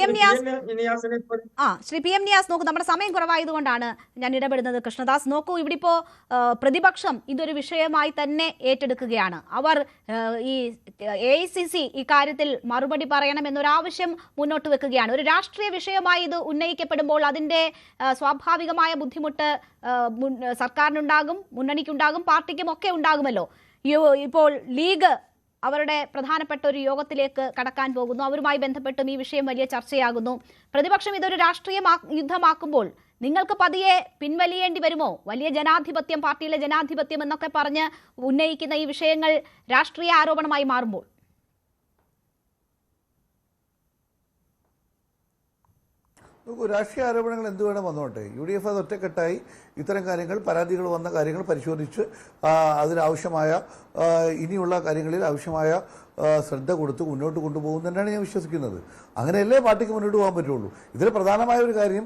എം നിയാസ് നോക്കൂ, നമ്മുടെ സമയം കുറവായതുകൊണ്ടാണ് ഞാൻ ഇടപെടുന്നത്. കൃഷ്ണദാസ് നോക്കൂ, ഇവിടെ ഇപ്പോ പ്രതിപക്ഷം ഇതൊരു വിഷയമായി തന്നെ ഏറ്റെടുക്കുകയാണ്. അവർ ഈ AICC ഇക്കാര്യത്തിൽ മറുപടി പറയണം എന്നൊരാവശ്യം മുന്നോട്ട് വെക്കുകയാണ്. ഒരു രാഷ്ട്രീയ വിഷയമായി ഇത് ഉന്നയിക്കപ്പെടുമ്പോൾ അതിന്റെ സ്വാഭാവികമായ ബുദ്ധിമുട്ട് സർക്കാരിനുണ്ടാകും, മുന്നണിക്കുണ്ടാകും, പാർട്ടിക്കും ഒക്കെ ഉണ്ടാകുമല്ലോ. ഇപ്പോൾ ലീഗ് അവരുടെ പ്രധാനപ്പെട്ട ഒരു യോഗത്തിലേക്ക് കടക്കാൻ പോകുന്നു. അവരുമായി ബന്ധപ്പെട്ടും ഈ വിഷയം വലിയ ചർച്ചയാകുന്നു. പ്രതിപക്ഷം ഇതൊരു രാഷ്ട്രീയ യുദ്ധമാക്കുമ്പോൾ നിങ്ങൾക്ക് പതിയെ പിൻവലിയേണ്ടി വരുമോ? വലിയ ജനാധിപത്യം, പാർട്ടിയിലെ ജനാധിപത്യം എന്നൊക്കെ പറഞ്ഞ് ഉന്നയിക്കുന്ന ഈ വിഷയങ്ങൾ രാഷ്ട്രീയ ആരോപണമായി മാറുമ്പോൾ രാഷ്ട്രീയ ആരോപണങ്ങൾ എന്ത് വേണം വന്നോട്ടെ. UDF അത് ഒറ്റക്കെട്ടായി ഇത്തരം കാര്യങ്ങൾ, പരാതികൾ വന്ന കാര്യങ്ങൾ പരിശോധിച്ച് അതിനാവശ്യമായ ഇനിയുള്ള കാര്യങ്ങളിൽ ആവശ്യമായ ശ്രദ്ധ കൊടുത്ത് മുന്നോട്ട് കൊണ്ടുപോകും തന്നെയാണ് ഞാൻ വിശ്വസിക്കുന്നത്. അങ്ങനെയല്ലേ പാർട്ടിക്ക് മുന്നോട്ട് പോകാൻ പറ്റുള്ളൂ. ഇതിൽ പ്രധാനമായ ഒരു കാര്യം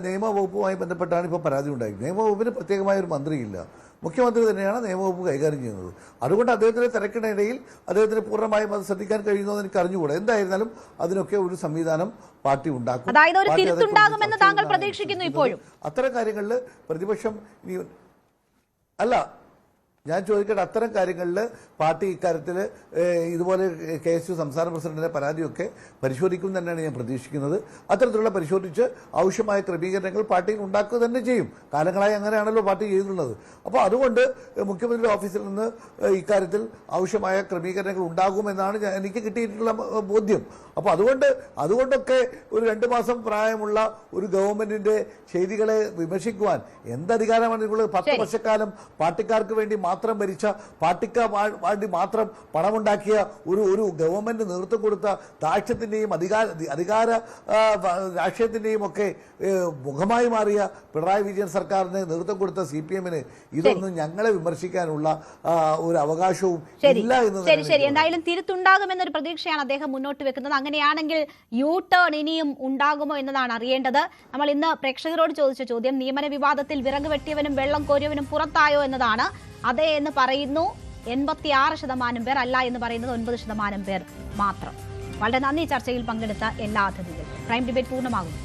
നിയമവകുപ്പുമായി ബന്ധപ്പെട്ടാണ് ഇപ്പോൾ പരാതി ഉണ്ടായി. നിയമവകുപ്പിന് പ്രത്യേകമായ ഒരു മന്ത്രിയില്ല, മുഖ്യമന്ത്രി തന്നെയാണ് നിയമവകുപ്പ് കൈകാര്യം ചെയ്യുന്നത്. അതുകൊണ്ട് അദ്ദേഹത്തിന്റെ തിരക്കിനിടയിൽ അദ്ദേഹത്തിന് പൂർണ്ണമായും അത് ശ്രദ്ധിക്കാൻ കഴിയുന്നോ എന്ന് എനിക്ക് അറിഞ്ഞുകൂടാ. എന്തായിരുന്നാലും അതിനൊക്കെ ഒരു സംവിധാനം പാർട്ടി ഉണ്ടാക്കും. താങ്കൾ പ്രതീക്ഷിക്കുന്നു ഇപ്പോഴും അത്തരം കാര്യങ്ങളിൽ പ്രതിപക്ഷം അല്ല, ഞാൻ ചോദിക്കട്ടെ, അത്തരം കാര്യങ്ങളിൽ പാർട്ടി ഇക്കാര്യത്തിൽ ഇതുപോലെ KSU സംസ്ഥാന പ്രസിഡന്റിന്റെ പരാതിയൊക്കെ പരിശോധിക്കും തന്നെയാണ് ഞാൻ പ്രതീക്ഷിക്കുന്നത്. അത്തരത്തിലുള്ള പരിശോധിച്ച് ആവശ്യമായ ക്രമീകരണങ്ങൾ പാർട്ടിയിൽ ഉണ്ടാക്കുക തന്നെ ചെയ്യും. കാലങ്ങളായി അങ്ങനെയാണല്ലോ പാർട്ടി ചെയ്തിട്ടുള്ളത്. അപ്പോൾ അതുകൊണ്ട് മുഖ്യമന്ത്രിയുടെ ഓഫീസിൽ നിന്ന് ഇക്കാര്യത്തിൽ ആവശ്യമായ ക്രമീകരണങ്ങൾ ഉണ്ടാകുമെന്നാണ് എനിക്ക് കിട്ടിയിട്ടുള്ള ബോധ്യം. അപ്പോൾ അതുകൊണ്ടൊക്കെ ഒരു 2 മാസം പ്രായമുള്ള ഒരു ഗവൺമെന്റിന്റെ ചെയ്തികളെ വിമർശിക്കുവാൻ എന്തധികാരമാണ് നിങ്ങളുള്ളത്? 10 വർഷക്കാലം പാർട്ടിക്കാർക്ക് വേണ്ടി മാത്രം ഭരിച്ച, പാർട്ടിക്ക് വേണ്ടി മാത്രം പണമുണ്ടാക്കിയ ഒരു ഗവൺമെന്റ് നേതൃത്വം കൊടുത്ത ദാക്ഷ്യത്തിന്റെയും അധികാര രാഷ്ട്രീയത്തിന്റെയും ഒക്കെ മുഖമായി മാറിയ പിണറായി വിജയൻ സർക്കാരിന് നേതൃത്വം കൊടുത്ത CPM-ന് ഇതൊന്നും ഞങ്ങളെ വിമർശിക്കാനുള്ള ഒരു അവകാശവും ഇല്ല എന്ന്. ശരി, എന്തായാലും തിരുത്തുണ്ടാകുമെന്നൊരു പ്രതീക്ഷയാണ് അദ്ദേഹം മുന്നോട്ട് വെക്കുന്നത്. അങ്ങനെയാണെങ്കിൽ U-ടേൺ ഇനിയും ഉണ്ടാകുമോ എന്നതാണ് അറിയേണ്ടത്. നമ്മൾ ഇന്ന് പ്രേക്ഷകരോട് ചോദിച്ച ചോദ്യം, നിയമന വിവാദത്തിൽ വിറക് വെട്ടിയവനും വെള്ളം കോരിയവനും പുറത്തായോ എന്നതാണ്. അതെ എന്ന് പറയുന്നു 86% പേർ, അല്ല എന്ന് പറയുന്നത് 9% പേർ മാത്രം. വളരെ നന്ദി ചർച്ചയിൽ പങ്കെടുത്ത എല്ലാ അതിഥികളും. പ്രൈം ഡിബേറ്റ് പൂർണ്ണമാകുന്നു.